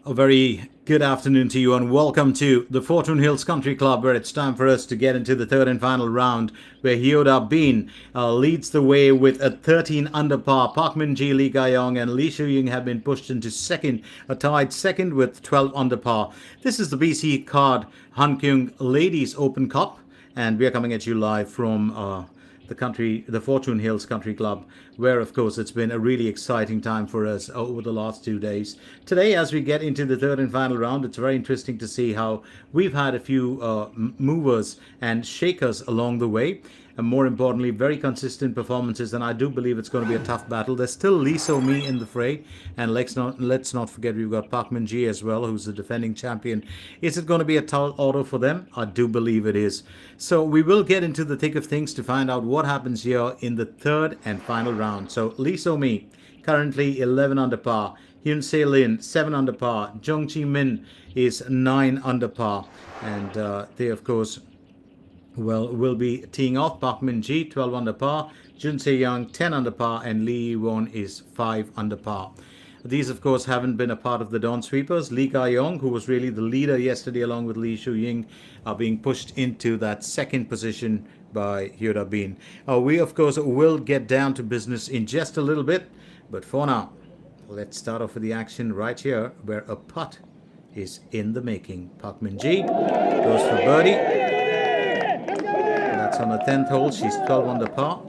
A very good afternoon to you and welcome to the Fortune Hills Country Club, where it's time for us to get into the third and final round, where Hyoda Bean leads the way with a 13 under par. Park Min-ji, Lee Ga-young and Lee Shu-ying have been pushed into second, a tied second with 12 under par. This is the BC Card Hankyung Ladies Open Cup, and we are coming at you live from the Fortune Hills Country Club, where of course it's been a really exciting time for us over the last 2 days. Today, as we get into the third and final round, it's very interesting to see how we've had a few movers and shakers along the way, and more importantly, very consistent performances. And I do believe it's going to be a tough battle. There's still Lee So-mi in the fray, and let's not forget we've got Park Min-ji as well, who's the defending champion. Is it going to be a tall order for them? I do believe it is. So we will get into the thick of things to find out what happens here in the third and final round. So Lee So-mi, currently 11 under par. Hyun Se-lin, 7 under par. Jung Chi-min is 9 under par. And they, of course, will be teeing off. Park Min-ji, 12 under par. Jun Se-young, 10 under par. And Lee Won is 5 under par. These, of course, haven't been a part of the Dawn Sweepers. Lee Ga-young, who was really the leader yesterday along with Lee Shu-ying, are being pushed into that second position by Hyoda Bean. We, of course, will get down to business in just a little bit. But for now, let's start off with the action right here, where a putt is in the making. Park Min-ji goes for birdie. That's on the 10th hole. She's 12 under par.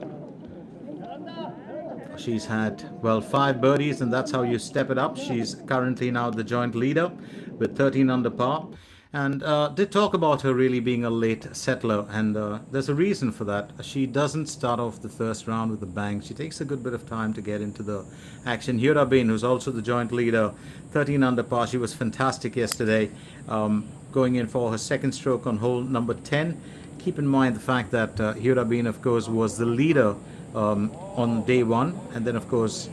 She's had, well, 5 birdies, and that's how you step it up. She's currently now the joint leader with 13 under par. And did talk about her really being a late settler, and there's a reason for that. She doesn't start off the first round with a bang. She takes a good bit of time to get into the action. Hyoda Bean, who's also the joint leader, 13 under par. She was fantastic yesterday, going in for her second stroke on hole number 10. Keep in mind the fact that Hyoda Bean, of course, was the leader on day one, and then, of course,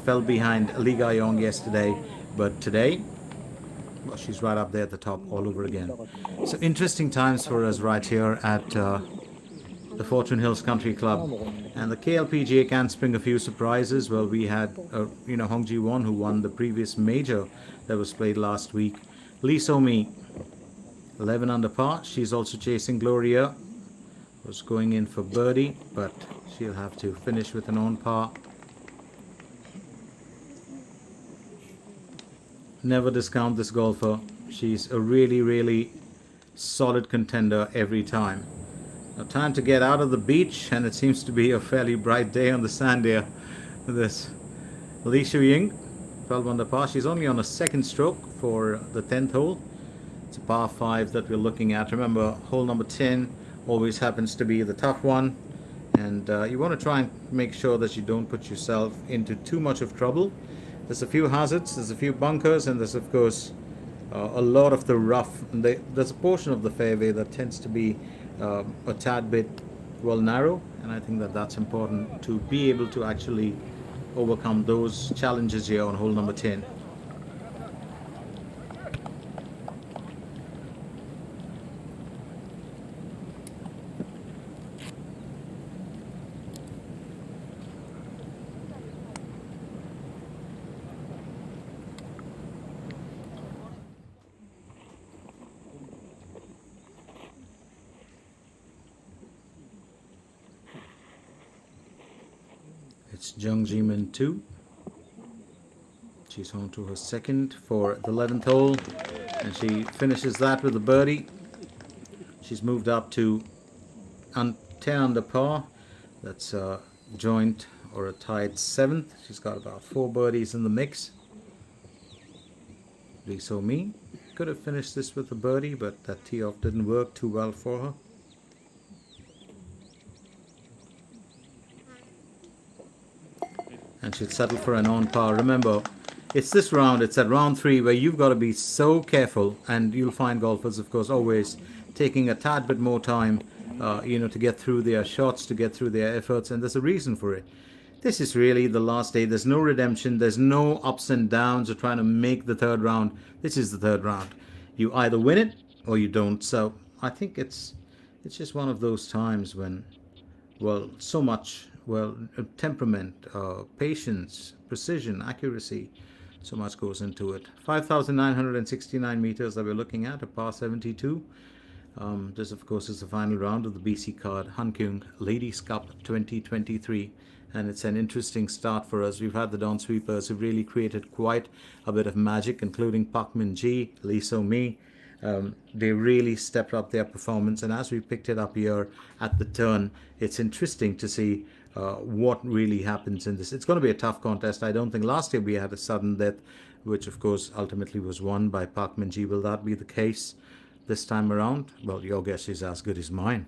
fell behind Lee Ga-young yesterday. But today, well, she's right up there at the top all over again. So interesting times for us right here at the Fortune Hills Country Club. And the KLPGA can spring a few surprises. Well, we had, Hong Ji-won, who won the previous major that was played last week. Lee So-mi, 11 under par. She's also chasing Gloria. Was going in for birdie, but she'll have to finish with an on par. Never discount this golfer. She's a really, really solid contender every time. Now, time to get out of the beach, and it seems to be a fairly bright day on the sand here. This Lee Shu-ying, 12 under par. She's only on a second stroke for the 10th hole. It's a par 5 that we're looking at. Remember, hole number 10 always happens to be the tough one, and you want to try and make sure that you don't put yourself into too much of trouble. There's a few hazards, there's a few bunkers, and there's, of course, a lot of the rough. There's a portion of the fairway that tends to be a tad bit, well, narrow, and I think that that's important to be able to actually overcome those challenges here on hole number 10. It's Jung Ji-min 2. She's on to her second for the 11th hole, and she finishes that with a birdie. She's moved up to 10 under par. That's a joint or a tied 7th. She's got about 4 birdies in the mix. Lee So-mi could have finished this with a birdie, but that tee-off didn't work too well for her. And she'd settle for an on par. Remember, it's this round, it's at round 3 where you've got to be so careful, and you'll find golfers, of course, always taking a tad bit more time, to get through their shots, to get through their efforts, and there's a reason for it. This is really the last day. There's no redemption. There's no ups and downs of trying to make the third round. This is the third round. You either win it or you don't. So I think it's just one of those times when, well, so much, well, temperament, patience, precision, accuracy, So much goes into it. 5,969 meters that we're looking at, a par 72. This, of course, is the final round of the BC card, Hankyung Ladies Cup 2023. And it's an interesting start for us. We've had the Dawn Sweepers who've really created quite a bit of magic, including Park Min-ji, Lee So-mi. They really stepped up their performance. And as we picked it up here at the turn, it's interesting to see what really happens in this. It's going to be a tough contest. I don't think last year we had a sudden death, which of course ultimately was won by Park Min-ji. Will that be the case this time around? Well, your guess is as good as mine.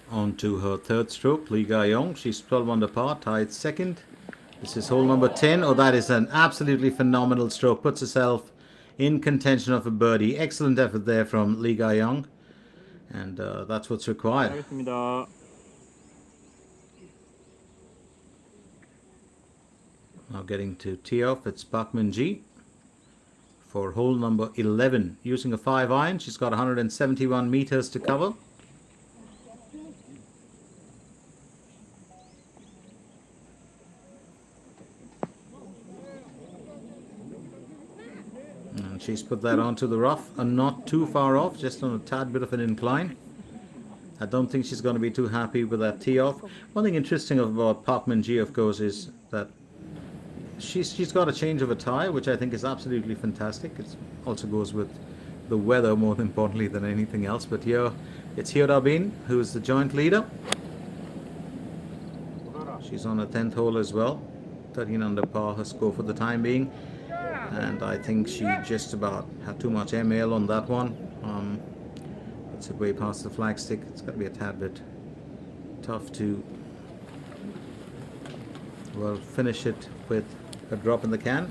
On to her third stroke, Lee Ga-young. She's 12 under par, tied second. This is hole number 10. Oh, that is an absolutely phenomenal stroke. Puts herself in contention of a birdie. Excellent effort there from Lee Ga-young. And that's what's required. 알겠습니다. Now getting to tee off, it's Park Min-ji for hole number 11. Using a 5-iron, she's got 171 meters to cover. And she's put that onto the rough and not too far off, just on a tad bit of an incline. I don't think she's going to be too happy with that tee off. One thing interesting about Park Min-ji, of course, is that she's got a change of attire, which I think is absolutely fantastic. It also goes with the weather more importantly than anything else. But here it's Hyo Bin, who is the joint leader. She's on a 10th hole as well. 13 under par, her score for the time being. And I think she just about had too much ML on that one. It's way past the flagstick. It's got to be a tad bit tough to, well, finish it with a drop in the can.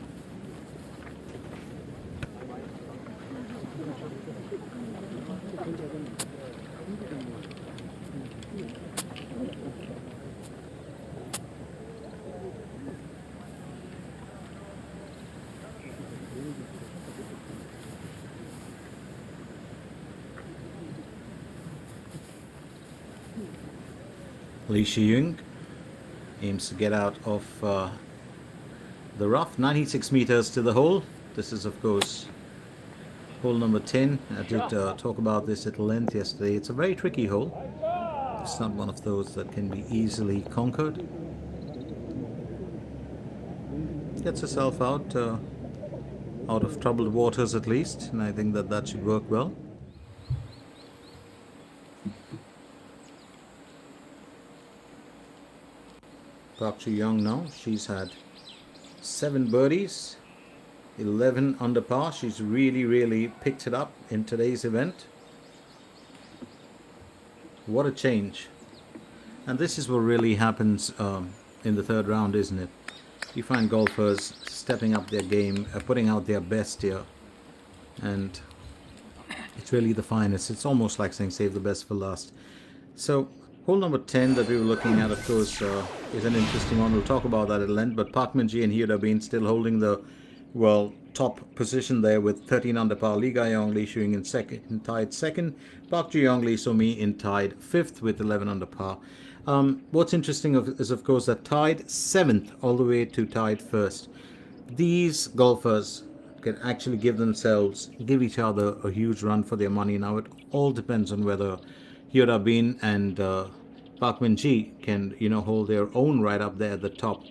Lee Si-young aims to get out of the rough. 96 meters to the hole. This is, of course, hole number 10. I did talk about this at length yesterday. It's a very tricky hole. It's not one of those that can be easily conquered. Gets herself out of troubled waters at least, and I think that should work well. Park Ji-young now, she's had 7 birdies, 11 under par. She's really picked it up in today's event. What a change. And this is what really happens in the third round, isn't it? You find golfers stepping up their game, putting out their best here, and it's really the finest. It's almost like saying save the best for last. So hole number 10 that we were looking at, of course, is an interesting one. We'll talk about that at length. But Park Min-ji and Hyo Bin still holding the, well, top position there with 13 under par. Lee Ga-young, Lee Si-young in second, tied second. Park Ji-young, Lee So-mi in tied fifth with 11 under par. What's interesting is, of course, that tied 7th all the way to tied first. These golfers can actually give each other a huge run for their money. Now, it all depends on whether Hyo Bin and Park Min-ji can, hold their own right up there at the top.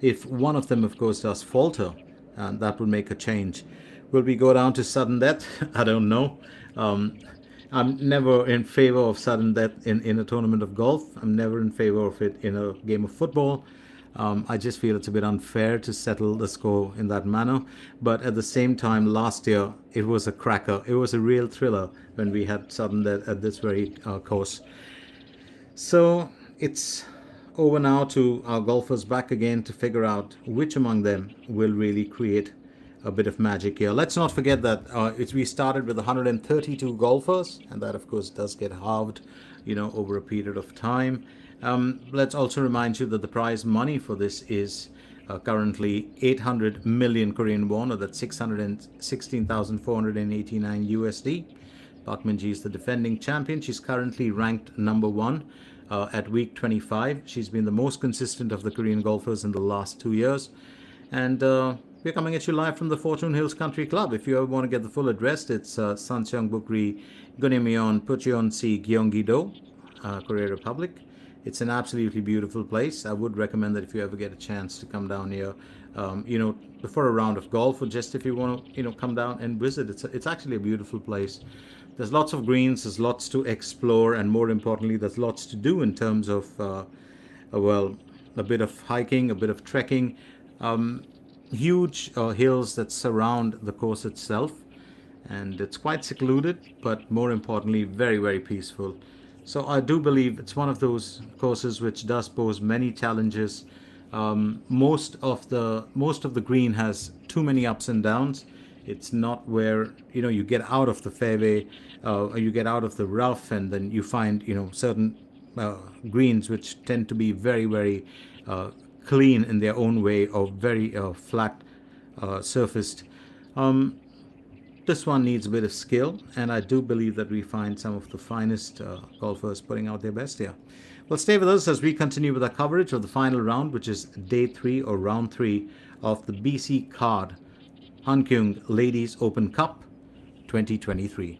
If one of them, of course, does falter, that would make a change. Will we go down to sudden death? I don't know. I'm never in favor of sudden death in a tournament of golf. I'm never in favor of it in a game of football. I just feel it's a bit unfair to settle the score in that manner. But at the same time, last year it was a cracker. It was a real thriller when we had Southern at this very course. So it's over now to our golfers back again to figure out which among them will really create a bit of magic here. Let's not forget that we started with 132 golfers, and that of course does get halved, over a period of time. Let's also remind you that the prize money for this is currently 800 million Korean won, or that's 616,489 USD. Park Min-ji is the defending champion. She's currently ranked number one at week 25. She's been the most consistent of the Korean golfers in the last 2 years. And we're coming at you live from the Fortune Hills Country Club. If you ever want to get the full address, it's Sanseong Bukri, Gunemyeon, Pucheon-si, Gyeonggi-do, Korea Republic. It's an absolutely beautiful place. I would recommend that if you ever get a chance to come down here, before a round of golf, or just if you want to, come down and visit. It's actually a beautiful place. There's lots of greens, there's lots to explore, and more importantly, there's lots to do in terms of, a bit of hiking, a bit of trekking, huge hills that surround the course itself, and it's quite secluded, but more importantly, very, very peaceful. So I do believe it's one of those courses which does pose many challenges. Most of the green has too many ups and downs. It's not where you get out of the fairway, or you get out of the rough, and then you find certain greens which tend to be very, very clean in their own way, or very flat surfaced. This one needs a bit of skill, and I do believe that we find some of the finest golfers putting out their best here. Well, stay with us as we continue with our coverage of the final round, which is day 3 or round 3 of the BC Card Hankyung Ladies Open Cup 2023.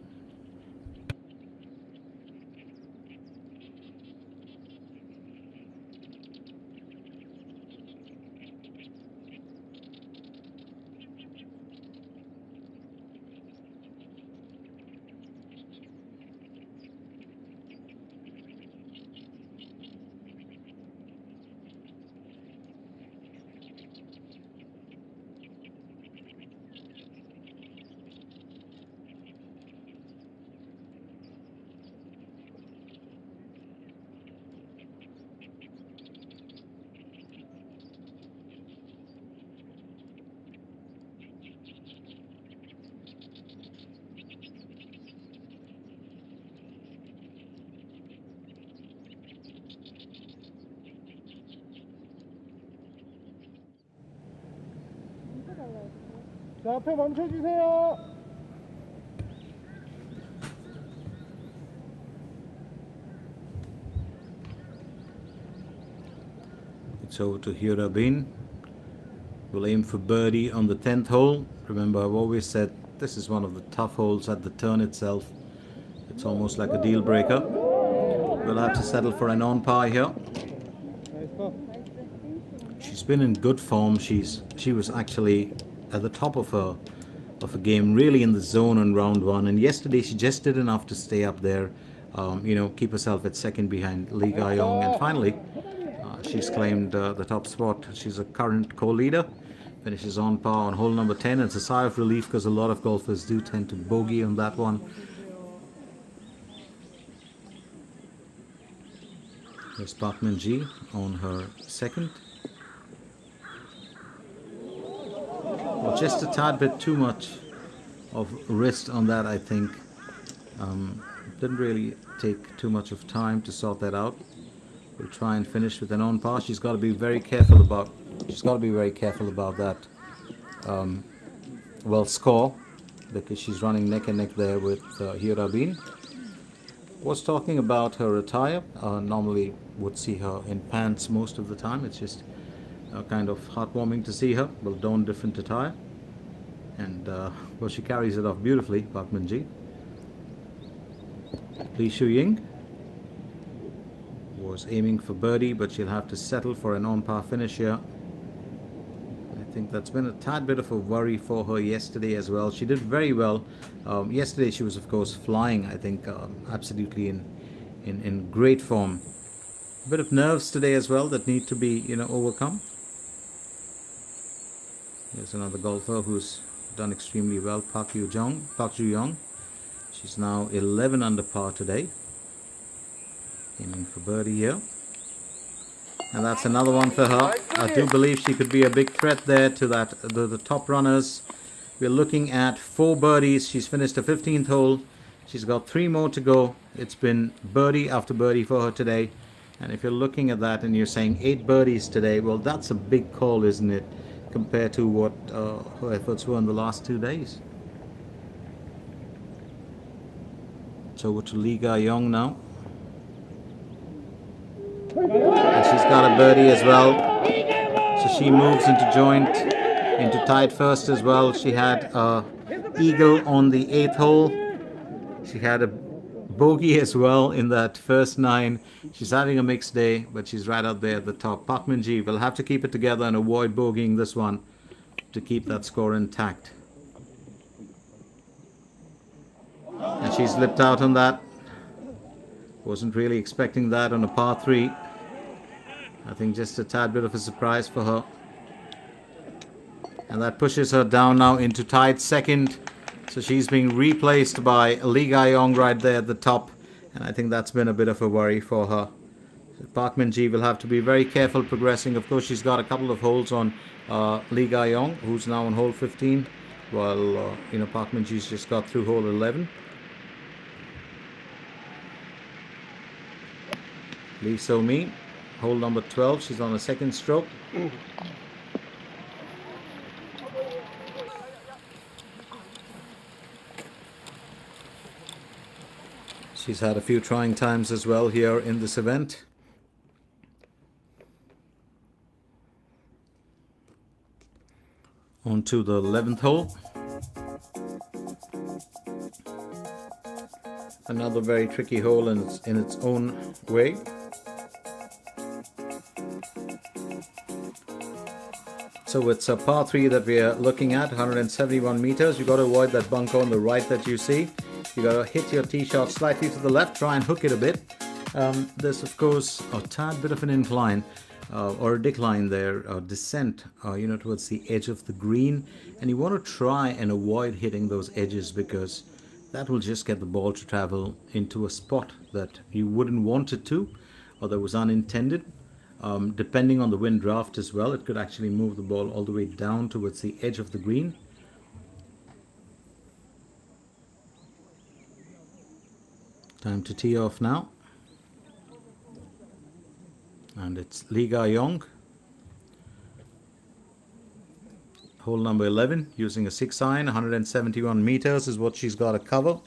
자, 앞에 멈춰주세요. It's over to Hyora Bin. We'll aim for birdie on the 10th hole. Remember, I've always said this is one of the tough holes at the turn itself. It's almost like a deal breaker. We'll have to settle for an on par here. She's been in good form. She was actually at the top of a game, really in the zone on round 1. And yesterday she just did enough to stay up there, keep herself at second behind Lee Ga-young. And finally, she's claimed the top spot. She's a current co-leader. Finishes on par on hole number 10. It's a sigh of relief because a lot of golfers do tend to bogey on that one. There's Park Min-ji on her second. Well, just a tad bit too much of wrist on that, I think. Didn't really take too much of time to sort that out. We'll try and finish with an on par. She's got to be very careful about that. Score, because she's running neck and neck there with Hyora Bin. Was talking about her attire. Normally would see her in pants most of the time. It's just kind of heartwarming to see her. Well, donned different attire. And she carries it off beautifully, Park Min-ji. Lee Shu-ying was aiming for birdie, but she'll have to settle for an on-par finish here. I think that's been a tad bit of a worry for her yesterday as well. She did very well. Yesterday she was, of course, flying, I think, absolutely in great form. A bit of nerves today as well that need to be, overcome. Here's another golfer who's done extremely well, Park Ju-young. She's now 11 under par today. Aiming for birdie here. And that's another one for her. I do believe she could be a big threat there to the top runners. We're looking at 4 birdies. She's finished the 15th hole. She's got 3 more to go. It's been birdie after birdie for her today. And if you're looking at that and you're saying 8 birdies today, well, that's a big call, isn't it? Compared to what her efforts were in the last 2 days. So over to Lee Ga-young now. And she's got a birdie as well. So she moves into joint, into tied first as well. She had a eagle on the 8th hole. She had a bogey as well in that first 9. She's having a mixed day, but she's right out there at the top. Park Min-ji will have to keep it together and avoid bogeying this one to keep that score intact. And she's slipped out on that. Wasn't really expecting that on a par 3. I think just a tad bit of a surprise for her. And that pushes her down now into tied second. So she's being replaced by Lee Ga-young right there at the top. And I think that's been a bit of a worry for her. So Park Min-ji will have to be very careful progressing. Of course, she's got a couple of holes on Lee Ga-young, who's now on hole 15. While, Park Min-ji's just got through hole 11. Lee So-mi, hole number 12. She's on a second stroke. She's had a few trying times as well here in this event. On to the 11th hole. Another very tricky hole in its own way. So it's a par 3 that we are looking at, 171 meters. You've got to avoid that bunker on the right that you see. You got to hit your tee shot slightly to the left, try and hook it a bit. There's of course a tad bit of an incline or a decline there, a descent, towards the edge of the green, and you want to try and avoid hitting those edges because that will just get the ball to travel into a spot that you wouldn't want it to, or that was unintended. Depending on the wind draft as well, it could actually move the ball all the way down towards the edge of the green. Time to tee off now. And it's Lee Ga-young. Hole number 11, using a 6-iron, 171 meters is what she's got to cover.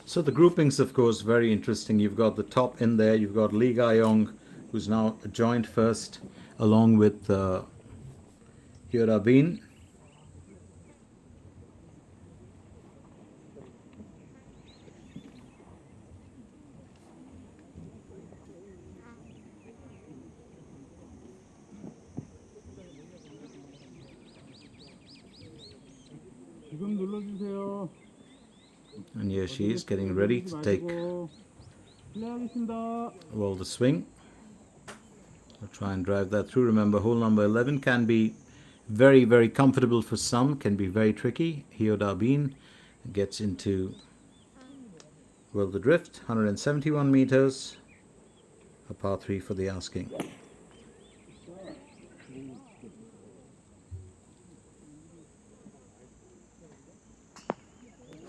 So the groupings, of course, very interesting. You've got the top in there. You've got Lee Ga-young, who's now joint first, along with Hyo Bin. 지금 눌러주세요. And here she is getting ready to take well the swing. I'll try and drive that through. Remember, hole number 11 can be very, very comfortable for some, can be very tricky. Hyo Bin gets into well the drift, 171 meters, a par 3 for the asking.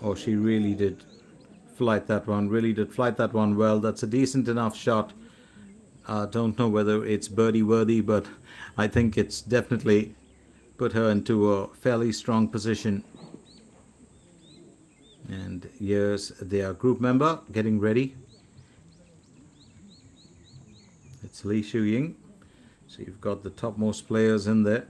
Oh, she really did flight that one, well. That's a decent enough shot. Don't know whether it's birdie worthy, but I think it's definitely put her into a fairly strong position. And here's their group member getting ready. It's Lee Shu-ying. So you've got the topmost players in there.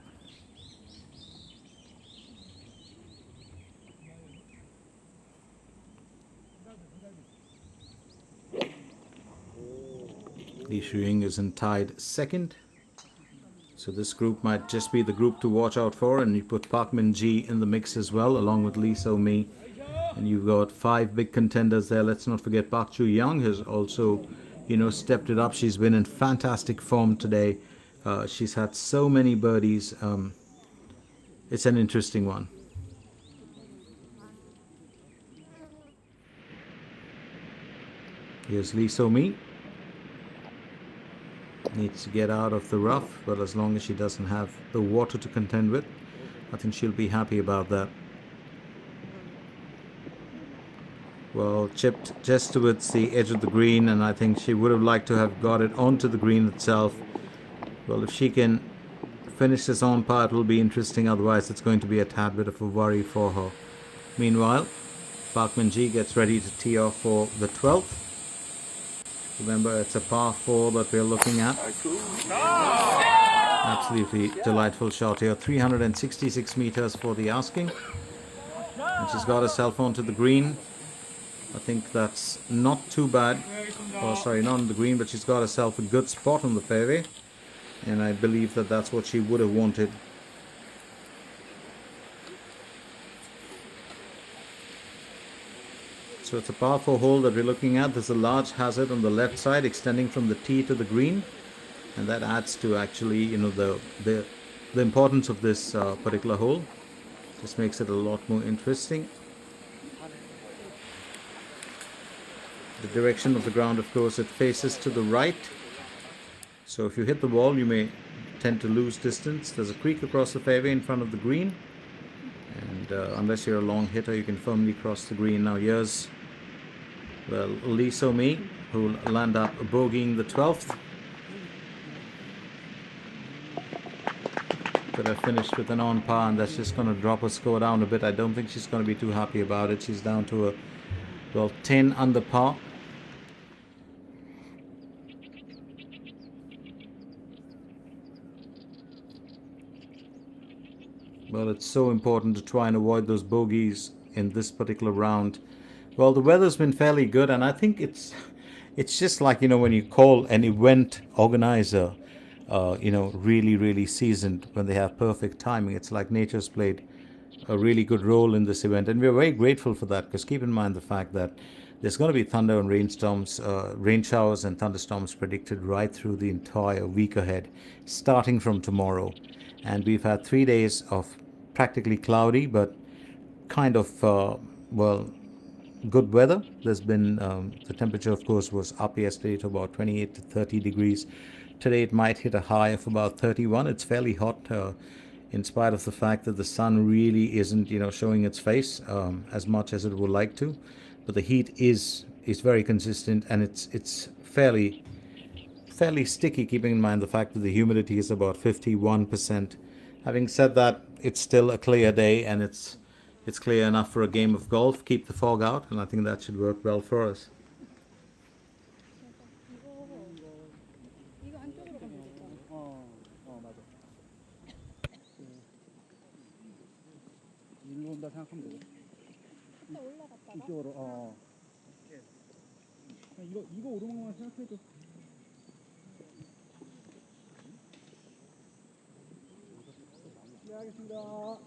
Lee Shu-ying is in tied second. So this group might just be the group to watch out for, and you put Park Min Ji in the mix as well, along with Lee So Mi, and you've got 5 big contenders there. Let's not forget Park Chu Young has also, stepped it up. She's been in fantastic form today. She's had so many birdies. It's an interesting one. Here's Lee So Mi. Needs to get out of the rough, but as long as she doesn't have the water to contend with, I think she'll be happy about that. Well, chipped just towards the edge of the green, and I think she would have liked to have got it onto the green itself. Well, if she can finish this on par, it will be interesting. Otherwise, it's going to be a tad bit of a worry for her. Meanwhile, Park Min Ji gets ready to tee off for the 12th. Remember, it's a par 4 that we're looking at. Absolutely delightful shot here. 366 meters for the asking. And she's got herself onto the green. I think that's not too bad. Oh, sorry, not on the green, but she's got herself a good spot on the fairway. And I believe that that's what she would have wanted. So it's a par 4 hole that we're looking at. There's a large hazard on the left side extending from the tee to the green, and that adds to actually the importance of this particular hole. Just makes it a lot more interesting. The direction of the ground, of course, it faces to the right, so if you hit the wall you may tend to lose distance. There's a creek across the fairway in front of the green, and unless you're a long hitter you can firmly cross the green. Now here's Lee So Mi, who will land up bogeying the 12th. Could have finished with an on par, and that's just going to drop her score down a bit. I don't think she's going to be too happy about it. She's down to a 10 under par. Well, it's so important to try and avoid those bogeys in this particular round. Well, the weather's been fairly good, and I think it's just like, when you call an event organizer, really seasoned, when they have perfect timing. It's like nature's played a really good role in this event, and we're very grateful for that, because keep in mind the fact that there's going to be thunder and rainstorms, rain showers and thunderstorms predicted right through the entire week ahead, starting from tomorrow. And we've had 3 days of practically cloudy, but kind of, good weather. There's been, the temperature, of course, was up yesterday to about 28 to 30 degrees. Today it might hit a high of about 31. It's fairly hot, in spite of the fact that the sun really isn't, showing its face as much as it would like to. But the heat is very consistent, and it's fairly sticky, keeping in mind the fact that the humidity is about 51%. Having said that, it's still a clear day, and it's clear enough for a game of golf. Keep the fog out, and I think that should work well for us. 일로 온다 생각하면 되죠. 이쪽으로. 이거 오르막만 생각해도. 네, 알겠습니다.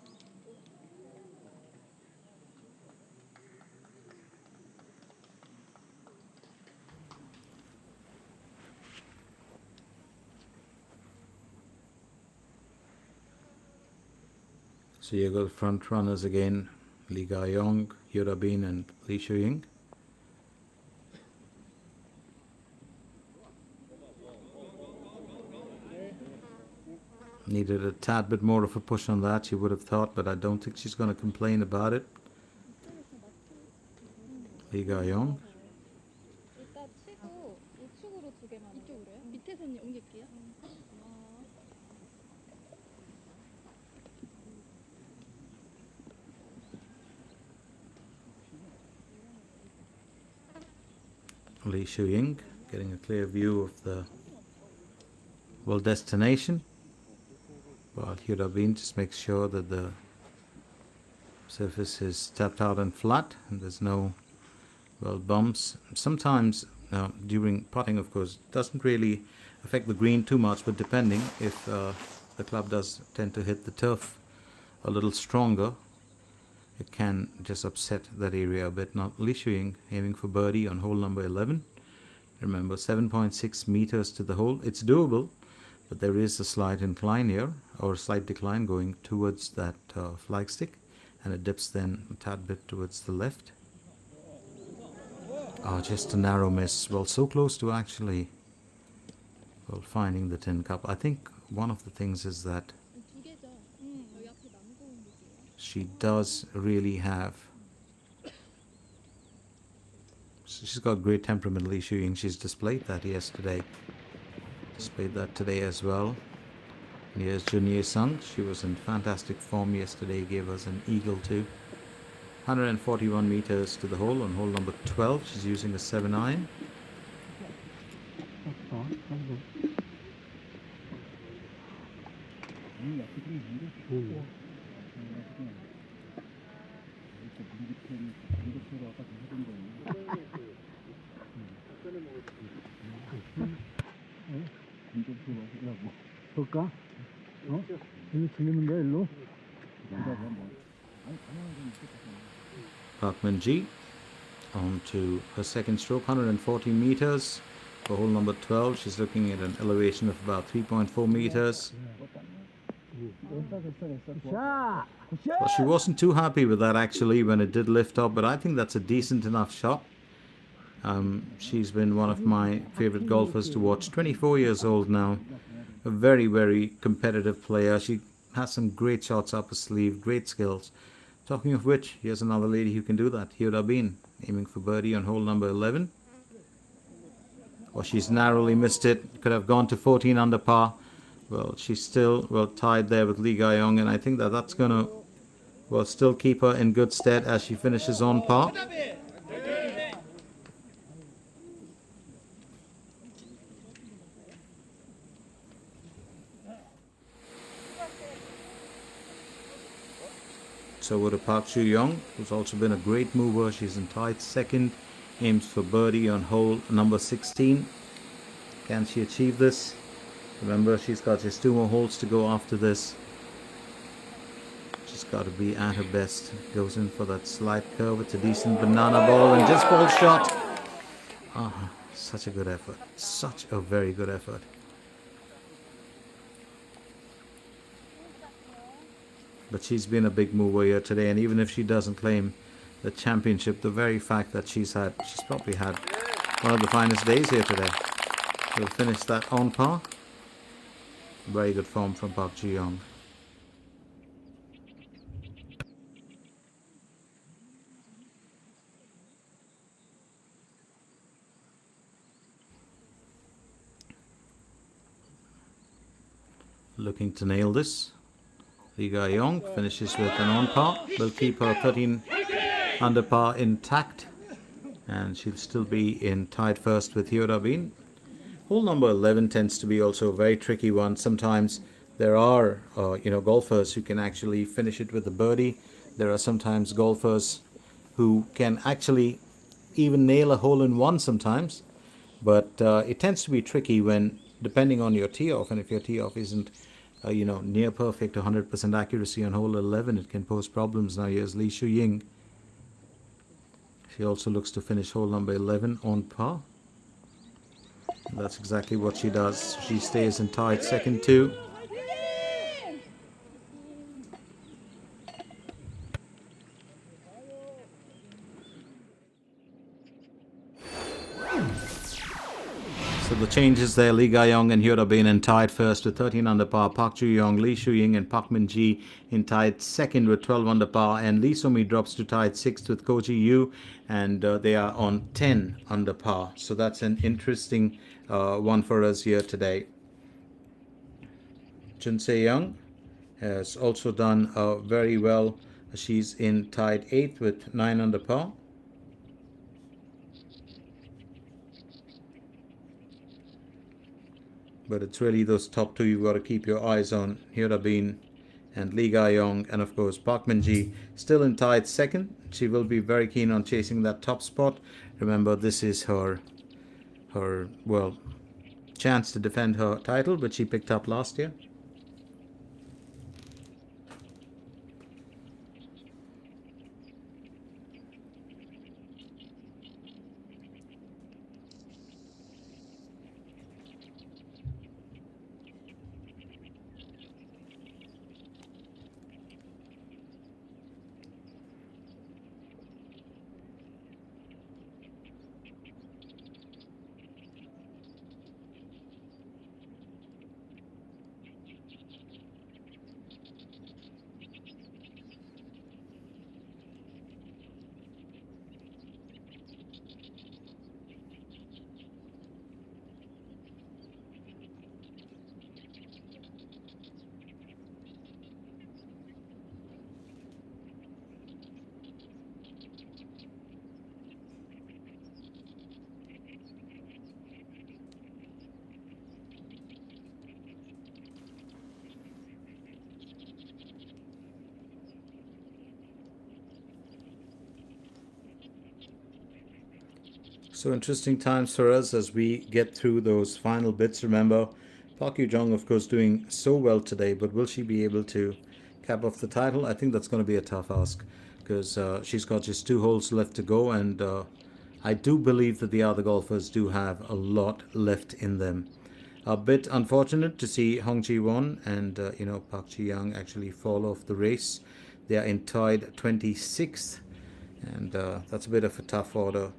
So you got front runners again, Lee Ga-yong, Yoda Bin and Lee Shu-ying. Needed a tad bit more of a push on that, she would have thought, but I don't think she's going to complain about it. Lee Ga-yong. 일단 치고 우측으로 2개만 이쪽으로요? 밑에서는 옮길게요. Lee Shu-ying getting a clear view of the destination. While Yoda Bin just makes sure that the surface is tapped out and flat, and there's no bumps. Sometimes during putting, of course, doesn't really affect the green too much, but depending if the club does tend to hit the turf a little stronger, it can just upset that area a bit. Now Lee Shu-ying aiming for birdie on hole number 11. Remember, 7.6 meters to the hole. It's doable, but there is a slight incline here, or slight decline going towards that flagstick, and it dips then a tad bit towards the left. Just a narrow miss. Well, so close to actually, well, finding the tin cup. I think one of the things is that 두 개죠. 여기 앞에 나무 보는 곳이에요. she does really have, she's got great temperament, Lee Shu-ying. She's displayed that yesterday, displayed that today as well. And here's Jun Ye-sung. She was in fantastic form yesterday, gave us an eagle too. 141 meters to the hole on hole number 12. She's using a 7 iron. 볼까? 일로 들리는 거야, 일로? Park Min-ji on to her second stroke, 140 meters for hole number 12. She's looking at an elevation of about 3.4 meters. 샷! Well, she wasn't too happy with that actually when it did lift up, but I think that's a decent enough shot. She's been one of my favorite golfers to watch. 24 years old now, a very, very competitive player. She has some great shots up her sleeve, great skills. Talking of which, here's another lady who can do that. Hyoda Bin aiming for birdie on hole number 11. Well, she's narrowly missed it. Could have gone to 14 under par. Well, she's still tied there with Lee Ga-young, and I think that's gonna still keep her in good stead as she finishes on par. So would Park Ju-young, who's also been a great mover. She's in tied second, aims for birdie on hole number 16. Can she achieve this? Remember, she's got just 2 more holes to go after this. She's got to be at her best. Goes in for that slight curve. It's a decent banana ball and just falls short. Such a good effort. Such a very good effort. But she's been a big mover here today, and even if she doesn't claim the championship, the very fact that she's probably had one of the finest days here today. She'll finish that on par. Very good form from Park Ju-young. Looking to nail this. Lee Ga-young finishes with an on par. Will keep her 13 under par intact, and she'll still be in tied first with Hyoda Bin. Hole number 11 tends to be also a very tricky one. Sometimes there are golfers who can actually finish it with a birdie. There are sometimes golfers who can actually even nail a hole in one sometimes, but it tends to be tricky when, depending on your tee off, and if your tee off isn't near perfect, 100% accuracy on hole 11, it can pose problems. Now here's Lee Shu-ying. She also looks to finish hole number 11 on par. And that's exactly what she does. She stays in tied second too. So the changes there, Lee Ga-young and Hyoda Bin in tied first with 13 under par. Park Ju-young, Lee Shu-ying and Park Min-ji in tied second with 12 under par. And Lee So-mi drops to tied sixth with Ko Ji-yu, and they are on 10 under par. So that's an interesting one for us here today. Jun Se-young has also done very well. She's in tied eighth with 9 under par. But it's really those top two you've got to keep your eyes on. Hyoda Bin and Lee Ga-young, and of course Park Min-ji still in tied second. She will be very keen on chasing that top spot. Remember, this is her chance to defend her title, which she picked up last year. So interesting times for us as we get through those final bits. Remember, Park Yoo-jung, of course, doing so well today, but will she be able to cap off the title? I think that's going to be a tough ask because she's got just 2 holes left to go, and I do believe that the other golfers do have a lot left in them. A bit unfortunate to see Hong Ji-won and Park Ji-young actually fall off the race. They are in tied 26th, and that's a bit of a tough order.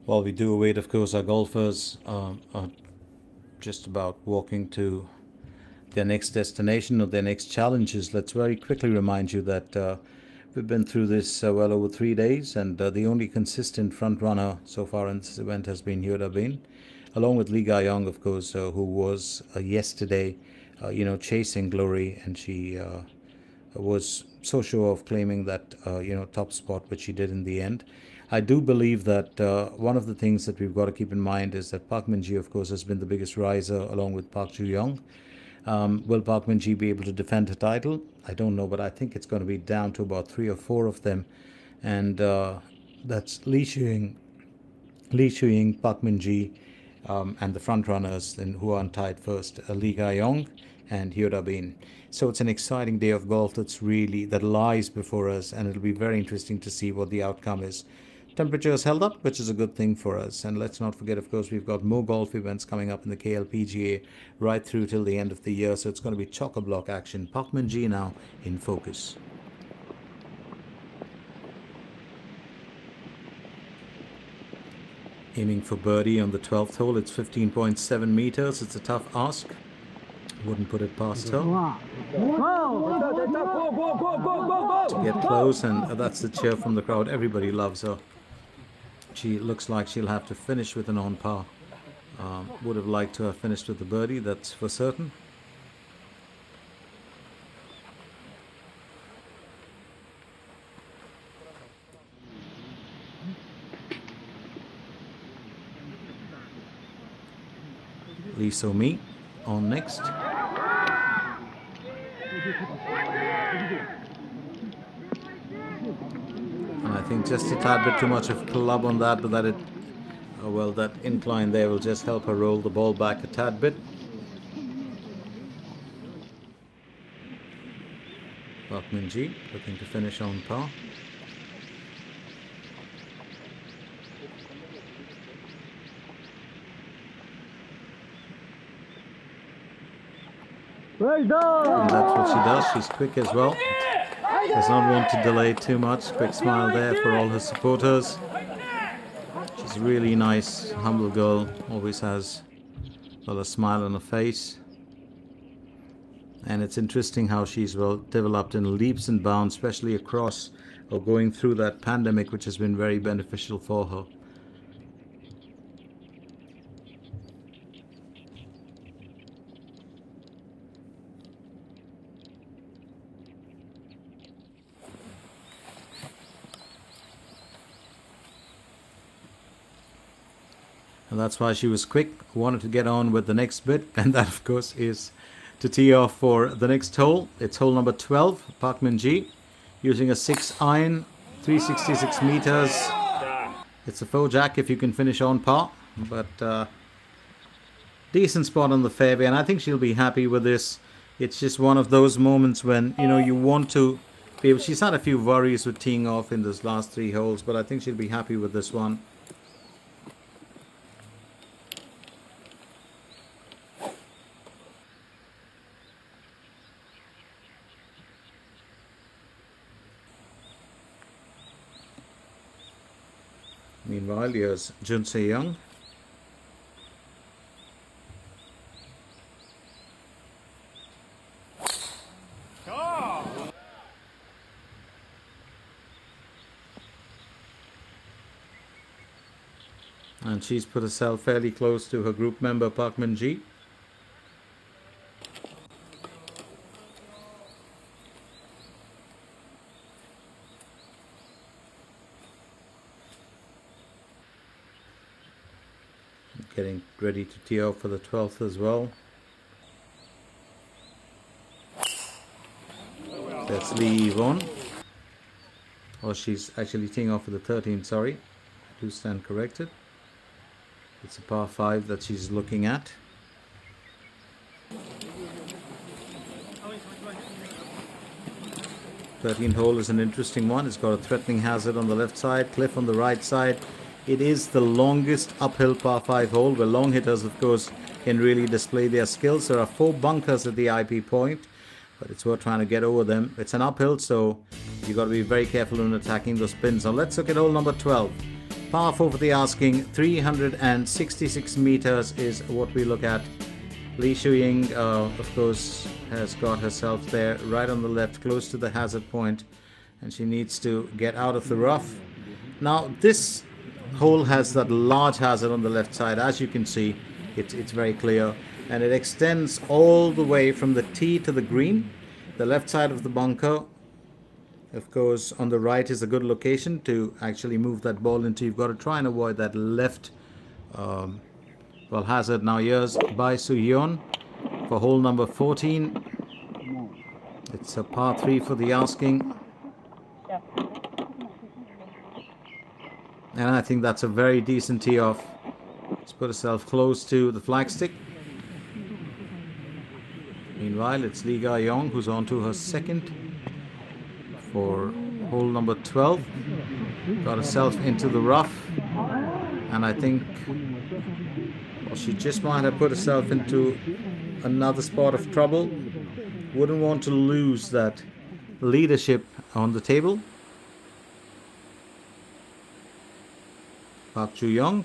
While we do await, of course, our golfers are just about walking to their next destination or their next challenges. Let's very quickly remind you that we've been through this well over 3 days, and the only consistent front runner so far in this event has been Hyoda Bin, along with Lee Ga-young, of course, who was yesterday, chasing glory, and she was so sure of claiming that top spot, which she did in the end. I do believe that one of the things that we've got to keep in mind is that Park Min-ji, of course, has been the biggest riser along with Park Joo-young. Will Park Min-ji be able to defend her title? I don't know, but I think it's going to be down to about 3 or 4 of them, and that's Lee Shu-ying, Park Min-ji, and the front runners then who are untied first, Lee Ga-young and Hyoda Bin. So it's an exciting day of golf that lies before us, and it'll be very interesting to see what the outcome is. Temperatures held up, which is a good thing for us. And let's not forget, of course, we've got more golf events coming up in the KLPGA right through till the end of the year. So it's going to be chock-a-block action. Park Min-ji now in focus. Aiming for birdie on the 12th hole. It's 15.7 meters. It's a tough ask. Wouldn't put it past her. To get close, and that's the cheer from the crowd. Everybody loves her. She looks like she'll have to finish with an on par. Would have liked to have finished with the birdie, that's for certain. Lee So-mi on next. And I think just a tad bit too much of club on that, but that that incline there will just help her roll the ball back a tad bit. Park Min-ji looking to finish on par. Well done. And that's what she does. She's quick as well. Does not want to delay too much. Quick smile there for all her supporters. She's a really nice, humble girl. Always has a smile on her face. And it's interesting how she's well developed in leaps and bounds, especially across or going through that pandemic, which has been very beneficial for her. And that's why she was quick, wanted to get on with the next bit, and that of course is to tee off for the next hole. It's hole number 12, Park Min-ji, using a 6-iron, 366 meters. It's a 4-jack if you can finish on par, but decent spot on the fairway, and I think she'll be happy with this. It's just one of those moments when, you know, you want to be able. She's had a few worries with teeing off in those last 3 holes, but I think she'll be happy with this one. Meanwhile, here's Jun Se-young. And she's put herself fairly close to her group member, Park Min-ji. Getting ready to tee off for the 12th as well. That's Lee Yvonne. Or she's actually teeing off for the 13th, sorry. I do stand corrected. It's a par 5 that she's looking at. #13 hole is an interesting one. It's got a threatening hazard on the left side, cliff on the right side. It is the longest uphill par 5 hole where long hitters, of course, can really display their skills. There are 4 bunkers at the IP point, but it's worth trying to get over them. It's an uphill, so you've got to be very careful when attacking those pins. Now let's look at hole number 12. Par 4 for the asking, 366 meters is what we look at. Lee Shu-ying, of course, has got herself there right on the left, close to the hazard point, and she needs to get out of the rough. Now this hole has that large hazard on the left side. As you can see, it's very clear, and it extends all the way from the tee to the green. The left side of the bunker, of course, on the right is a good location to actually move that ball into. You've got to try and avoid that left hazard. Now here's Bai Soo-hyun for hole number 14. It's a par 3 for the asking. And I think that's a very decent tee off. Let's put herself close to the flagstick. Meanwhile, it's Lee Ga-young who's on to her second for hole number 12. Got herself into the rough. And I think she just might have put herself into another spot of trouble. Wouldn't want to lose that leadership on the table. Park Ju-young,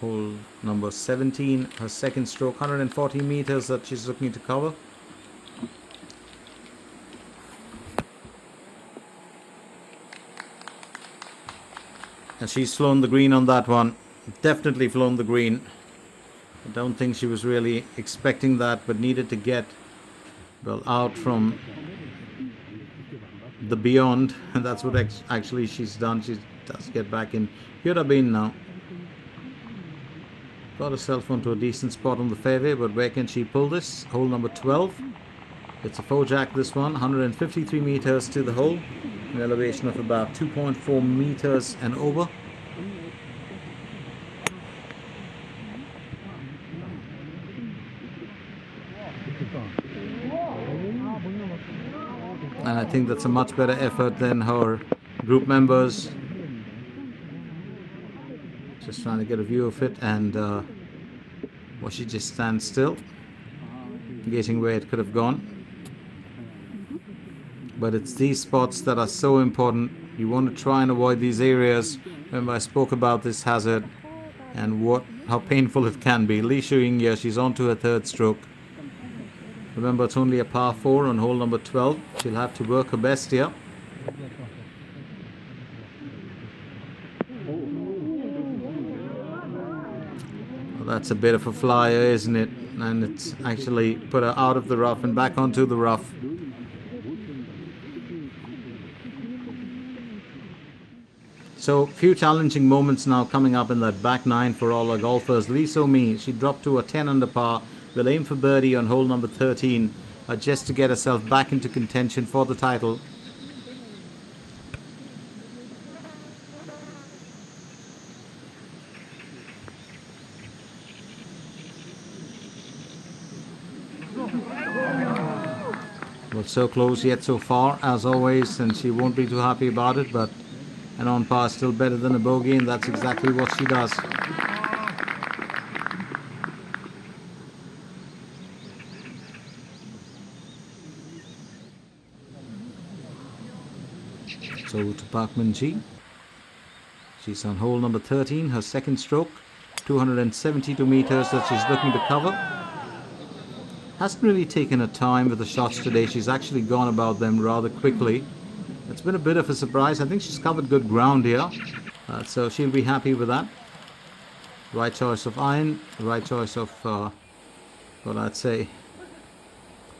hole number 17, her second stroke, 140 meters that she's looking to cover. And she's flown the green on that one, definitely flown the green. I don't think she was really expecting that, but needed to get out from the beyond, and that's what actually she's done. She does get back in Hyodabin now. got herself onto a decent spot on the fairway, but where can she pull this? Hole number 12. It's a 4-jack this one, 153 meters to the hole, an elevation of about 2.4 meters and over. And I think that's a much better effort than her group members. Just trying to get a view of it, and well, she just stands still, gauging where it could have gone. But it's these spots that are so important. You want to try and avoid these areas. Remember, I spoke about this hazard and how painful it can be. Lee Shu-ying here, she's on to her 3rd stroke. Remember, it's only a par 4 on hole number 12. She'll have to work her best here. Well, that's a bit of a flyer, isn't it? And it's actually put her out of the rough and back onto the rough. So, few challenging moments now coming up in that back 9 for all our golfers. Lee So-mi, she dropped to a 10 under par. Will aim for birdie on hole number 13, just to get herself back into contention for the title. Well, so close yet so far, as always, and she won't be too happy about it, but an on par is still better than a bogey, and that's exactly what she does. So to Park Min-ji. She's on hole number 13, her 2nd stroke, 272 meters that she's looking to cover. Hasn't really taken her time with the shots today. She's actually gone about them rather quickly. It's been a bit of a surprise. I think she's covered good ground here, so she'll be happy with that. Right choice of iron, right choice of what I'd say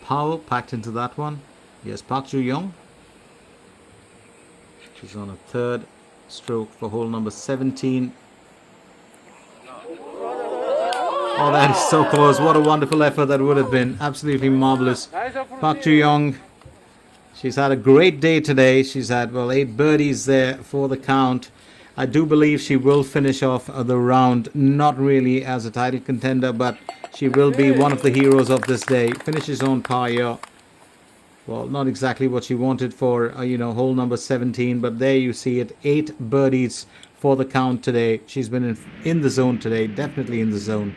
power packed into that one. Yes, Park Ju-young. She's on a 3rd stroke for hole number 17. Oh, that is so close. What a wonderful effort that would have been. Absolutely marvelous. Park Ju-young, she's had a great day today. She's had, well, 8 birdies there for the count. I do believe she will finish off the round, not really as a title contender, but she will be one of the heroes of this day. Finishes on par here. Well, not exactly what she wanted for, hole number 17, but there you see it. 8 birdies for the count today. She's been in the zone today, definitely in the zone.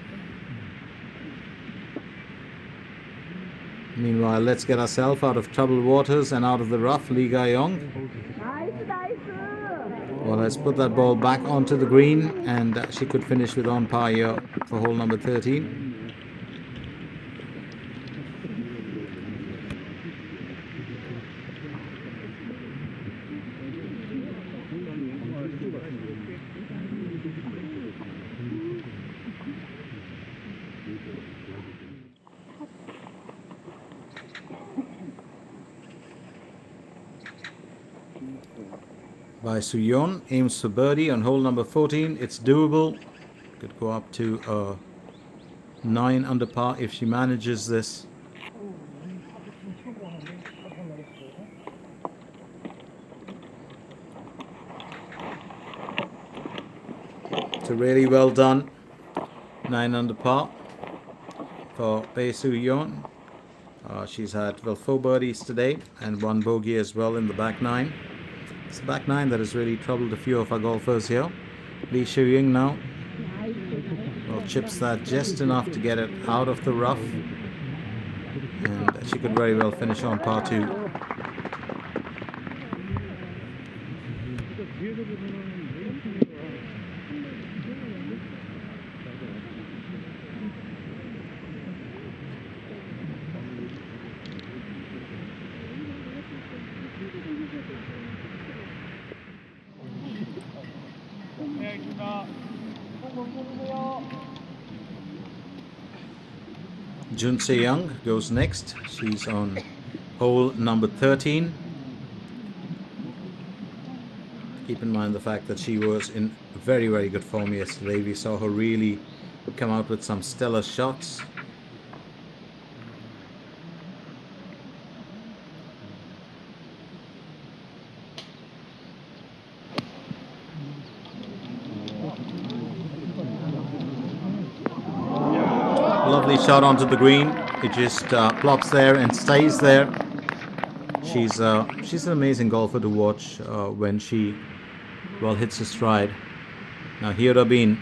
Meanwhile, let's get ourselves out of troubled waters and out of the rough. Lee Ga-young. Well, let's put that ball back onto the green, and she could finish with on par here for hole number 13. By Su-yeon, aims for birdie on hole number 14. It's doable. Could go up to 9 under par if she manages this. So really well done. 9 under par for Bae Su-yeon. She's had, well, 4 birdies today and 1 bogey as well in the back 9. It's the back 9 that has really troubled a few of our golfers here. Lee Shu-ying now. Well, chips that just enough to get it out of the rough. And she could very well finish on par 2. Jun Se-young goes next. She's on hole number 13. Keep in mind the fact that she was in very, very good form yesterday. We saw her really come out with some stellar shots. Lovely shot onto the green. It just plops there and stays there. She's an amazing golfer to watch when she hits a stride. Now Hyoda Bean,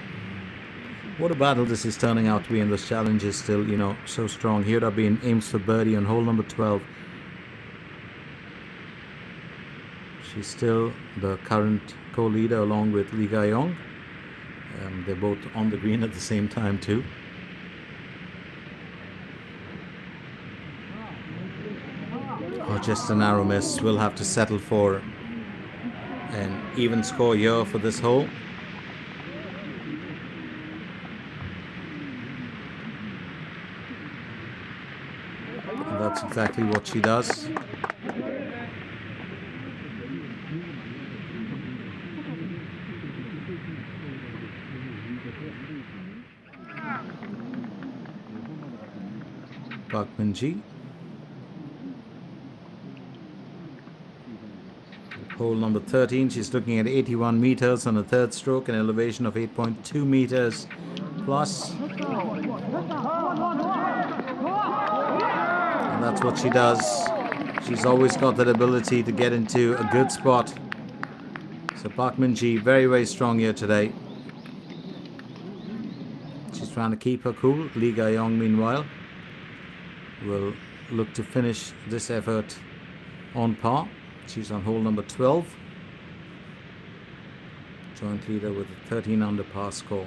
what a battle this is turning out to be, and this challenge is still so strong. Hyoda Bean aims for birdie on hole number 12. She's still the current co-leader along with Lee Ga-young. They're both on the green at the same time too. Oh, just a narrow miss. We'll have to settle for an even score here for this hole. And that's exactly what she does. Park Min-ji. Hole number 13, she's looking at 81 meters on a third stroke, an elevation of 8.2 meters plus. And that's what she does. She's always got that ability to get into a good spot. So Park Min-ji, very, very strong here today. She's trying to keep her cool. Lee Ga-young, meanwhile, will look to finish this effort on par. She's on hole number 12. Joint leader with a 13 under par score.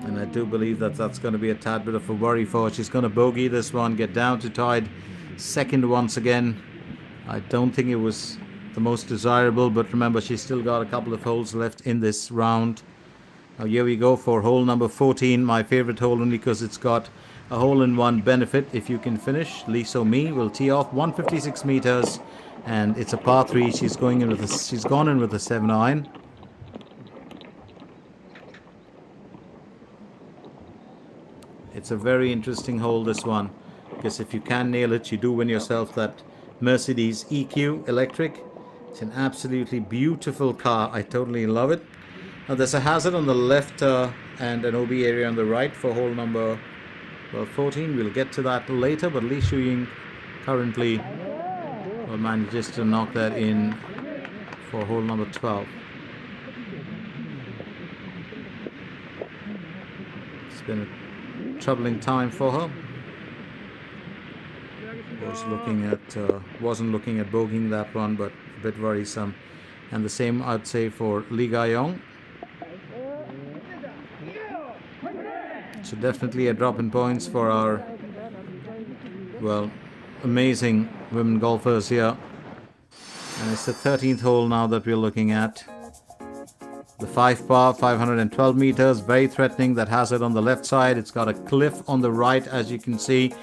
And I do believe that that's going to be a tad bit of a worry for her. She's going to bogey this one, get down to tied second once again. I don't think it was the most desirable, but remember, she's still got a couple of holes left in this round. Now here we go for hole number 14, my favorite hole only because it's got a hole-in-one benefit if you can finish. Lee So-mi will tee off 156 meters, and it's a par 3. She's gone in with a 7 iron. It's a very interesting hole, this one, because if you can nail it, you do win yourself that Mercedes EQ electric. It's an absolutely beautiful car. I totally love it. Now there's a hazard on the left and an OB area on the right for hole number 14. We'll get to that later, but Lee Shu-ying currently manages to knock that in for hole number 12. It's been a troubling time for her. Wasn't looking at bogeying that one, but a bit worrisome. And the same I'd say for Lee Ga-young. So definitely a drop in points for our, amazing women golfers here. And it's the 13th hole now that we're looking at. The 5 par, 512 meters, very threatening. That hazard on the left side. It's got a cliff on the right, as you can see.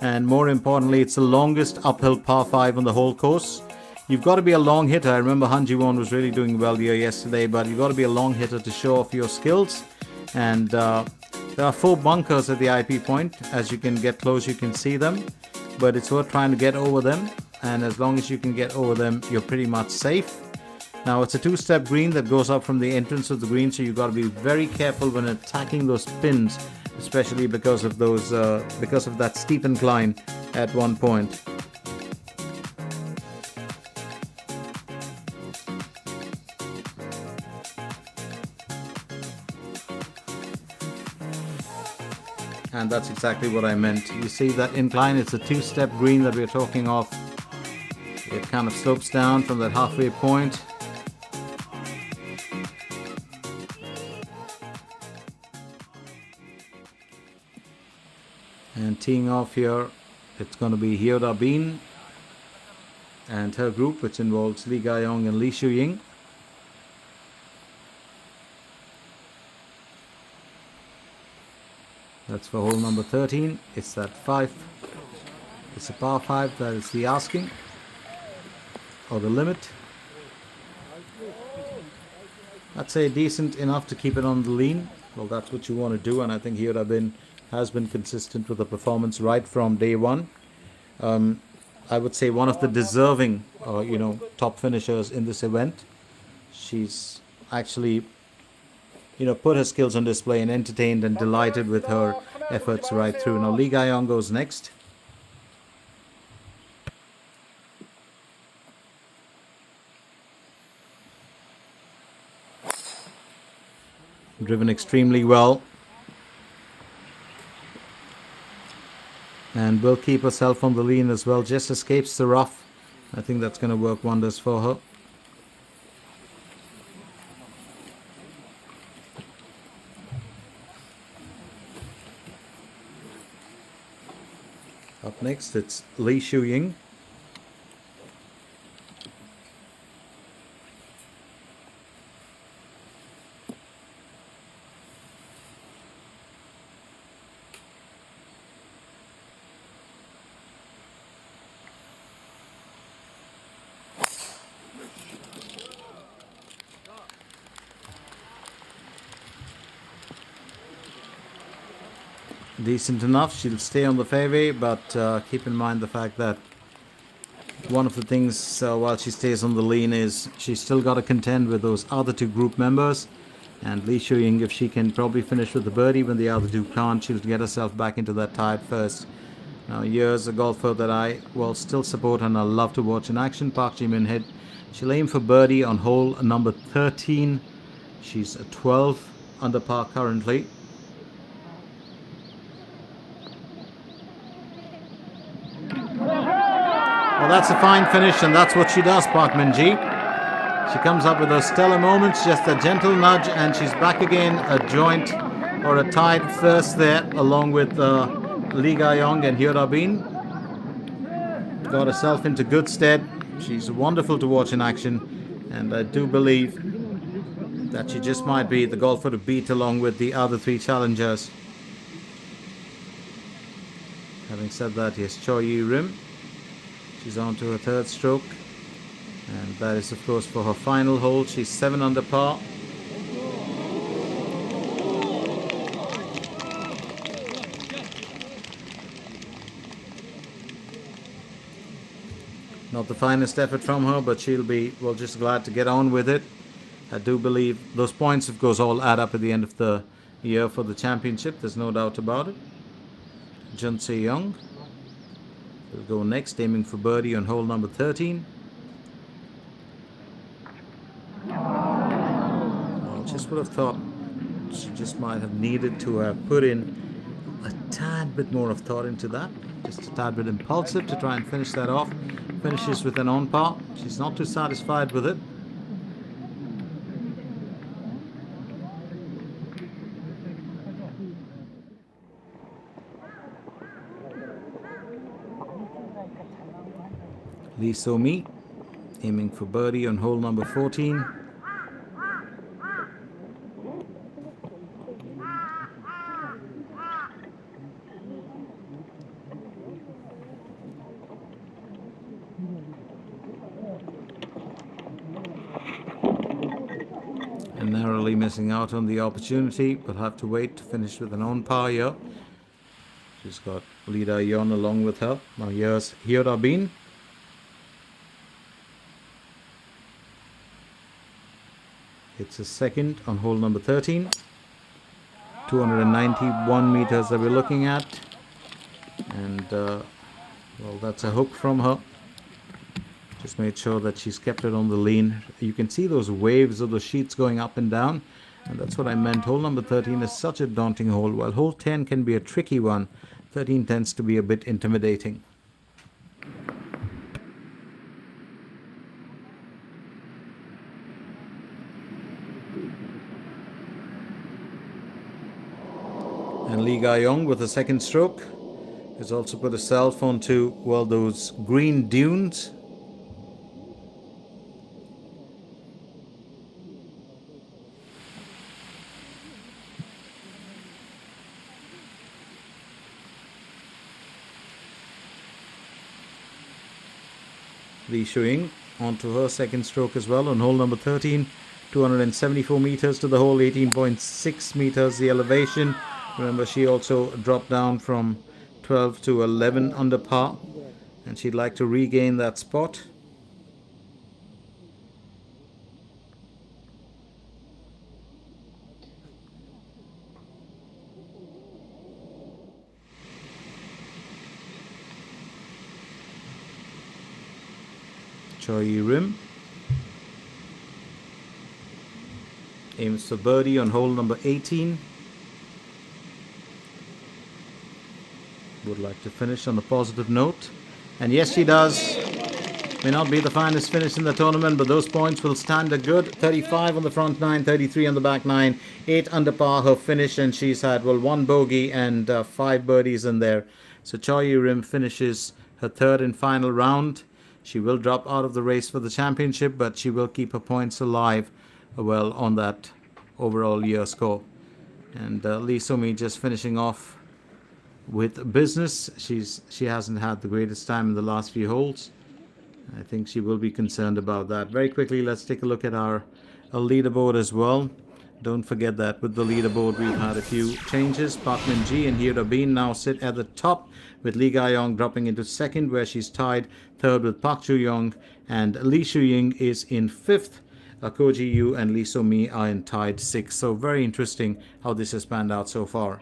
And more importantly, it's the longest uphill par 5 on the whole course. You've got to be a long hitter. I remember Han Ji-won was really doing well here yesterday, but you've got to be a long hitter to show off your skills. And there are 4 bunkers at the IP point. As you can get close, you can see them, but it's worth trying to get over them. And as long as you can get over them, you're pretty much safe. Now it's a 2-step green that goes up from the entrance of the green, so you've got to be very careful when attacking those pins, especially because of that steep incline at one point. And that's exactly what I meant. You see that incline? It's a 2-step green that we're talking of. It kind of slopes down from that halfway point. And teeing off here, it's going to be Hyoda Bean and her group, which involves Lee Ga-young and Lee Shu-ying. That's for hole number 13. It's that 5. It's a par 5 that is the asking, or the limit. I'd say decent enough to keep it on the lean. Well, that's what you want to do, and I think Hyoda has been consistent with the performance right from day one. I would say one of the deserving, top finishers in this event. She's actually, put her skills on display and entertained and delighted with her efforts right through. Now, Lee Ga-young goes next. Driven extremely well. And will keep herself on the lean as well. Just escapes the rough. I think that's going to work wonders for her. Up next, it's Lee Shu-ying. Decent enough. She'll stay on the fairway, but keep in mind the fact that one of the things while she stays on the lean is she's still got to contend with those other two group members. And Lee Shu-ying, if she can probably finish with the birdie when the other two can't, she'll get herself back into that tied first. Now here's a golfer that I still support and I love to watch in action, Park Ji-min. She'll aim for birdie on hole number 13. She's 12 under par currently. Well, that's a fine finish, and that's what she does, Park Min-ji. She comes up with those stellar moments, just a gentle nudge, and she's back again, a joint or a tied first there, along with Lee Ga-young and Hyoda Bin. Got herself into good stead. She's wonderful to watch in action, and I do believe that she just might be the golfer to beat along with the other three challengers. Having said that, yes, Choi Yi-rim. She's on to her third stroke, and that is of course for her final hole. She's 7 under par. Not the finest effort from her, but she'll be just glad to get on with it. I do believe those points of course all add up at the end of the year for the championship, there's no doubt about it. Jun Se-young will go next, aiming for birdie on hole number 13. I just would have thought she just might have needed to have put in a tad bit more of thought into that. Just a tad bit impulsive to try and finish that off. Finishes with an on par. She's not too satisfied with it. Lee So-mi aiming for birdie on hole number 14. And narrowly missing out on the opportunity. We'll have to wait to finish with an on par here. She's got Lee Da-yeon along with her. Now here's Hyoda Bin. It's a second on hole number 13. 291 meters that we're looking at. And, that's a hook from her. Just made sure that she's kept it on the lean. You can see those waves of the sheets going up and down. And that's what I meant. Hole number 13 is such a daunting hole. While hole 10 can be a tricky one, 13 tends to be a bit intimidating. And Lee Ga-young with a second stroke has also put herself onto, those green dunes. Lee Shu-ying onto her second stroke as well on hole number 13. 274 meters to the hole, 18.6 meters the elevation. Remember, she also dropped down from 12 to 11 under par, and she'd like to regain that spot. Choi Rim aims for birdie on hole number 18. Would like to finish on a positive note, and yes, she does. May not be the finest finish in the tournament, but those points will stand her good. 35 on the front nine, 33 on the back nine, 8 under par her finish, and she's had, well, 1 bogey and 5 birdies in there. So Choi Rim finishes her third and final round. She will drop out of the race for the championship, but she will keep her points alive, well, on that overall year score. And Lee Soo-mi just finishing off with business. She hasn't had the greatest time in the last few holes. I think she will be concerned about that. Very quickly, let's take a look at our leaderboard as well. Don't forget that with the leaderboard, we've had a few changes. Park Min-ji and Hyo Bin now sit at the top, with Lee Ga-young dropping into second, where she's tied third with Park Joo-young, and Lee Soo-ying is in fifth. Ko Ji-yoo and Lee So-mi are in tied sixth. So very interesting how this has panned out so far.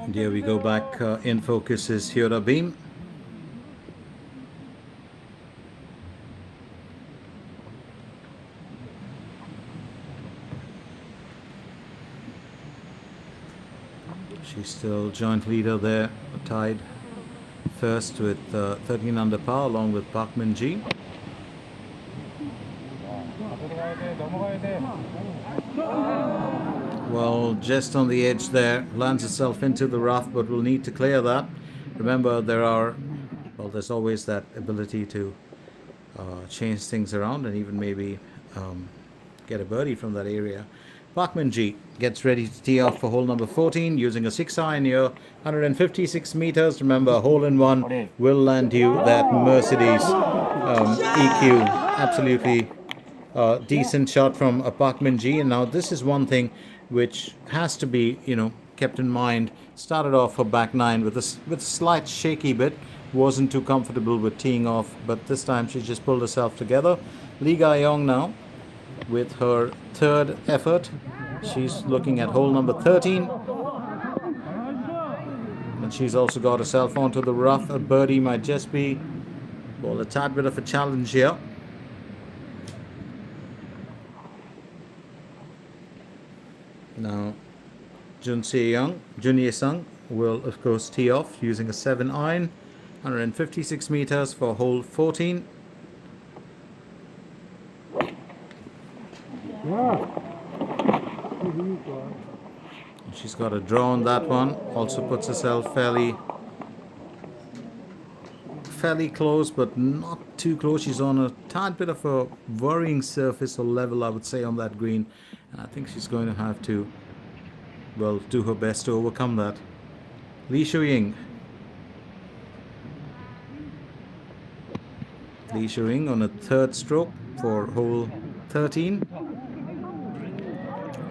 And here we go back. In focus is Hyoda Beam. She's still joint leader there, tied first with 13 under par along with Park Min-ji. Well, just on the edge there, lands itself into the rough, but will need to clear that. Remember, there's always that ability to change things around and even maybe get a birdie from that area. Park Min-ji gets ready to tee off for hole number 14 using a 6-iron here, 156 meters. Remember, hole-in-one will land you that Mercedes EQ. Absolutely decent shot from Park Min-ji. And now this is one thing which has to be, kept in mind. Started off her back nine with a slight shaky bit. Wasn't too comfortable with teeing off, but this time she just pulled herself together. Lee Ga-young now with her third effort. She's looking at hole number 13. And she's also got herself onto the rough. A birdie might just be, well, a tad bit of a challenge here. Now, Jun Ye-sung will, of course, tee off using a 7-iron, 156 meters for hole 14. She's got a draw on that one. Also puts herself fairly close, but not too close. She's on a tad bit of a worrying surface or level, I would say, on that green. And I think she's going to have to, well, do her best to overcome that. Lee Shu-ying. Lee Shu-ying on a third stroke for hole 13.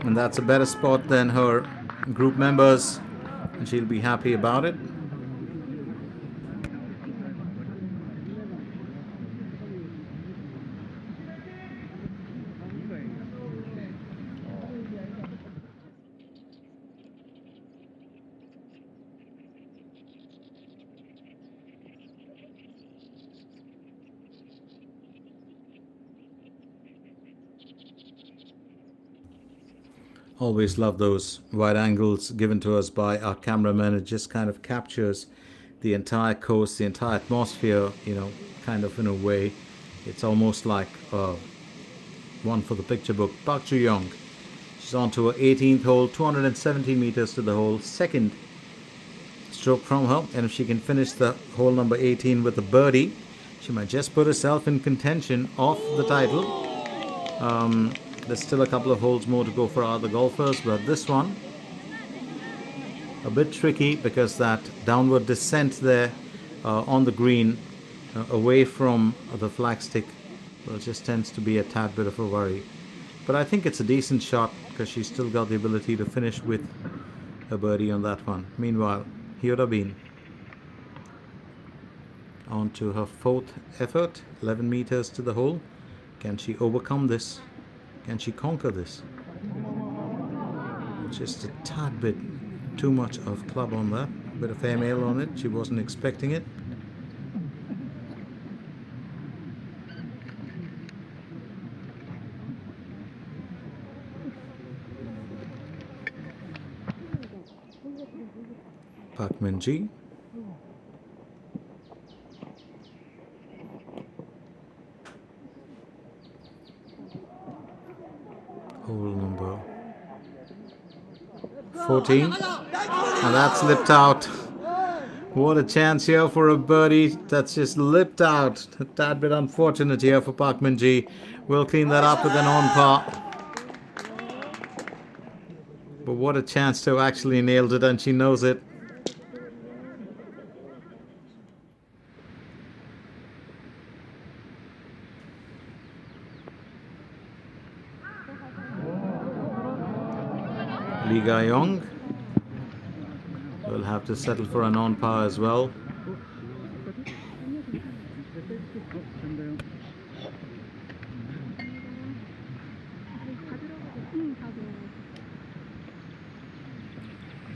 And that's a better spot than her group members, and she'll be happy about it. Always love those wide angles given to us by our cameraman. It just kind of captures the entire coast, the entire atmosphere, kind of in a way. It's almost like one for the picture book. Park Ju-young. She's on to her 18th hole, 270 meters to the hole. Second stroke from her. And if she can finish the hole number 18 with a birdie, she might just put herself in contention of the title. There's still a couple of holes more to go for other golfers, but this one a bit tricky because that downward descent there on the green away from the flagstick, well, just tends to be a tad bit of a worry. But I think it's a decent shot because she's still got the ability to finish with a birdie on that one. Meanwhile, Hyoda Bean on to her fourth effort, 11 meters to the hole. Can she overcome this? Can she conquer this? Just a tad bit too much of club on that. Bit of airmail on it. She wasn't expecting it. Park Min-ji. Hole number 14, and that's lipped out. What a chance here for a birdie. That's just lipped out. A tad bit unfortunate here for Park Min-ji. We'll clean that up with an on par. But what a chance to have actually nailed it, and she knows it. Lee Ga-young will have to settle for an on par as well.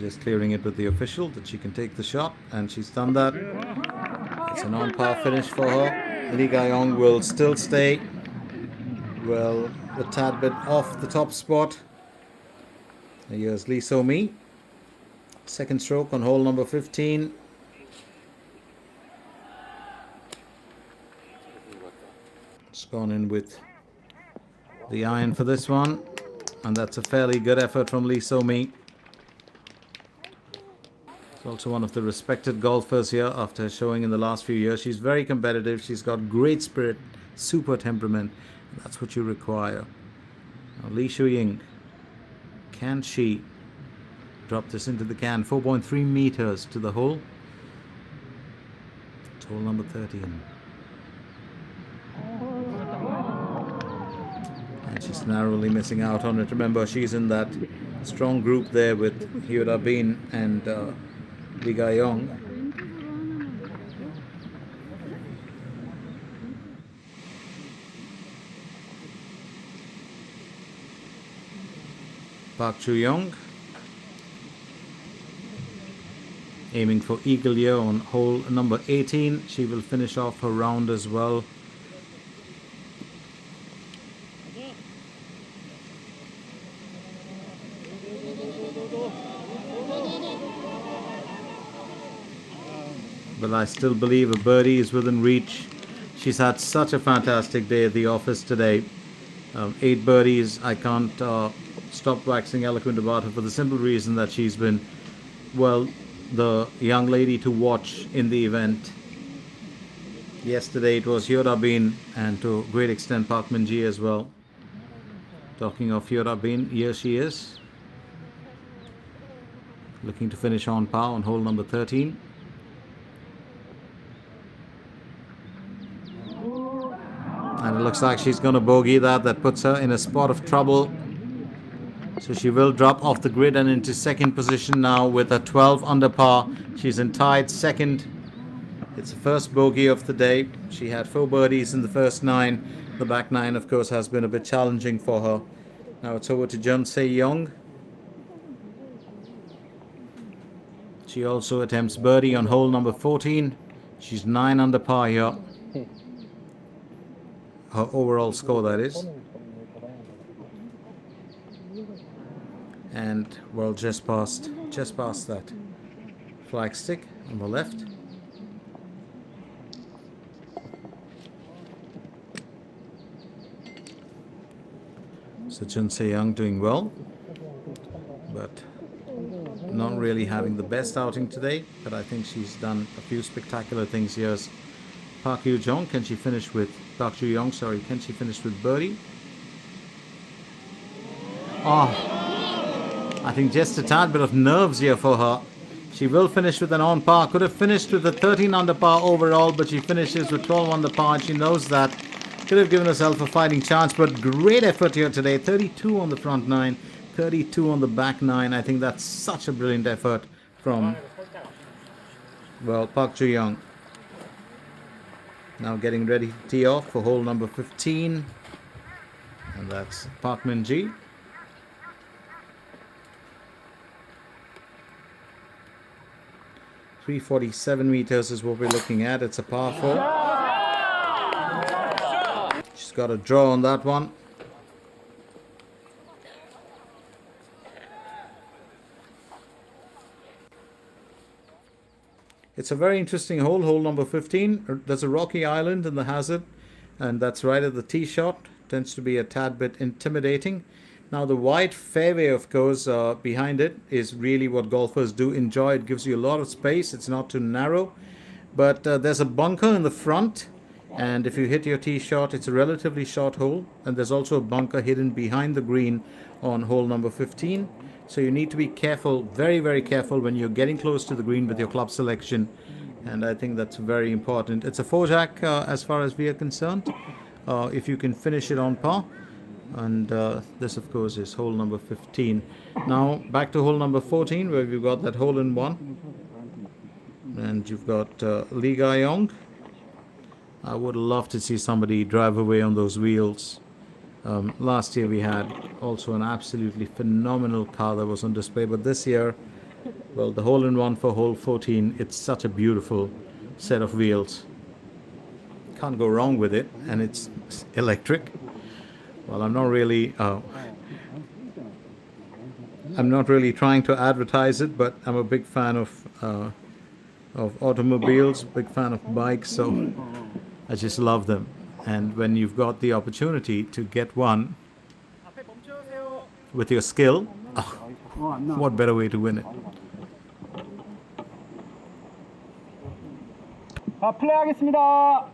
Just clearing it with the official that she can take the shot, and she's done that. It's an on-par finish for her. Lee Ga-yong will still stay, well, a tad bit off the top spot. Here's Lee So-mi. Second stroke on hole number 15. It's gone in with the iron for this one, and that's a fairly good effort from Lee So-mi. She's also one of the respected golfers here after showing in the last few years. She's very competitive. She's got great spirit, super temperament. That's what you require. Now, Lee Shu-ying, can she drop this into the can? 4.3 meters to the hole. It's hole number 13. And she's narrowly missing out on it. Remember, she's in that strong group there with Hyoda Bin and Lee Ga-yong. Park Chu-young aiming for eagle here on hole number 18. She will finish off her round as well. But I still believe a birdie is within reach. She's had such a fantastic day at the office today. 8 birdies. I can't stop waxing eloquent about her for the simple reason that she's been, well, the young lady to watch in the event. Yesterday it was Hyoda Bin, and to a great extent Park Min-ji as well. Talking of Hyoda Bin, here she is, looking to finish on par on hole number 13. And it looks like she's going to bogey that. That puts her in a spot of trouble. So she will drop off the grid and into second position now with a 12 under par. She's in tied second. It's the first bogey of the day. She had 4 birdies in the first 9. The back 9, of course, has been a bit challenging for her. Now it's over to Jun Se-young. She also attempts birdie on hole number 14. She's 9 under par here. Her overall score, that is. And well, just past that flag stick on the left. So Jun Se-young doing well, but not really having the best outing today. But I think she's done a few spectacular things here. Park Yoo-jong, can she finish with Park Joo-young? Sorry, can she finish with birdie? I think just a tad bit of nerves here for her. She will finish with an on par. Could have finished with a 13 under par overall, but she finishes with 12 under par. She knows that. Could have given herself a fighting chance, but great effort here today. 32 on the front 9, 32 on the back 9. I think that's such a brilliant effort from, well, Park Joo-young. Now getting ready to tee off for hole number 15. And that's Park Min-ji. .347 meters is what we're looking at. It's a par 4. She's got a draw on that one. It's a very interesting hole, hole number 15. There's a rocky island in the hazard, and that's right at the tee shot. Tends to be a tad bit intimidating. Now the wide fairway, of course, behind it is really what golfers do enjoy. It gives you a lot of space. It's not too narrow. But there's a bunker in the front, and if you hit your tee shot, it's a relatively short hole. And there's also a bunker hidden behind the green on hole number 15. So you need to be careful, very, very careful when you're getting close to the green with your club selection. And I think that's very important. It's a 4-jack as far as we are concerned, if you can finish it on par. And this, of course, is hole number 15. Now back to hole number 14, where we've got that hole in one. And you've got Lee Ga-yong. I would love to see somebody drive away on those wheels. Last year we had also an absolutely phenomenal car that was on display, but this year Well, the hole-in-one for hole 14, it's such a beautiful set of wheels. Can't go wrong with it, and it's electric. Well, I'm not really trying to advertise it, but I'm a big fan of automobiles, big fan of bikes, so I just love them. And when you've got the opportunity to get one with your skill, what better way to win it? 자, 플레이하겠습니다.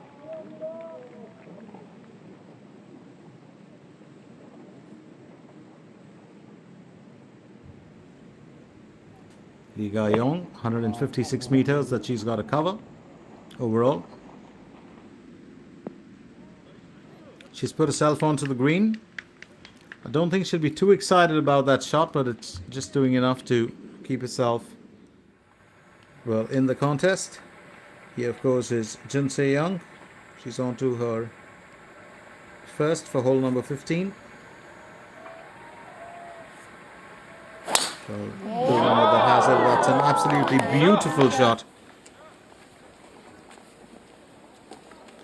Lee Ga-young, 156 meters that she's got to cover overall. She's put herself onto the green. I don't think she'll be too excited about that shot, but it's just doing enough to keep herself, well, in the contest. Here, of course, is Jun Se-young. She's on to her first for hole number 15. So, the one that has it, that's an absolutely beautiful shot.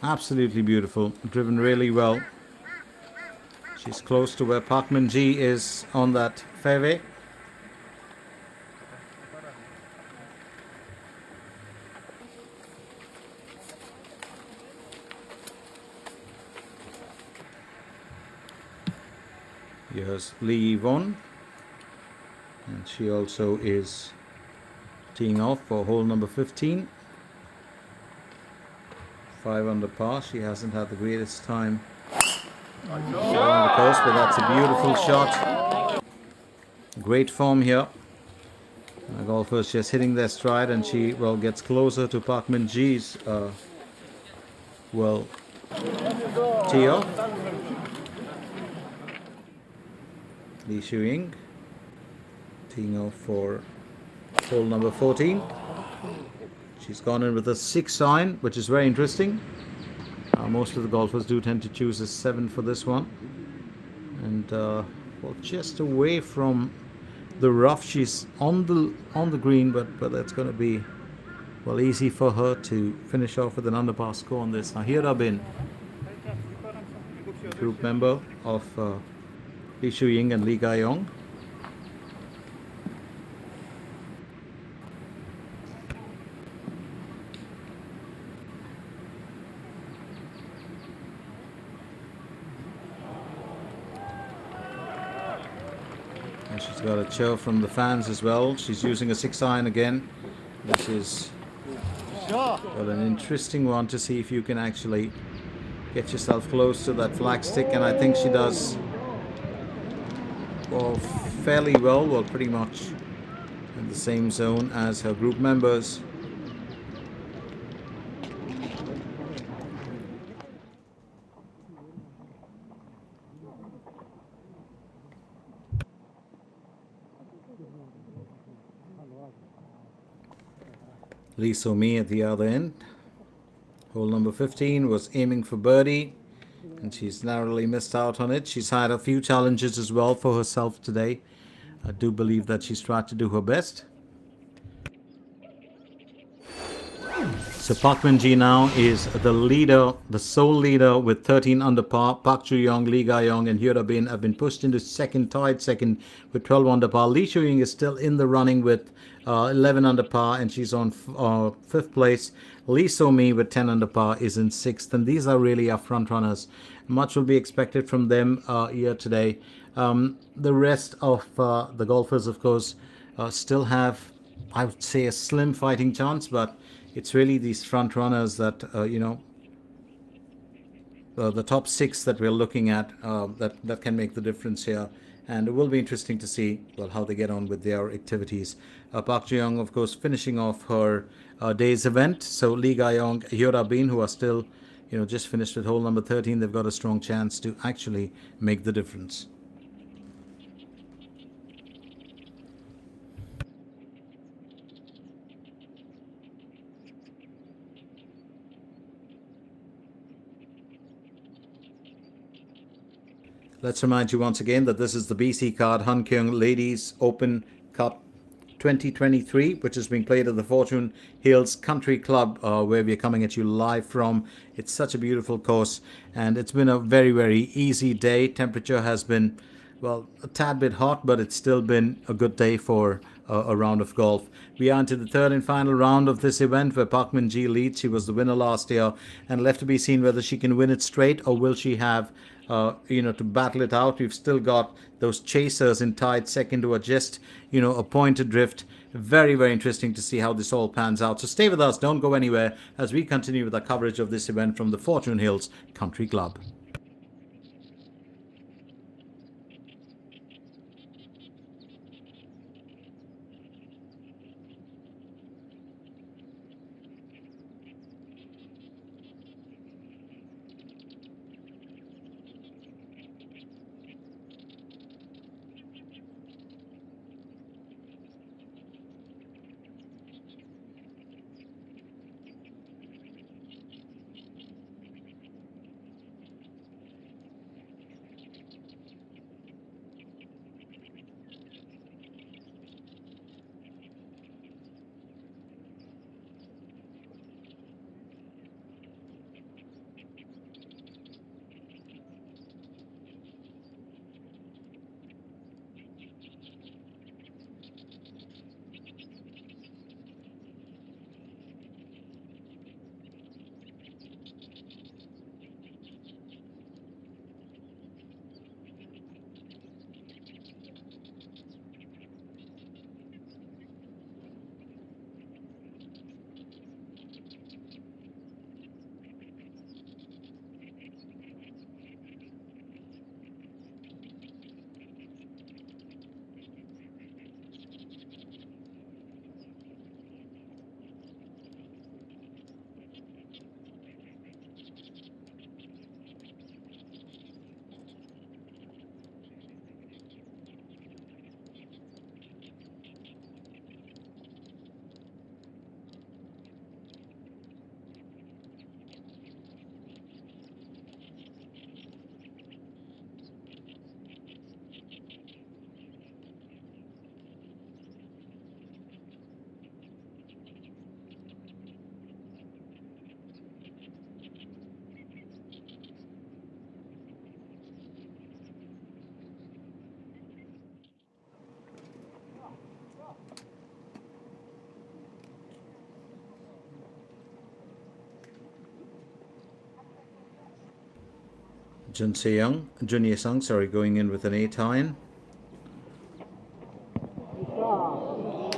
Absolutely beautiful, driven really well. She's close to where Park Min-ji is on that fairway. Here's Lee Won, and she also is teeing off for hole number 15. 5 under par. She hasn't had the greatest time on the course, but that's a beautiful shot. Great form here. The golfer's just hitting their stride, and she, well, gets closer to Park Min-ji's well, tee off. Lee Shu-ying teeing off for hole number 14. She's gone in with a 6 iron, which is very interesting. Most of the golfers do tend to choose a 7 for this one. And well, just away from the rough. She's on the green, but that's going to be, well, easy for her to finish off with an under par score on this. Now, here have been group member of Lee Shu-ying and Lee Ga-young. And she's got a cheer from the fans as well. She's using a 6 iron again, which is, well, an interesting one to see if you can actually get yourself close to that flag stick, and I think she does, well, fairly well, pretty much in the same zone as her group members. Lee So-mi at the other end. Hole number 15 was aiming for birdie, and she's narrowly missed out on it. She's had a few challenges as well for herself today. I do believe that she's tried to do her best. So Park Min-ji now is the leader, the sole leader with 13 under par. Park Ju-young, Lee Ga-young, and Hyo Da-bin have been pushed into second, tied second with 12 under par. Lee Shu-ying is still in the running with 11 under par, and she's on 5th place. Lee So-mi with 10 under par is in 6th, and these are really our front runners. Much will be expected from them here today. The rest of the golfers, of course, still have, I would say, a slim fighting chance, but it's really these front runners that, the top 6 that we're looking at that can make the difference here. And it will be interesting to see, well, how they get on with their activities. Park Ju-young, of course, finishing off her day's event. So Lee Ga-young, Hyo Da-bin, who are still, just finished with hole number 13, they've got a strong chance to actually make the difference. Let's remind you once again that this is the BC Card Hankyung Ladies Open Cup 2023, which is being played at the Fortune Hills Country Club, where we are coming at you live from. It's such a beautiful course, and it's been a very, very easy day. Temperature has been, well, a tad bit hot, but it's still been a good day for a round of golf. We are into the third and final round of this event where Park Min-ji leads. She was the winner last year, and left to be seen whether she can win it straight or will she have to battle it out. We've still got those chasers in tied second who are just, a point adrift. Very, very interesting to see how this all pans out. So stay with us. Don't go anywhere as we continue with our coverage of this event from the Fortune Hills Country Club. Jun Ye-sung, going in with an 8 iron. Well,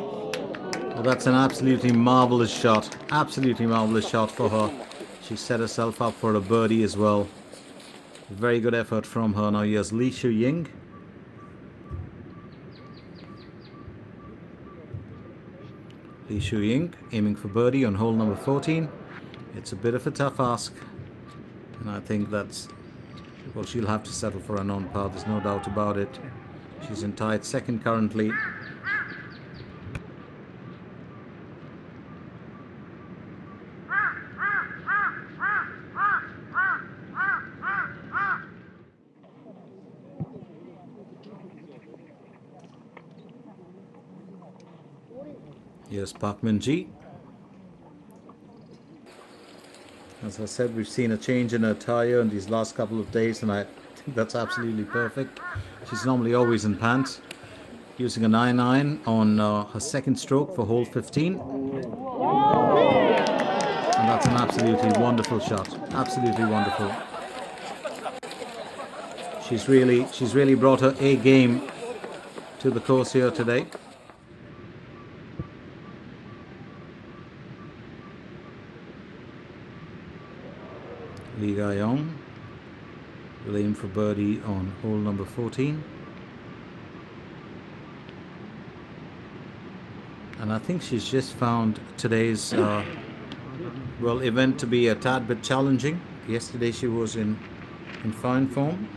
that's an absolutely marvelous shot. Absolutely marvelous shot for her. She set herself up for a birdie as well. Very good effort from her. Now here's Lee Shu-ying. Lee Shu-ying aiming for birdie on hole number 14. It's a bit of a tough ask, and I think that's, well, she'll have to settle for a non-par. There's no doubt about it. She's in tied second currently. Here's Park Min-ji. As I said, we've seen a change in her tire in these last couple of days, and I think that's absolutely perfect. She's normally always in pants. Using a 9-iron on her second stroke for hole 15. And that's an absolutely wonderful shot. Absolutely wonderful. She's really brought her A game to the course here today. Lee Ga-young will aim for birdie on hole number 14. And I think she's just found today's event to be a tad bit challenging. Yesterday she was in fine form.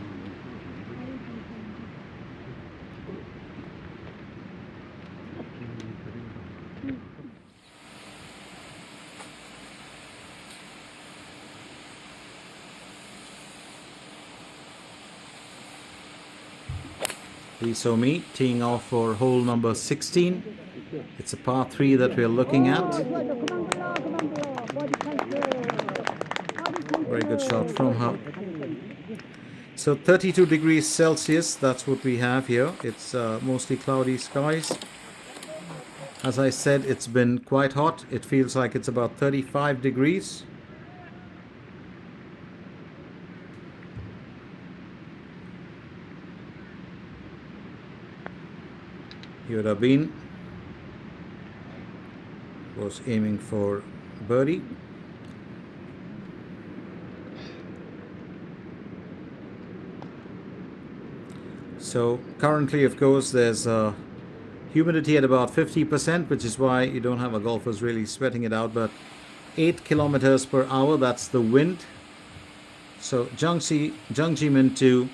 Lee So-mi teeing off for hole number 16. It's a par 3 that we're looking at. Very good shot from her. So 32 degrees Celsius, that's what we have here. It's mostly cloudy skies. As I said, it's been quite hot. It feels like it's about 35 degrees. Yoda Bean was aiming for birdie. So currently, of course, there's humidity at about 50%, which is why you don't have a golfers really sweating it out. But 8 kilometers per hour, that's the wind. So Jung Ji-min 2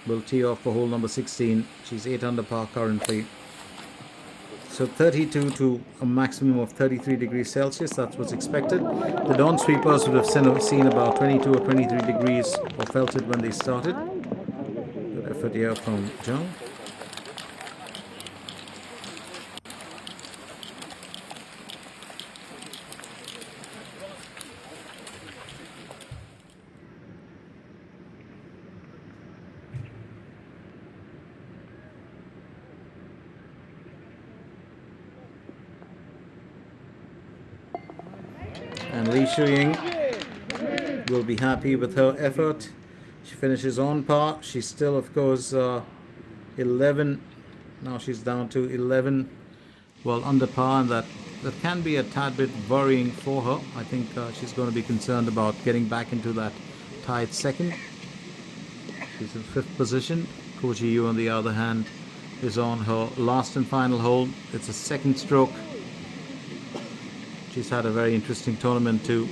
will tee off for hole number 16. She's 8 under par currently. So 32 to a maximum of 33 degrees Celsius, that's what's expected. The dawn sweepers would have seen about 22 or 23 degrees or felt it when they started. Good effort here from Jung. And Lee Shuying will be happy with her effort. She finishes on par. She's still, of course, 11. Now she's down to 11. Well, under par, and that can be a tad bit worrying for her. I think she's going to be concerned about getting back into that tied second. She's in 5th position. Ko Ji-yu, on the other hand, is on her last and final hole. It's a second stroke. She's had a very interesting tournament too.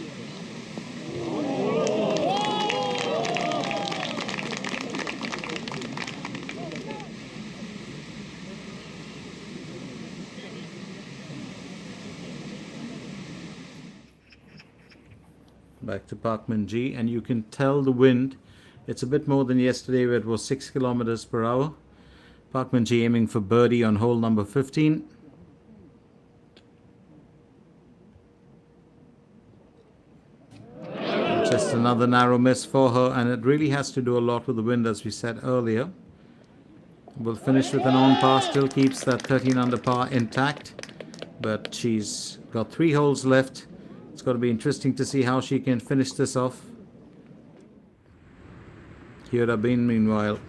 Back to Park Min-ji, and you can tell the wind. It's a bit more than yesterday where it was 6 kilometers per hour. Park Min-ji aiming for birdie on hole number 15. Just another narrow miss for her, and it really has to do a lot with the wind, as we said earlier. Will finish with an on par, still keeps that 13 under par intact, but she's got 3 holes left. It's going to be interesting to see how she can finish this off. Hyora Bin, meanwhile,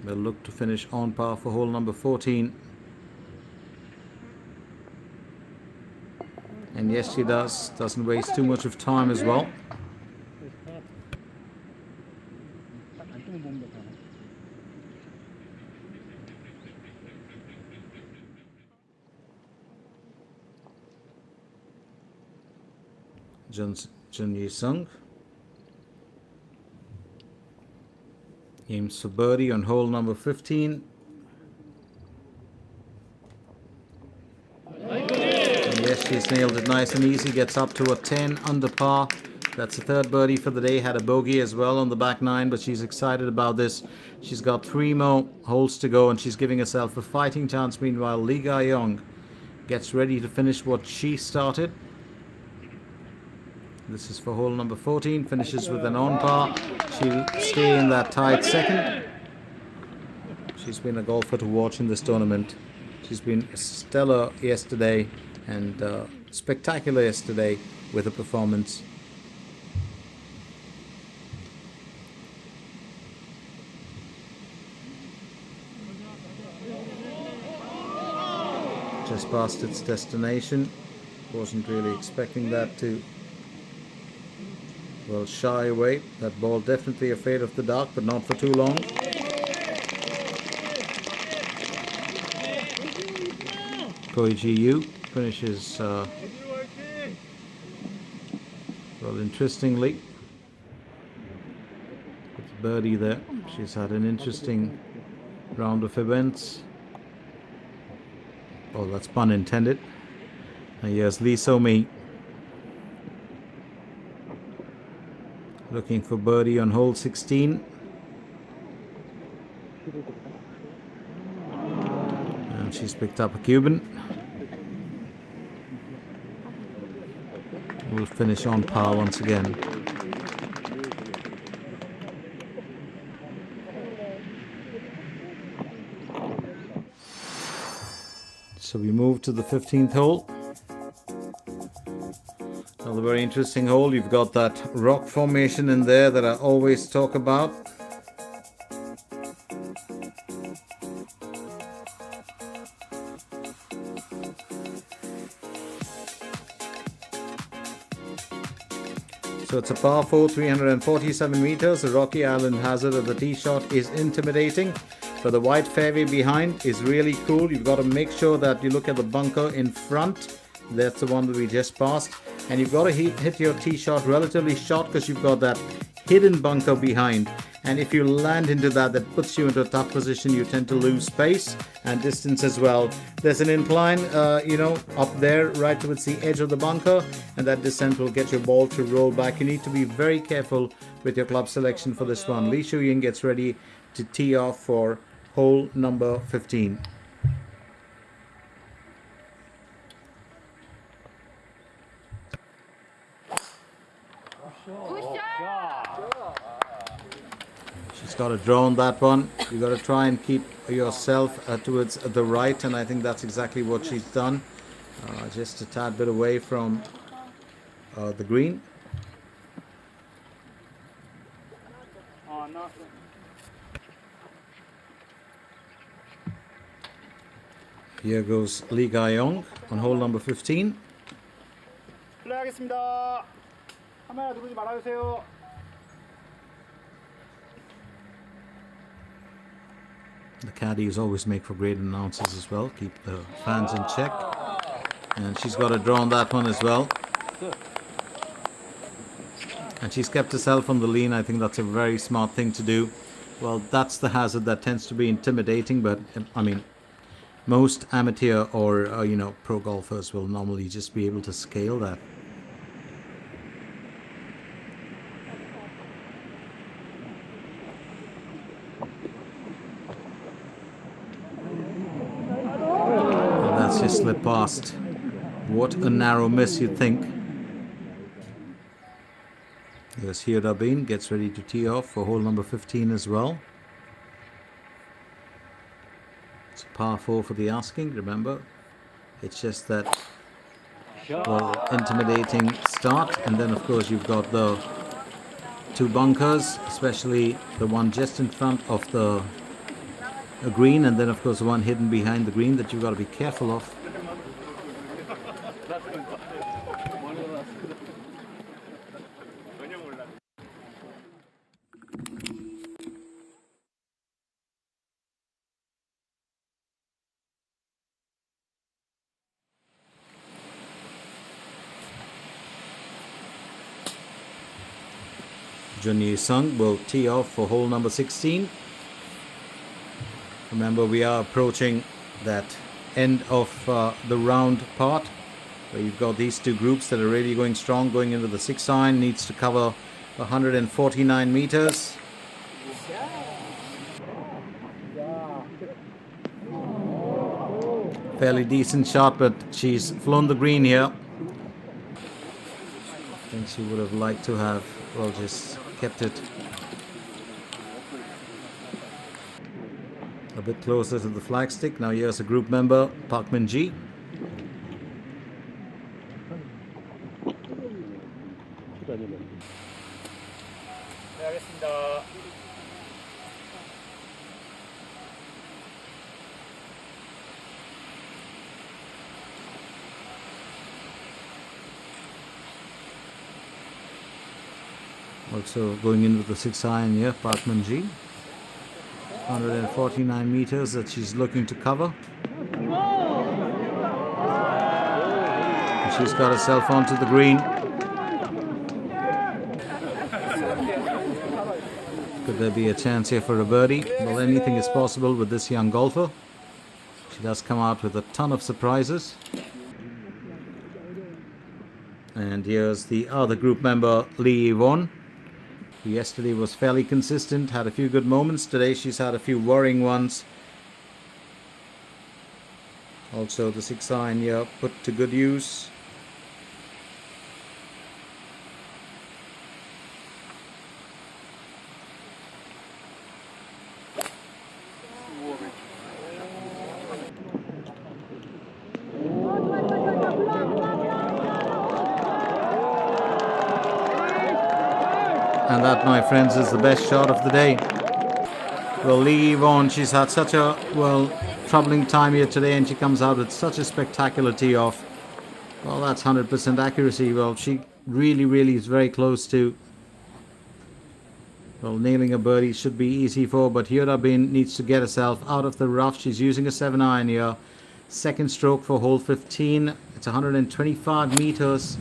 will look to finish on par for hole number 14. And yes, she does. Doesn't waste too much of time as well. Jun Yi-sung aims for birdie on hole number 15. Yes, she's nailed it nice and easy. Gets up to a 10 under par. That's the 3rd birdie for the day. Had a bogey as well on the back 9, but she's excited about this. She's got 3 more holes to go, and she's giving herself a fighting chance. Meanwhile, Lee Ga-young gets ready to finish what she started. This is for hole number 14. Finishes with an on par. She'll stay in that tied second. She's been a golfer to watch in this tournament. She's been stellar yesterday and spectacular yesterday with her performance. Just past its destination. Wasn't really expecting that to, well, shy away. That ball definitely afraid of the dark, but not for too long. Ko Ji-yu finishes, well, interestingly, with birdie there. She's had an interesting round of events. Oh, that's pun intended. And here's Lee So-mi looking for birdie on hole 16. And she's picked up a Cuban. We'll finish on par once again. So we move to the 15th hole. Another very interesting hole. You've got that rock formation in there that I always talk about. So it's a par 4, 347 meters. The rocky island hazard of the tee shot is intimidating, but the white fairway behind is really cool. You've got to make sure that you look at the bunker in front. That's the one that we just passed. And you've got to hit your tee shot relatively short because you've got that hidden bunker behind. And if you land into that, that puts you into a tough position. You tend to lose space and distance as well. There's an incline, up there right towards the edge of the bunker, and that descent will get your ball to roll back. You need to be very careful with your club selection for this one. Lee Shu-ying gets ready to tee off for hole number 15. She's got a draw on that one. You got to try and keep yourself towards the right, and I think that's exactly what she's done. Just a tad bit away from the green. Here goes Lee Ga-young on hole number 15. 플레이하겠습니다. 카메라 누르지 말아주세요. The caddies always make for great announcers as well. Keep the fans in check. And she's got a draw on that one as well. And she's kept herself on the lean. I think that's a very smart thing to do. Well, that's the hazard that tends to be intimidating, but I mean, most amateur or pro golfers will normally just be able to scale that. And that's just slipped past. What a narrow miss, you'd think. Here's Hyo Da-bin, gets ready to tee off for hole number 15 as well. It's a par 4 for the asking, remember. It's just that, well, intimidating start. And then, of course, you've got the two bunkers, especially the one just in front of the green. And then, of course, the one hidden behind the green that you've got to be careful of. Jun Ye-sung will tee off for hole number 16. Remember, we are approaching that end of the round part where you've got these two groups that are really going strong. Going into the 6 iron, needs to cover 149 meters. Fairly decent shot, but she's flown the green here. I think she would have liked to have, well, just kept it a bit closer to the flagstick. Now here's a group member, Park Min-ji. 플레이하겠습니다. Also going in with the 6 iron here, Park Min-ji. 149 meters that she's looking to cover. And she's got herself onto the green. Could there be a chance here for a birdie? Well, anything is possible with this young golfer. She does come out with a ton of surprises. And here's the other group member, Lee Won. Yesterday was fairly consistent, had a few good moments. Today she's had a few worrying ones. Also the 6-iron here put to good use. And that, my friends, is the best shot of the day. Well, Lee Yvonne, she's had such a, well, troubling time here today, and she comes out with such a spectacular tee off. Well, that's 100% accuracy. Well, she really is very close to, well, nailing a birdie. Should be easy for, but Hyoda Bin needs to get herself out of the rough. She's using a 7-iron here. Second stroke for hole 15. It's 125 meters.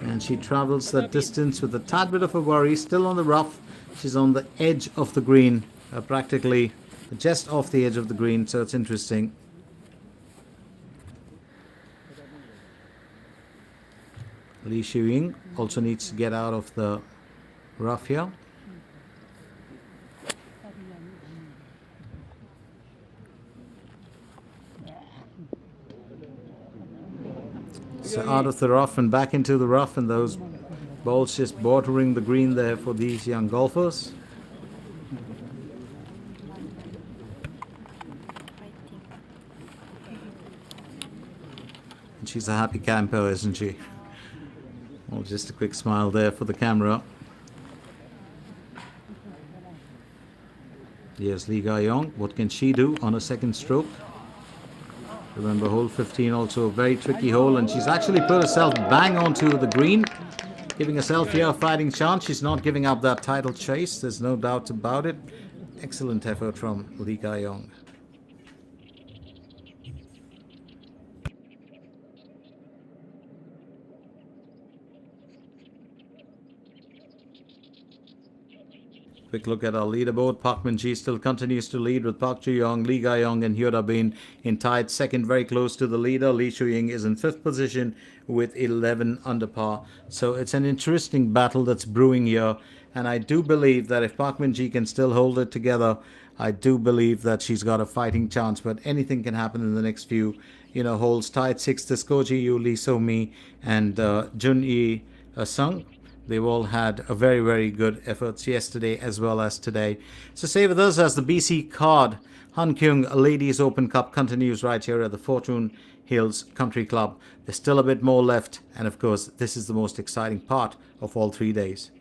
And she travels that distance with a tad bit of a worry. Still on the rough. She's on the edge of the green. Practically just off the edge of the green. So it's interesting. Lee Shu-ying also needs to get out of the rough here. So out of the rough and back into the rough, and those balls just bordering the green there for these young golfers. And she's a happy camper, isn't she? Well, just a quick smile there for the camera. Here's Lee Ga-young. What can she do on a second stroke? Remember, hole 15 also a very tricky hole, and she's actually put herself bang onto the green, giving herself here a fighting chance. She's not giving up that title chase. There's no doubt about it. Excellent effort from Lee Ga-young. Quick look at our leaderboard. Park Min-ji still continues to lead with Park Ju-young, Lee Ga-young and Hyoda Bin in tied second, very close to the leader. Lee Shu-ying is in 5th position with 11 under par. So it's an interesting battle that's brewing here. And I do believe that if Park Min-ji can still hold it together, I do believe that she's got a fighting chance. But anything can happen in the next few, holes. Tied 6th is Ko Ji-yu, Lee So-mi and Jun-yi Sung. They've all had a very good efforts yesterday as well as today. So stay with us as the BC Card Hankyung Ladies Open Cup continues right here at the Fortune Hills Country Club. There's still a bit more left, and of course this is the most exciting part of all 3 days.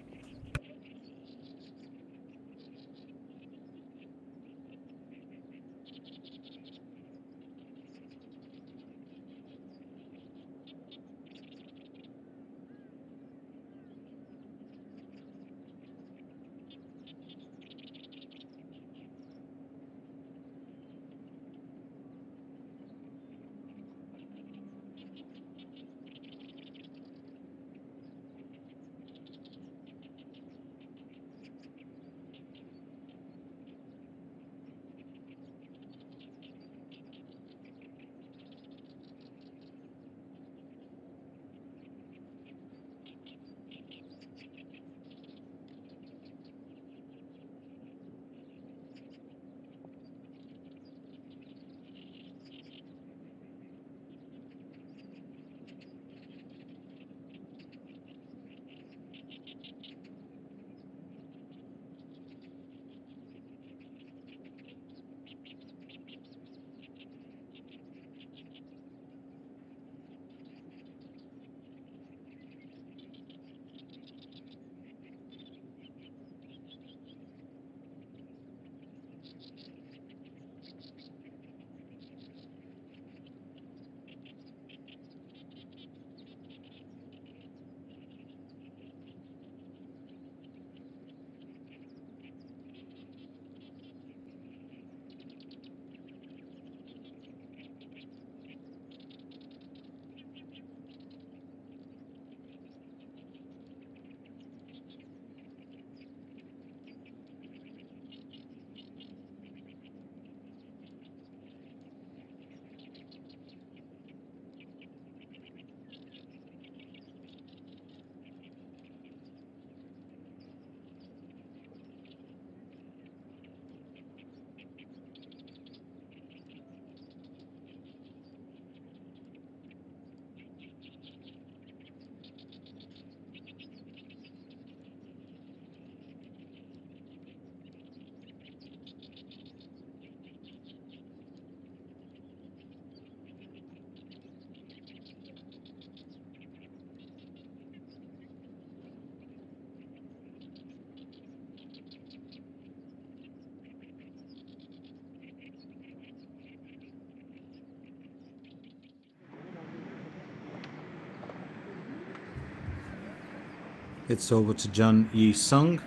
It's over to Jun Yi Sung.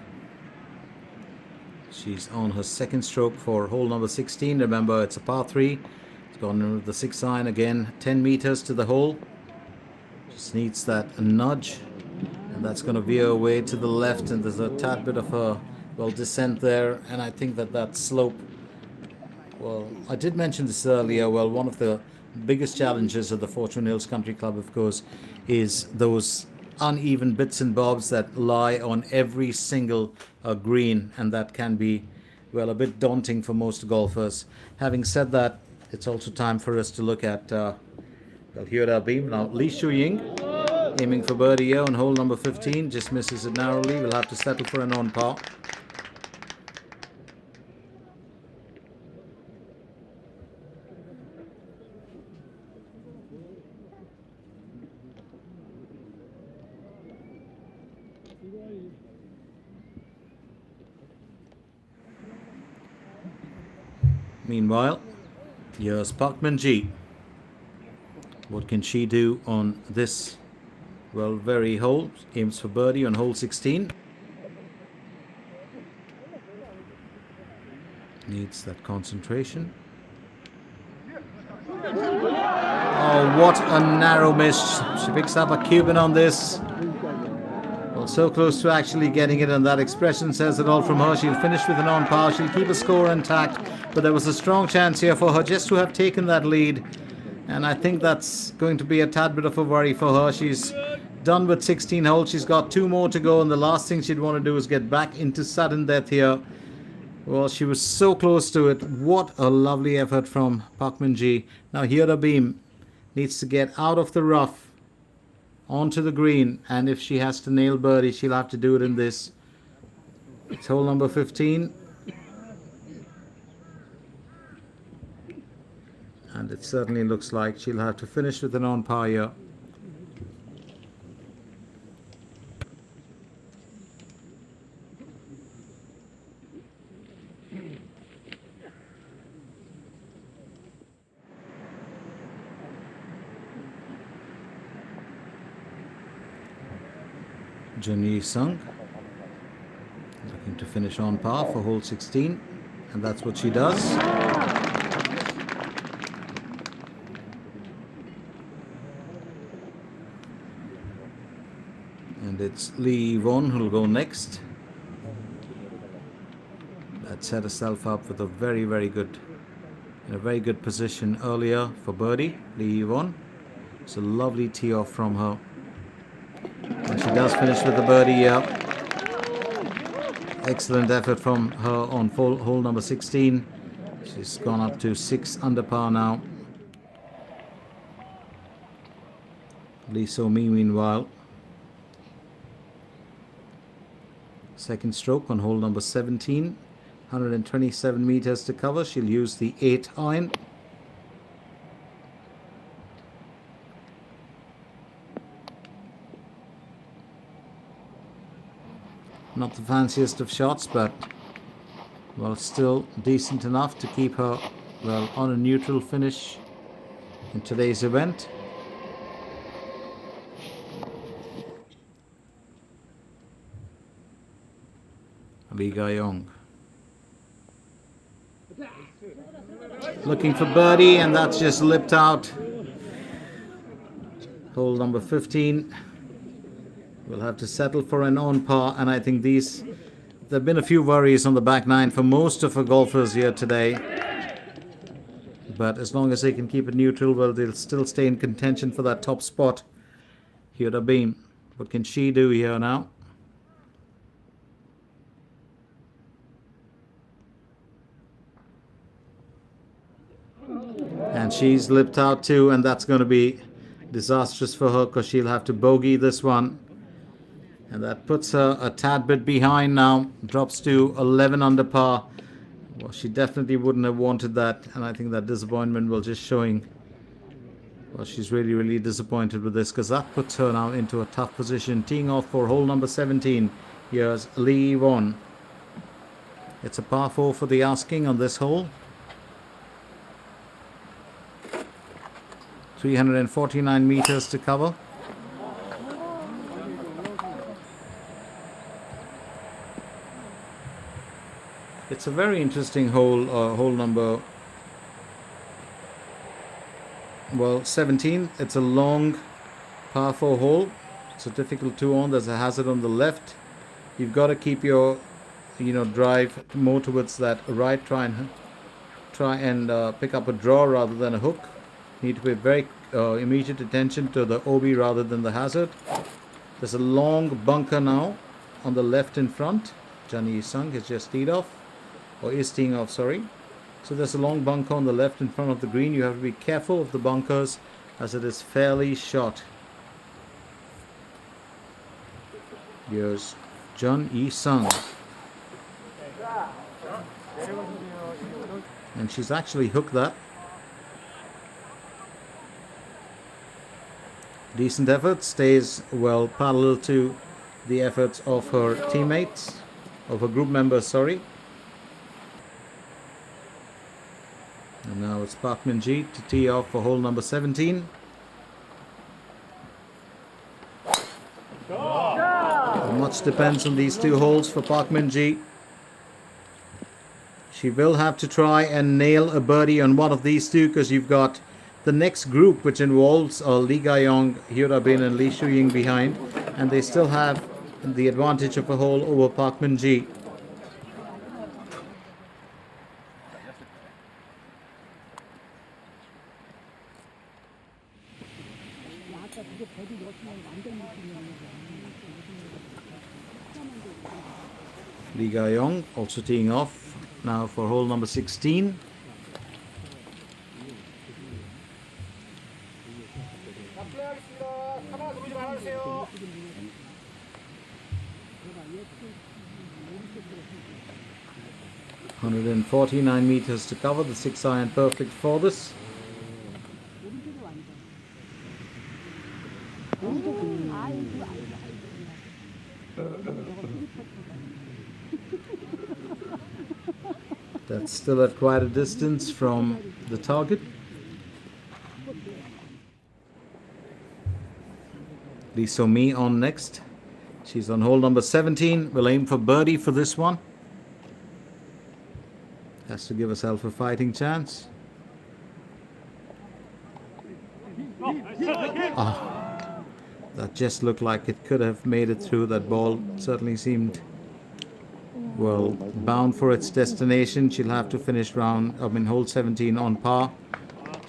She's on her second stroke for hole number 16. Remember, it's a par 3. It's gone in with the 6 iron again. 10 meters to the hole. Just needs that nudge. And that's going to veer away to the left. And there's a tad bit of a, well, descent there. And I think that slope, well, I did mention this earlier. Well, one of the biggest challenges of the Fortune Hills Country Club, of course, is those uneven bits and bobs that lie on every single green, and that can be, well, a bit daunting for most golfers. Having said that, it's also time for us to look at well, Hyoda Beam. Now Lee Shu Ying aiming for birdie here on hole number 15, just misses it narrowly. We'll have to settle for an on par. Meanwhile, here's Park Min-ji. What can she do on this, well, very hole? Aims for birdie on hole 16. Needs that concentration. Oh, what a narrow miss. She picks up a Cuban on this. Well, so close to actually getting it, and that expression says it all from her. She'll finish with an on par. She'll keep a score intact, but there was a strong chance here for her just to have taken that lead, and I think that's going to be a tad bit of a worry for her. She's done with 16 holes. She's got 2 more to go, and the last thing she'd want to do is get back into sudden death here. Well, she was so close to it. What a lovely effort from Park Min-ji. Now Hyoda Beam needs to get out of the rough onto the green, and if she has to nail birdie, she'll have to do it in this. It's hole number 15, and it certainly looks like she'll have to finish with an on par here. Jun Yi Sung looking to finish on par for hole 16, and that's what she does. And it's Lee Won who'll go next. That set herself up with a very good, in a very good position earlier for birdie. Lee Won. It's a lovely tee off from her. And she does finish with the birdie here. Excellent effort from her on hole number 16. She's gone up to 6 under par now. Lee So-mi, meanwhile, second stroke on hole number 17. 127 meters to cover. She'll use the 8 iron. Not the fanciest of shots, but, well, still decent enough to keep her, well, on a neutral finish in today's event. Lee Ga-young looking for birdie, and that's just lipped out. Hole number 15. We'll have to settle for an on par, and I think there have been a few worries on the back nine for most of our golfers here today. But as long as they can keep it neutral, well, they'll still stay in contention for that top spot. Hyoda Beam, what can she do here now? And she's lipped out too, and that's going to be disastrous for her because she'll have to bogey this one. And that puts her a tad bit behind now. Drops to 11 under par. Well, she definitely wouldn't have wanted that. And I think that disappointment will just showing. Well, she's really disappointed with this, because that puts her now into a tough position. Teeing off for hole number 17. Here's Lee Won. It's a par 4 for the asking on this hole. 349 meters to cover. It's a very interesting hole, hole number 17. It's a long par 4 hole. It's a difficult 2-on. There's a hazard on the left. You've got to keep your drive more towards that right. Try and pick up a draw rather than a hook. Need to pay very immediate attention to the OB rather than the hazard. There's a long bunker now on the left in front. Jun Yi-sung has just teed off, or is teeing off, sorry. So there's a long bunker on the left in front of the green. You have to be careful of the bunkers as it is fairly short. Here's Jun Yi-sung. And she's actually hooked that. Decent effort, stays well parallel to the efforts of her teammates, of her group members, sorry. And now it's Park Min-ji to tee off for hole number 17. Much depends on these two holes for Park Min-ji. She will have to try and nail a birdie on one of these two, because you've got the next group, which involves Lee Ga-young, Hyo Bin and Lee Shu-ying behind, and they still have the advantage of a hole over Park Min-ji. Lee Ga-young also teeing off now for hole number 16. 플레이하겠습니다. 카메라 들어오지 말아주세요. 149 meters to cover, the 6-iron perfect for this. That's still at quite a distance from the target. Lee So-mi on next. She's on hole number 17. We'll aim for birdie for this one. Has to give herself a fighting chance. That just looked like it could have made it through. That ball certainly seemed, well, bound for its destination. She'll have to finish hole 17 on par.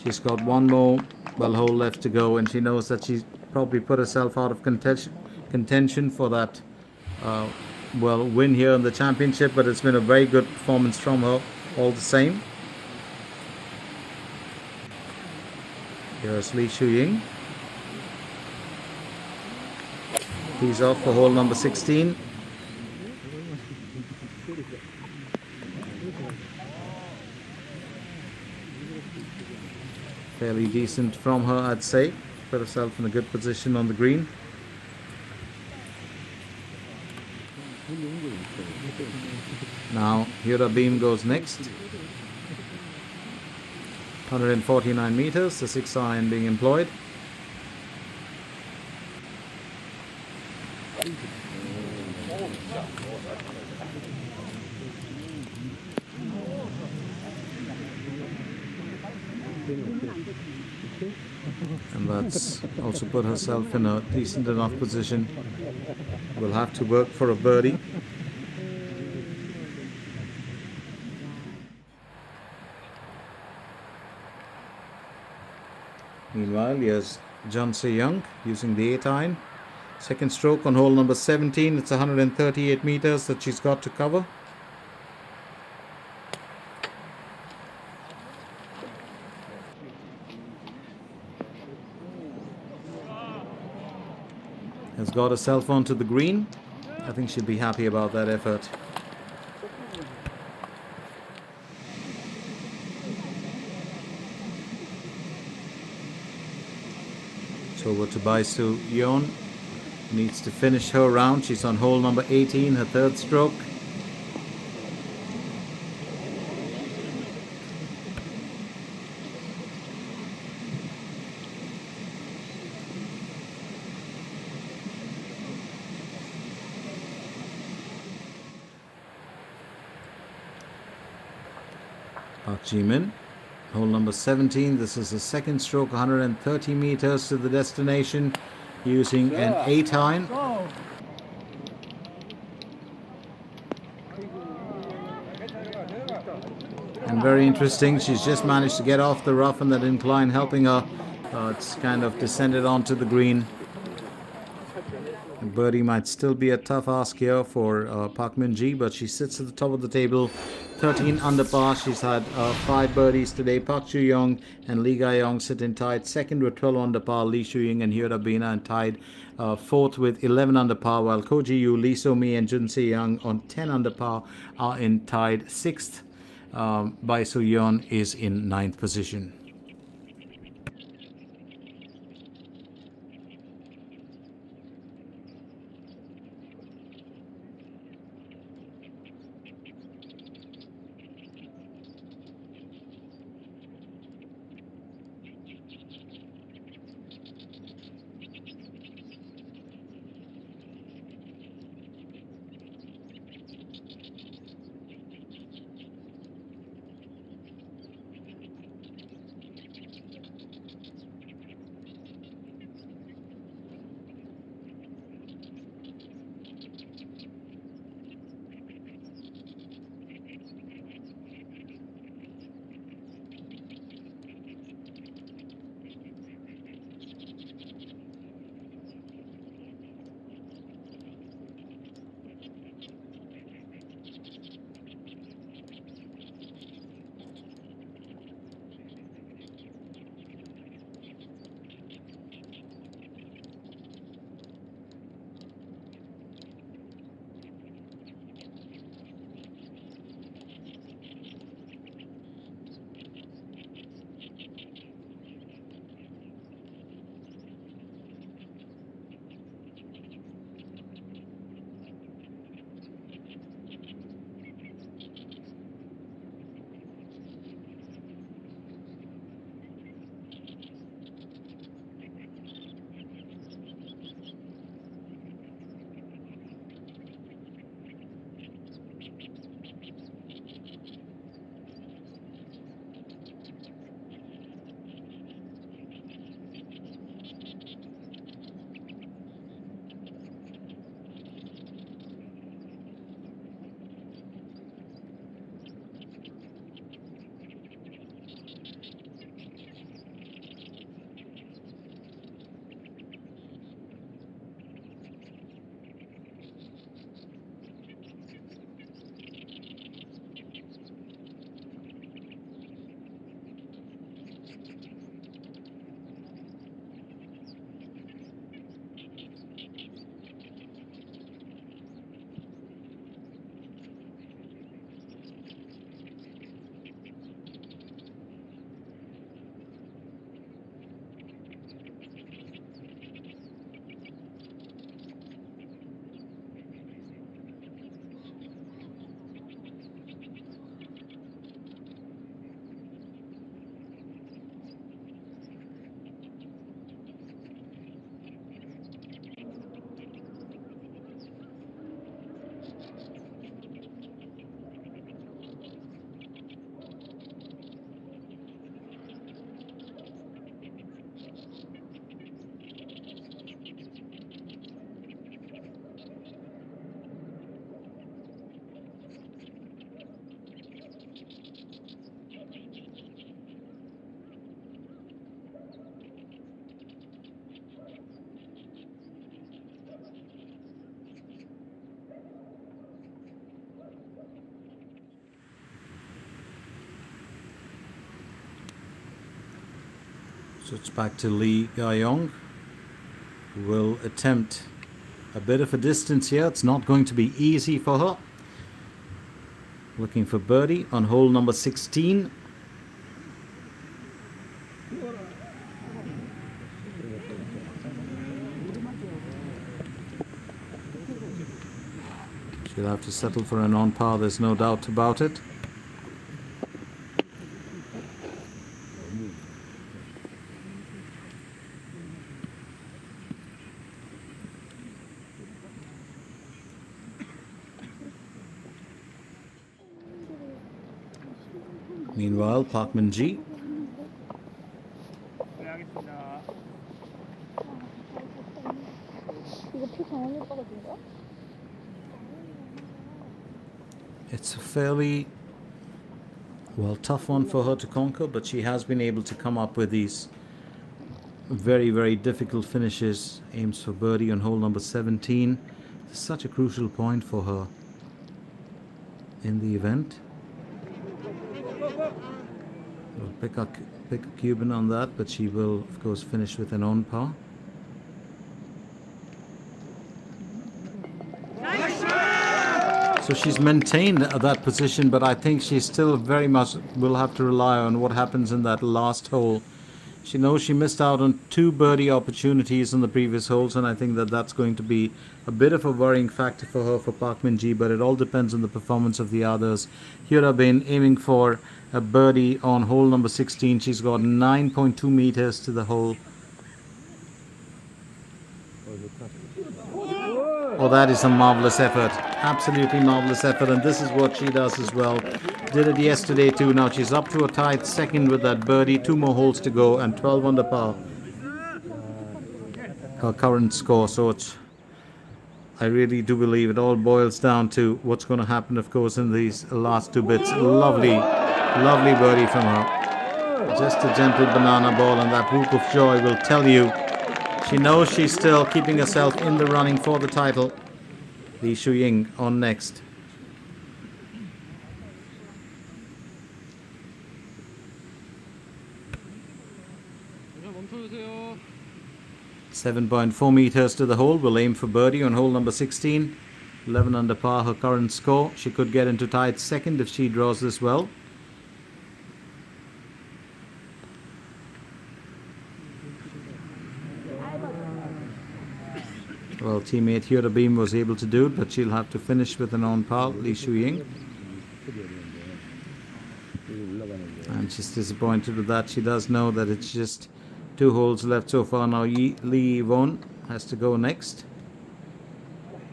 She's got one more hole left to go, and she knows that she's probably put herself out of contention for that win here in the championship, but it's been a very good performance from her all the same. Here's Lee Shu-ying. He's off for hole number 16. Fairly decent from her, I'd say. Put herself in a good position on the green. Now Hyo Bin goes next. 149 meters, the 6-iron being employed. And that's also put herself in a decent enough position. Will have to work for a birdie. Meanwhile, here's Jun Se-young using the 8-iron. Second stroke on hole number 17. It's 138 meters that she's got to cover. Has got herself onto the green. I think she'll be happy about that effort. It's over to Bai-Soo Yeon. Needs to finish her round. She's on hole number 18, her third stroke. Park Ji-min. Hole number 17. This is the second stroke, 130 meters to the destination, using an 8 iron. And very interesting, she's just managed to get off the rough and that incline helping her. It's kind of descended onto the green. Birdie might still be a tough ask here for Park Min-ji, but she sits at the top of the table, 13 under par. She's had 5 birdies today. Park Chu-young and Lee Ga-young sit in tied second with 12 under par. Lee Shu-ying and Hyoda Bina and tied fourth with 11 under par, while Ko Ji-yu, Lee So-mi and Jun Se-young on 10 under par are in tied sixth. Bai Soo-yeon is in ninth position. So it's back to Lee Ga-young, who will attempt a bit of a distance here. It's not going to be easy for her. Looking for birdie on hole number 16. She'll have to settle for an on-par, there's no doubt about it. Meanwhile, Park Min-ji. 네, 하겠습니다. 이거 피 정원이 떨어진 거야? It's a fairly, well, tough one for her to conquer, but she has been able to come up with these very, very difficult finishes. Aims for birdie on hole number 17. It's such a crucial point for her in the event. We'll pick a Cuban on that, but she will, of course, finish with an on par. So she's maintained that position, but I think she still very much will have to rely on what happens in that last hole. She knows she missed out on 2 birdie opportunities in the previous holes, and I think that that's going to be a bit of a worrying factor for her, for Park Min-ji, but it all depends on the performance of the others. Hyora Bin aiming for a birdie on hole number 16. She's got 9.2 meters to the hole. Oh, that is a marvelous effort. Absolutely marvelous effort, and this is what she does as well. Did it yesterday too. Now she's up to a tied second with that birdie. 2 more holes to go and 12 under par. Her current score. So I really do believe it all boils down to what's going to happen, of course, in these last 2 bits. Lovely, lovely birdie from her. Just a gentle banana ball, and that whoop of joy will tell you she knows she's still keeping herself in the running for the title. Lee Shu-ying on next. 멈춰주세요. 7.4 meters to the hole. Will aim for birdie on hole number 16. 11 under par, her current score. She could get into tied second if she draws this well. Well, teammate Hyora Beam was able to do it, but she'll have to finish with an on par, Lee Shu-ying. And she's disappointed with that. She does know that it's just 2 holes left so far. Now Lee Won has to go next.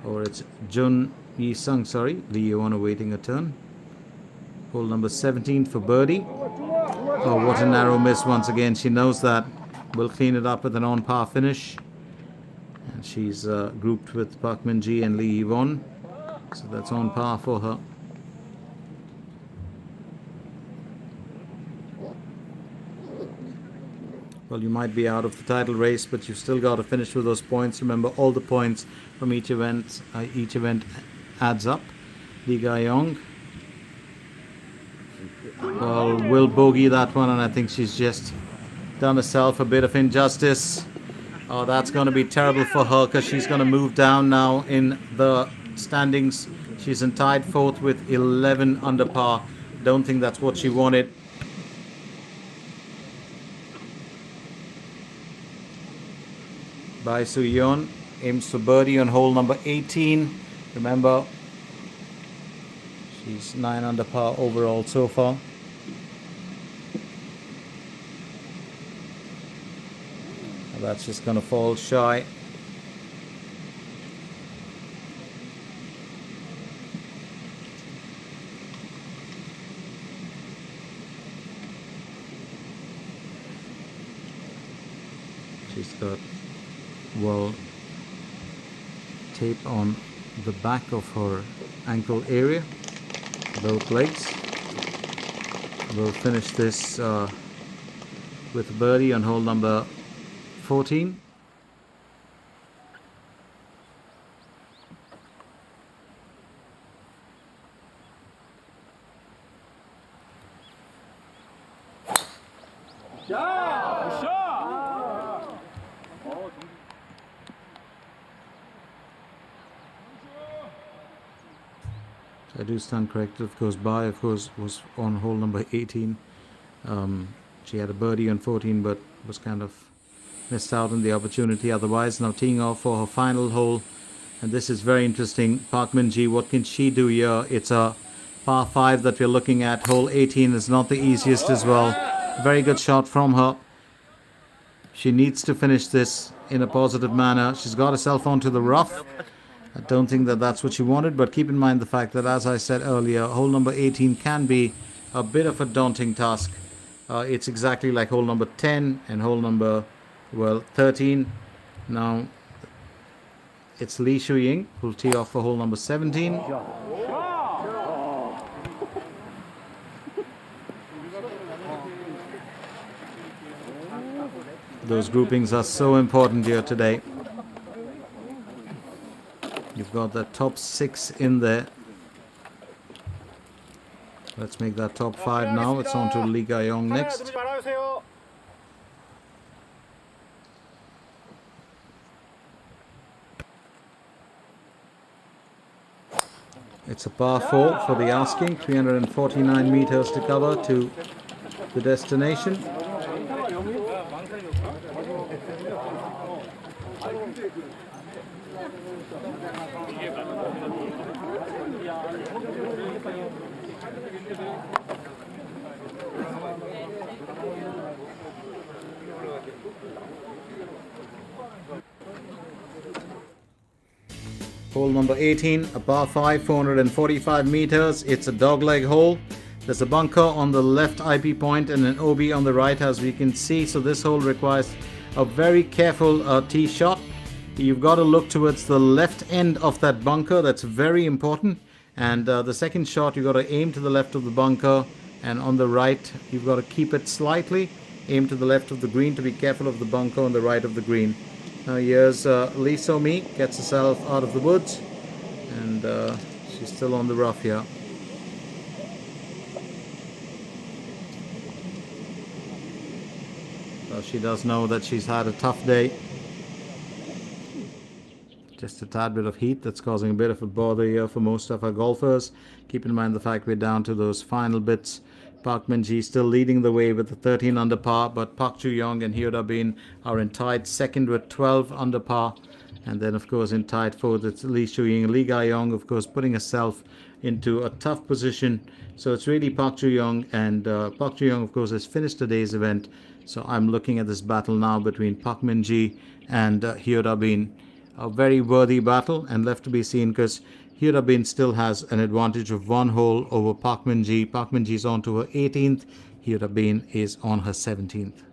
Or it's Jun Yi-sung, sorry. Lee Won awaiting a turn. Hole number 17 for birdie. Oh, what a narrow miss once again. She knows that. Will clean it up with an on par finish. And she's grouped with Park Min-ji and Lee Won. So that's on par for her. Well, you might be out of the title race, but you've still got to finish with those points. Remember, all the points from each event adds up. Lee Ga-young, well, will bogey that one, and I think she's just done herself a bit of injustice. Oh, that's going to be terrible for her, because she's going to move down now in the standings. She's in tied 4th with 11 under par. Don't think that's what she wanted. Bai Soo-yeon aims for birdie on hole number 18. Remember, she's 9 under par overall so far. That's just going to fall shy. She's got, well, tape on the back of her ankle area, both legs. We'll finish this with a birdie on hole number 14. I do stand corrected. Of course, Bai, of course, was on hole number 18. She had a birdie on 14, but was kind of missed out on the opportunity otherwise. Now teeing off for her final hole, and this is very interesting. Park Min-ji, what can she do here? It's a par 5 that we're looking at. Hole 18 is not the easiest as well. Very good shot from her. She needs to finish this in a positive manner. She's got herself onto the rough. I don't think that that's what she wanted, but keep in mind the fact that, as I said earlier, hole number 18 can be a bit of a daunting task. It's exactly like hole number 10 and hole number, well, 13. Now it's Lee Shu-ying who'll tee off for hole number 17. Those groupings are so important here today. You've got the top 6 in there. Let's make that top 5 now. It's on to Lee Ga-yong 하나 next. 누르지 말아주세요. It's a par 4 for the asking. 349 meters to cover to the destination. Hole number 18, a par 5, 445 meters. It's a dogleg hole. There's a bunker on the left IP point and an OB on the right, as we can see. So this hole requires a very careful tee shot. You've got to look towards the left end of that bunker. That's very important. And the second shot, you've got to aim to the left of the bunker. And on the right, you've got to keep it slightly. Aim to the left of the green to be careful of the bunker on the right of the green. Now here's Lee So-mi, gets herself out of the woods, and she's still on the rough here. Well, she does know that she's had a tough day. Just a tad bit of heat that's causing a bit of a bother here for most of our golfers. Keep in mind the fact we're down to those final bits. Park Min-ji still leading the way with the 13 under par, but Park Ju-young and Hyo Da-bin are in tied second with 12 under par. And then, of course, in tied fourth, it's Lee Shu-ying. Lee Ga-yong, of course, putting herself into a tough position. So it's really Park Ju-young, and Park Ju-young, of course, has finished today's event. So I'm looking at this battle now between Park Min-ji and Hyo Da-bin. A very worthy battle, and left to be seen because Hyo Da-bin still has an advantage of 1 hole over Park Min-ji. Park Min-ji is on to her 18th. Hyo Da-bin is on her 17th.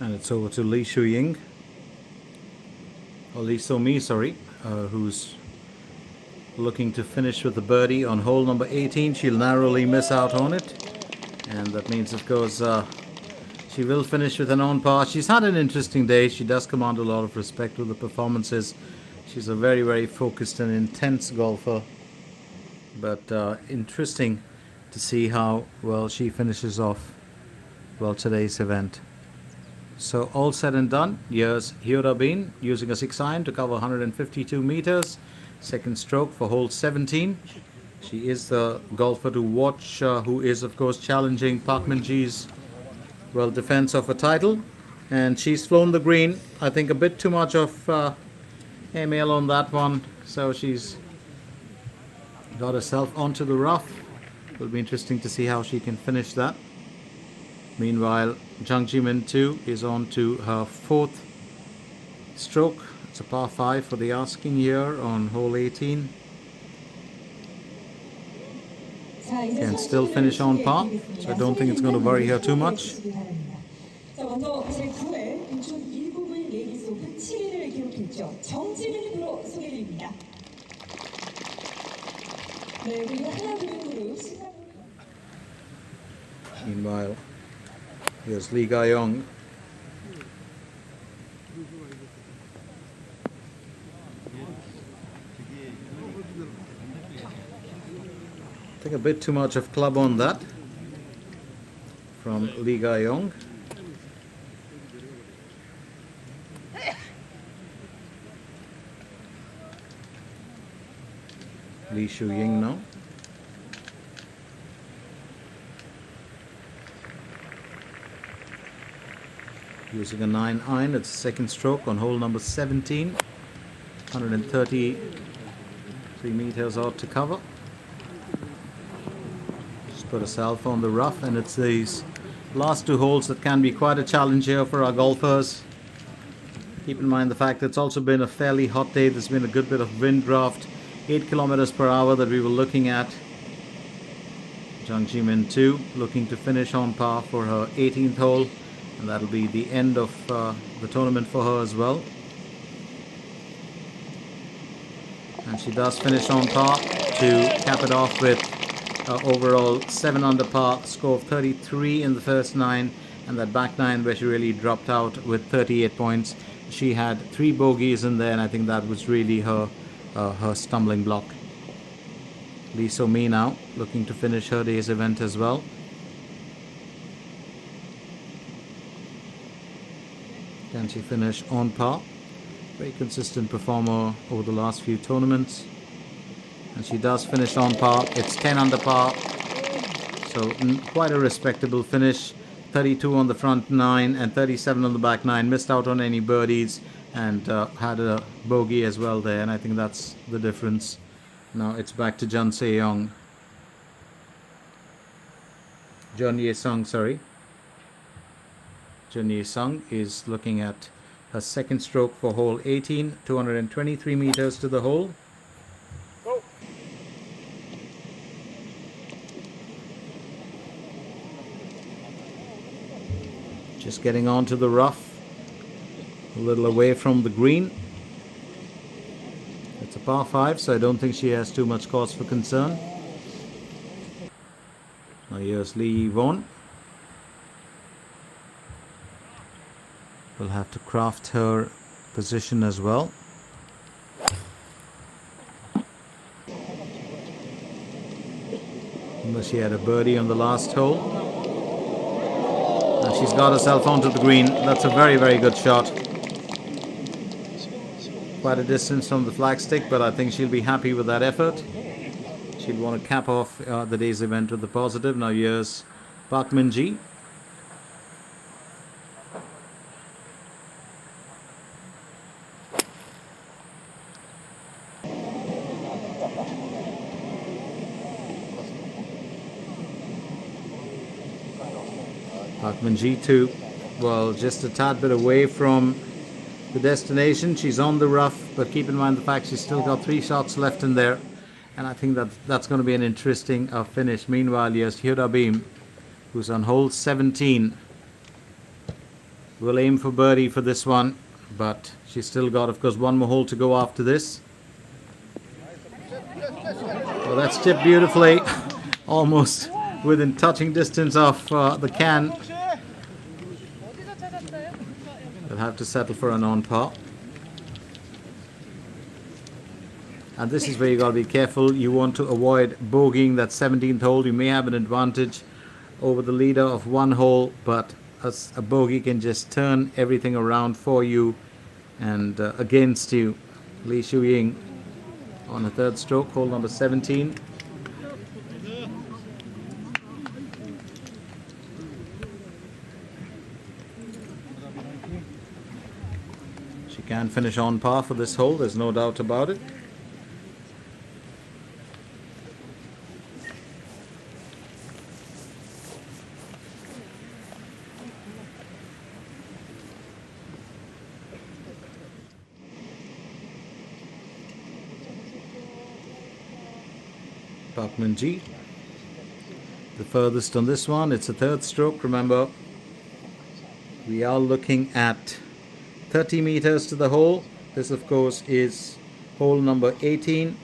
And it's over to Lee Shu-ying, or Lee So-mi, sorry, who's looking to finish with the birdie on hole number 18. She'll narrowly miss out on it, and that means, of course, she will finish with an on par. She's had an interesting day. She does command a lot of respect with the performances. She's a very, very focused and intense golfer, but interesting to see how well she finishes off today's event. So all said and done, here's Hyoda Bean using a 6-iron to cover 152 meters. Second stroke for hole 17. She is the golfer to watch, who is of course challenging Park Min-ji's defense of a title. And she's flown the green. I think a bit too much of ML on that one. So she's got herself onto the rough. It'll be interesting to see how she can finish that. Meanwhile, Jung Ji-min 2 is on to her 4th stroke. It's a par 5 for the asking here on hole 18. Can still finish on par, so I don't think it's going to worry her too much. Meanwhile, here's Lee Ga-young. I think a bit too much of club on that from Lee Ga-young. Lee Shu-ying now. Using a 9-iron, it's second stroke on hole number 17. 133 meters out to cover. Just put herself on the rough, and it's these last 2 holes that can be quite a challenge here for our golfers. Keep in mind the fact that it's also been a fairly hot day. There's been a good bit of wind draft, 8 kilometers per hour that we were looking at. Jung Ji-min 2 looking to finish on par for her 18th hole. And that'll be the end of the tournament for her as well. And she does finish on par to cap it off with overall 7 under par, score of 33 in the first 9, and that back 9 where she really dropped out with 38 points. She had 3 bogeys in there, and I think that was really her stumbling block. Lee So-mi now looking to finish her day's event as well. Can she finish on par? Very consistent performer over the last few tournaments. And she does finish on par. It's 10 under par. So quite a respectable finish. 32 on the front 9 and 37 on the back 9. Missed out on any birdies and had a bogey as well there. And I think that's the difference. Now it's back to Jeon Ye-sung, sorry. Jeon Ye-sung is looking at her second stroke for hole 18, 223 meters to the hole. Go. Just getting onto the rough, a little away from the green. It's a par 5, so I don't think she has too much cause for concern. Now here's Lee Yi-won. Will have to craft her position as well. Unless she had a birdie on the last hole. And she's got herself onto the green. That's a very, very good shot. Quite a distance from the flagstick, but I think she'll be happy with that effort. She'll want to cap off the day's event with the positive. Now here's Park Min-ji. Park Min-ji too, well, just a tad bit away from the destination. She's on the rough, but keep in mind the fact she's still got 3 shots left in there, and I think that's going to be an interesting finish. Meanwhile, yes, Hyoda Beam, who's on hole 17. will aim for birdie for this one, but she's still got, of course, one more hole to go after this. Well, that's chipped beautifully, almost within touching distance of the can. They'll have to settle for an on par. And this is where you got to be careful. You want to avoid bogeying that 17th hole. You may have an advantage over the leader of one hole, but a bogey can just turn everything around for you and against you. Lee Shu-ying on a third stroke, hole number 17. She can finish on par for this hole, there's no doubt about it. Park Min-ji, the furthest on this one. It's a third stroke. Remember, we are looking at 30 meters to the hole. This, of course, is hole number 18.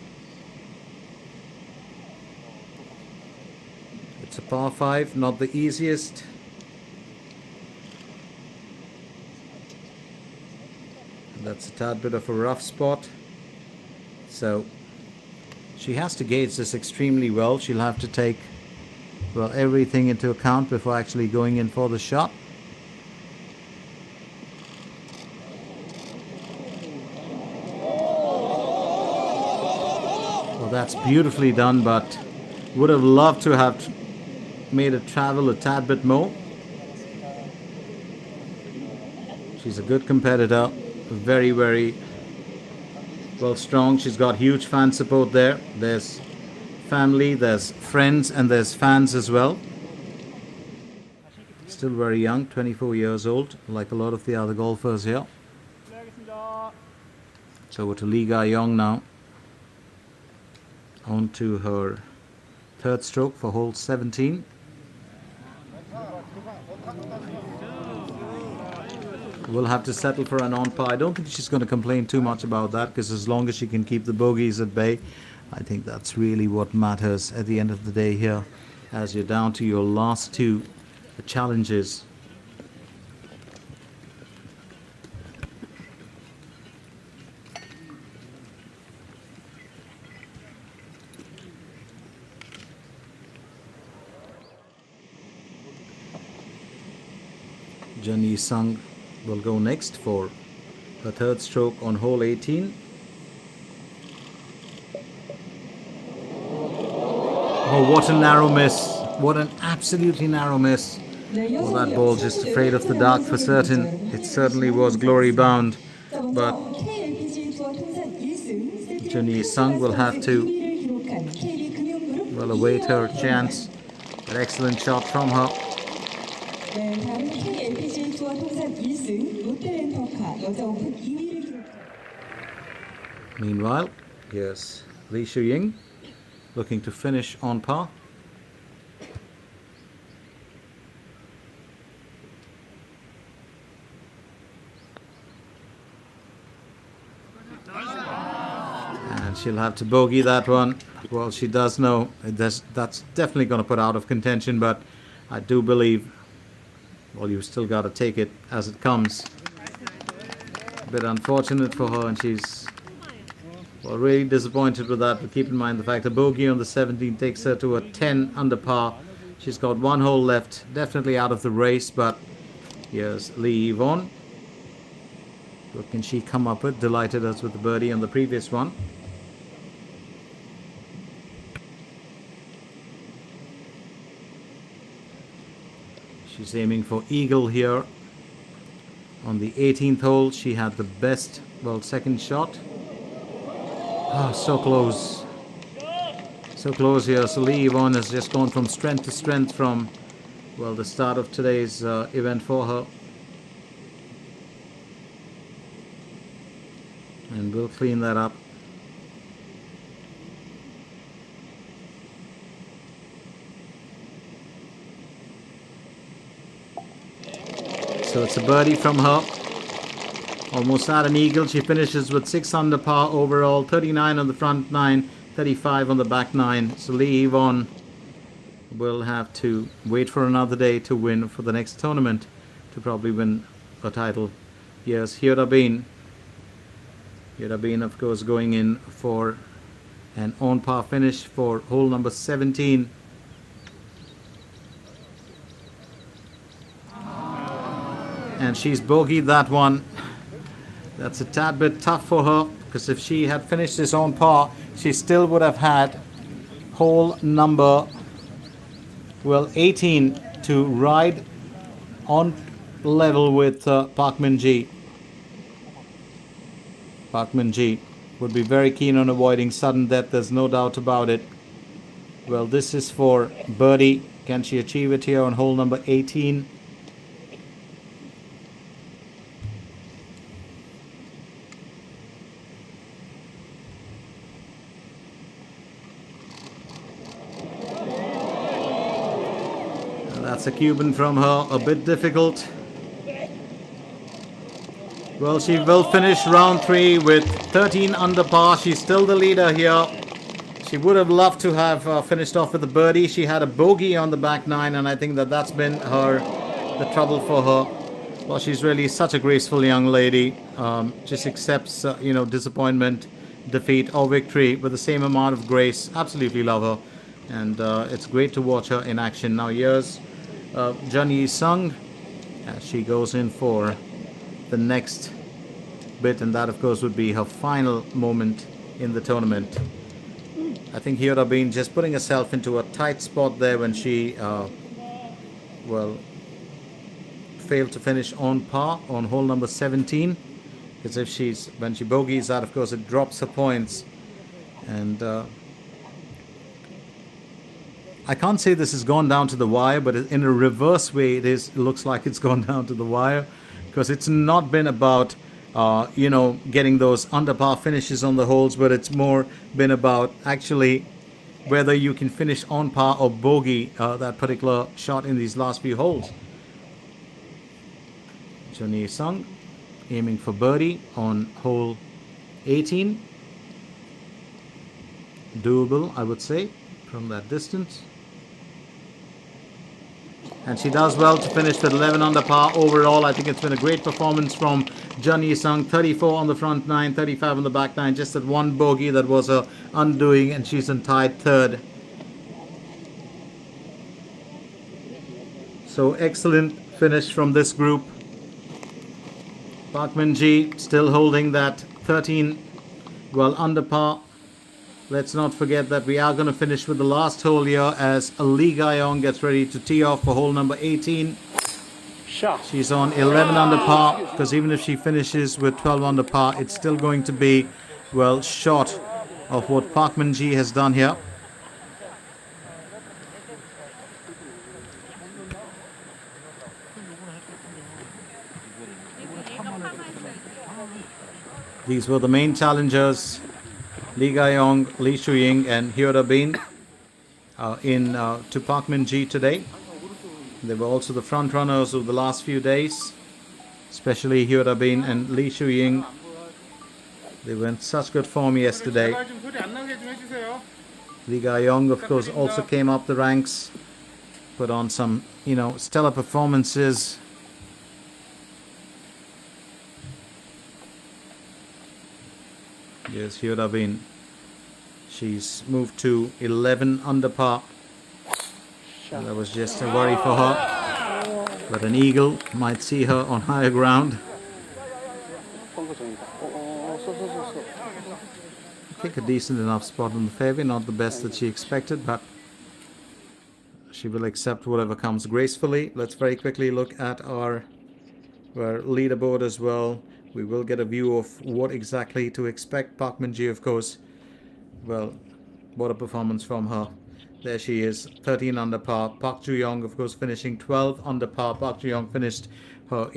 It's a par 5, not the easiest. And that's a tad bit of a rough spot. So she has to gauge this extremely well. She'll have to take, well, everything into account before actually going in for the shot. Well, that's beautifully done, but would have loved to have made it travel a tad bit more. She's a good competitor, very, very well strong. She's got huge fan support there. There's family, there's friends, and there's fans as well. Still very young, 24 years old, like a lot of the other golfers here. So over to Lee Ga-young now. On to her third stroke for hole 17. We'll have to settle for an on par. I don't think she's going to complain too much about that, because as long as she can keep the bogeys at bay, I think that's really what matters at the end of the day here, as you're down to your last two challenges. Jenny Sung will go next for her third stroke on hole 18. Oh, what a narrow miss. What an absolutely narrow miss. Well, that ball just afraid of the dark for certain. It certainly was glory bound. But Jenny Sung will have to, well, await her chance. An excellent shot from her. Meanwhile, here's Lee Shu-ying looking to finish on par. And she'll have to bogey that one. Well, she does know that's definitely going to put out of contention, but I do believe, well, you've still got to take it as it comes. A bit unfortunate for her, and she's, well, really disappointed with that. But keep in mind the fact that bogey on the 17 takes her to a 10 under par. She's got one hole left, definitely out of the race, but here's Lee Yvonne. What can she come up with? Delighted us with the birdie on the previous one. She's aiming for eagle here. On the 18th hole, she had the best, well, second shot. Ah, so close. So close here. So Lee Yvonne has just gone from strength to strength from, well, the start of today's event for her. And we'll clean that up. So it's a birdie from her. Almost at an eagle. She finishes with 6 under par overall, 39 on the front 9, 35 on the back 9. So Lee Yvonne will have to wait for another day to win for the next tournament to probably win a title. Yes, Hyoda Bean, of course, going in for an on par finish for hole number 17. And she's bogeyed that one. That's a tad bit tough for her, because if she had finished this on par, she still would have had hole number 18 to ride on level with Park Min-ji. Park Min-ji would be very keen on avoiding sudden death, there's no doubt about it. Well, this is for birdie. Can she achieve it here on hole number 18? That's a Cuban from her, a bit difficult. Well, she will finish round 3 with 13 under par. She's still the leader here. She would have loved to have finished off with a birdie. She had a bogey on the back 9, and I think that's been the trouble for her. Well, she's really such a graceful young lady. Just accepts, disappointment, defeat, or victory with the same amount of grace. Absolutely love her, and it's great to watch her in action. Now here's Jun Yi-sung as she goes in for the next bit, and that of course would be her final moment in the tournament. I think Hyoda Bean just putting herself into a tight spot there when she failed to finish on par on hole number 17, because when she bogeys that, of course it drops her points. And I can't say this has gone down to the wire, but in a reverse way it looks like it's gone down to the wire, because it's not been about getting those under par finishes on the holes, but it's more been about actually whether you can finish on par or bogey that particular shot in these last few holes. Jun Yi-sung aiming for birdie on hole 18. Doable, I would say, from that distance. And she does well to finish with 11 under par overall. I think it's been a great performance from Jun Yi-sung. 34 on the front 9, 35 on the back 9. Just that one bogey that was her undoing, and she's in tied third. So excellent finish from this group. Park Min-ji still holding that 13 under par. Let's not forget that we are going to finish with the last hole here as Lee Ga-young gets ready to tee off for hole number 18. She's on 11 under par, because even if she finishes with 12 under par, it's still going to be short of what Park Min-ji has done here. These were the main challengers, Lee Ga-young, Lee Shu-ying and Hyoda Bean to Park Min-ji today. They were also the front runners of the last few days, especially Hyoda Bean and Lee Shu-ying. They were in such good form yesterday. Lee Ga-young, of course, also came up the ranks, put on some, stellar performances. Here's Hyoda Bean. She's moved to 11 under par. That was just a worry for her, but an eagle might see her on higher ground. I think a decent enough spot on the fairway, not the best that she expected, but she will accept whatever comes gracefully. Let's very quickly look at our leaderboard as well. We will get a view of what exactly to expect. Park Min-ji, of course, what a performance from her. There she is, 13 under par. Park Ju-young, of course, finishing 12 under par. Park Ju-young finished her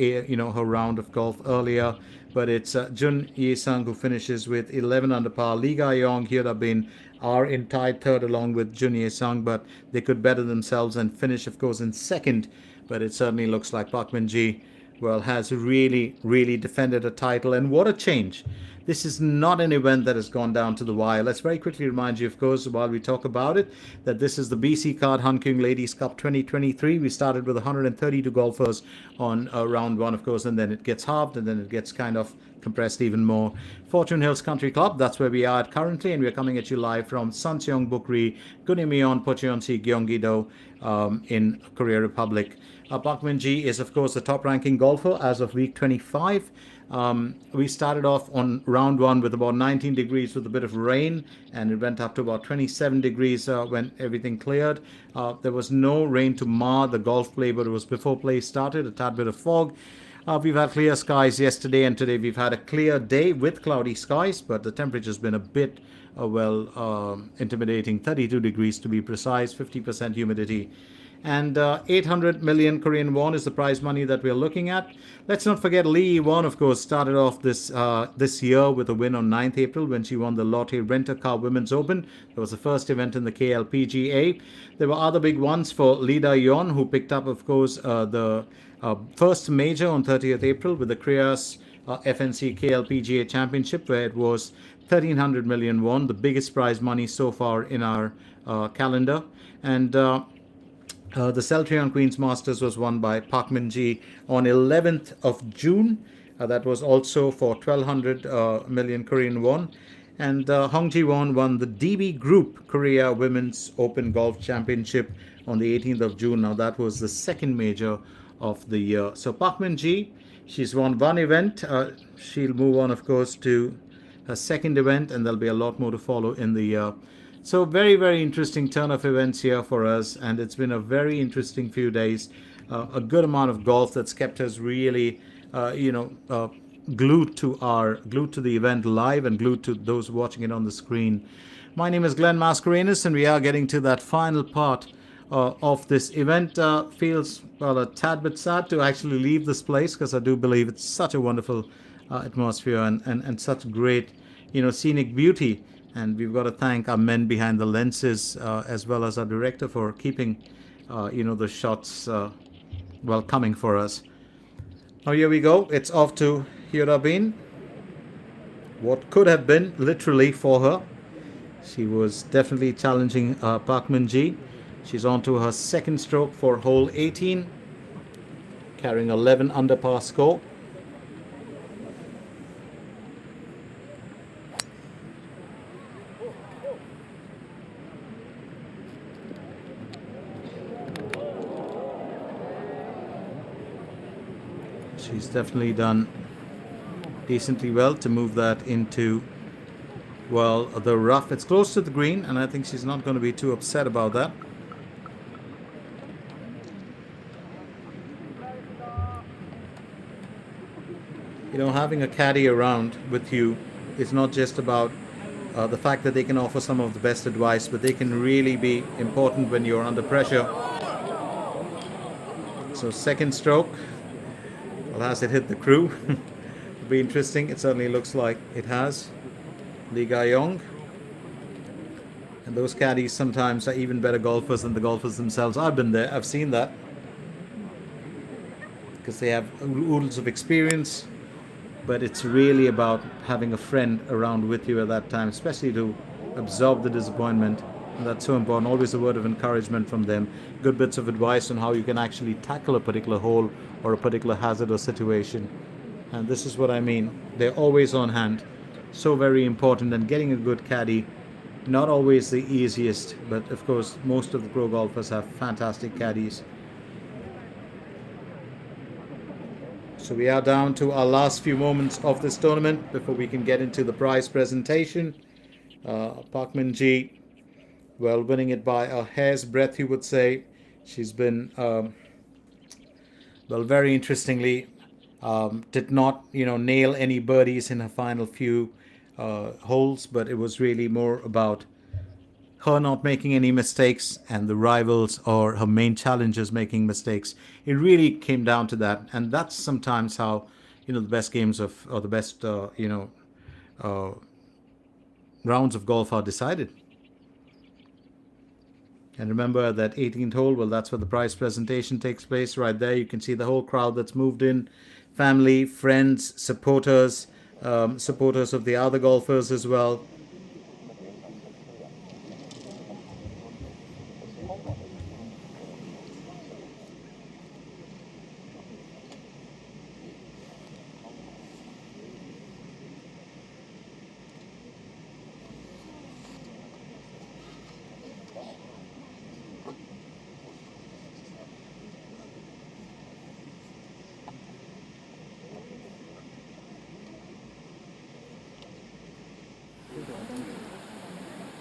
round of golf earlier, but it's Jun Yi-sung who finishes with 11 under par. Lee Ga-young, Hyoda Bean are in tied third along with Jun Yi-sung, but they could better themselves and finish, of course, in second. But it certainly looks like Park Min-ji well, has really defended a title. And what a change. This is not an event that has gone down to the wire. Let's very quickly remind you, of course, while we talk about it, that this is the BC Card Hankyung Ladies Cup 2023. We started with 132 golfers on round one, of course, and then it gets halved, and then it gets kind of compressed even more. Fortune Hills Country Club, that's where we are at currently, and we're coming at you live from Sancheong Bukri, Gunimion, Pocheonsi, Gyeonggi-do in Korea Republic. Park Min-ji is, of course, the top-ranking golfer as of week 25. We started off on round one with about 19 degrees with a bit of rain, and it went up to about 27 degrees when everything cleared. There was no rain to mar the golf play, but it was before play started, a tad bit of fog. We've had clear skies yesterday, and today we've had a clear day with cloudy skies, but the temperature's been a bit, intimidating. 32 degrees to be precise, 50% humidity. And 800 million Korean won is the prize money that we're looking at. Let's not forget Lee Won, of course, started off this year with a win on 9th April when she won the Lotte Rent-A-Car Women's Open. That was the first event in the KLPGA. There were other big ones for Lee Da-yeon, who picked up, of course, the first major on 30th April with the Krias FNC KLPGA Championship, where it was 1,300 million won, the biggest prize money so far in our calendar. And the Celtrion Queen's Masters was won by Park Min-ji on 11th of June. That was also for 1,200 million Korean won. And Hong Ji-won won the DB Group Korea Women's Open Golf Championship on the 18th of June. Now, that was the second major of the year. So Park Min-ji, she's won one event. She'll move on, of course, to her second event, and there'll be a lot more to follow in the year. So very interesting turn of events here for us, and it's been a very interesting few days. A good amount of golf that's kept us really, glued to the event live and glued to those watching it on the screen. My name is Glenn Mascarenas, and we are getting to that final part of this event. Feels, well, a tad bit sad to actually leave this place, because I do believe it's such a wonderful atmosphere and such great, scenic beauty. And we've got to thank our men behind the lenses, as well as our director, for keeping, the shots, coming for us. Now here we go. It's off to Hyora Bin. What could have been, literally, for her. She was definitely challenging Park Min-ji. She's on to her second stroke for hole 18, carrying 11 under par score. She's definitely done decently well to move that into, the rough. It's close to the green, and I think she's not going to be too upset about that. Having a caddy around with you is not just about the fact that they can offer some of the best advice, but they can really be important when you're under pressure. So second stroke. Well, has it hit the crew? It'll be interesting. It certainly looks like it has. Lee Ga-yong. And those caddies sometimes are even better golfers than the golfers themselves. I've been there. I've seen that. Because they have oodles of experience. But it's really about having a friend around with you at that time, especially to absorb the disappointment. And that's so important. Always a word of encouragement from them. Good bits of advice on how you can actually tackle a particular hole or a particular hazard or situation. And this is what I mean. They're always on hand. So very important. And getting a good caddy, not always the easiest. But of course, most of the pro golfers have fantastic caddies. So we are down to our last few moments of this tournament before we can get into the prize presentation. Park Min-ji, winning it by a hair's breadth, you would say. She's been, very interestingly, did not, nail any birdies in her final few holes, but it was really more about her not making any mistakes and the rivals or her main challengers making mistakes. It really came down to that, and that's sometimes how, the best games or the best, rounds of golf are decided. And remember that 18th hole, well, that's where the prize presentation takes place. Right there, you can see the whole crowd that's moved in. Family, friends, supporters, supporters of the other golfers as well.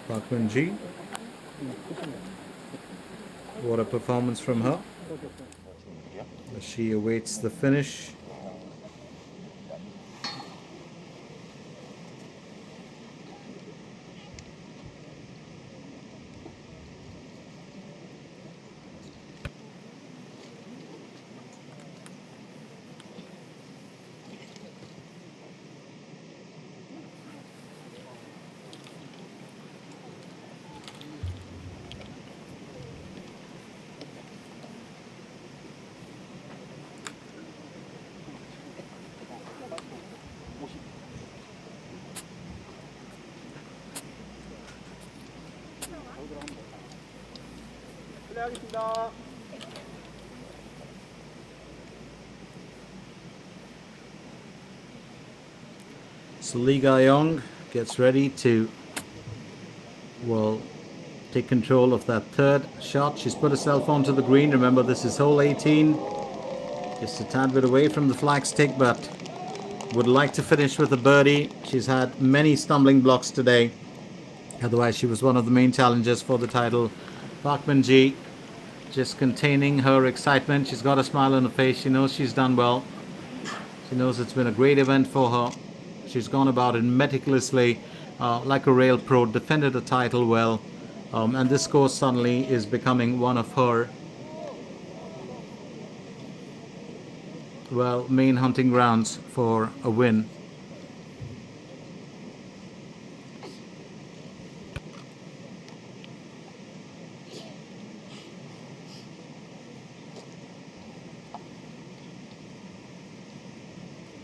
Park Min-ji. What a performance from her. As she awaits the finish. 실례하겠습니다. So Lee Ga-young gets ready to, well, take control of that third shot. She's put herself onto the green. Remember, this is hole 18. Just a tad bit away from the flagstick, but would like to finish with a birdie. She's had many stumbling blocks today. Otherwise, she was one of the main challengers for the title. Park Min-ji just containing her excitement. She's got a smile on her face. She knows she's done well. She knows it's been a great event for her. She's gone about it meticulously, like a real pro, defended the title well. And this course suddenly is becoming one of her, well, main hunting grounds for a win.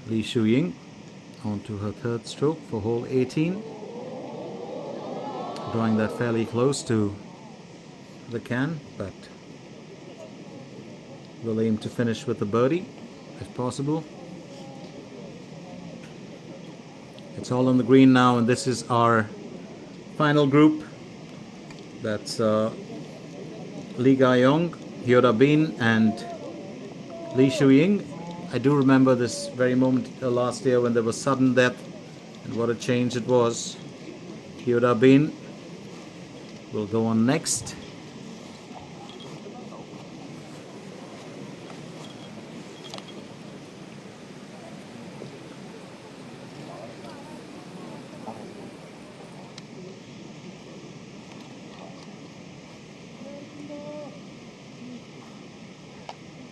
Lee Shu-ying onto her third stroke for hole 18. Drawing that fairly close to the can, but will aim to finish with a birdie if possible. It's all on the green now, and this is our final group. That's Lee Ga-young, Hyoda Bin, and Lee Shu-ying. I do remember this very moment last year when there was sudden death, and what a change it was. Hyoda Bin will go on next.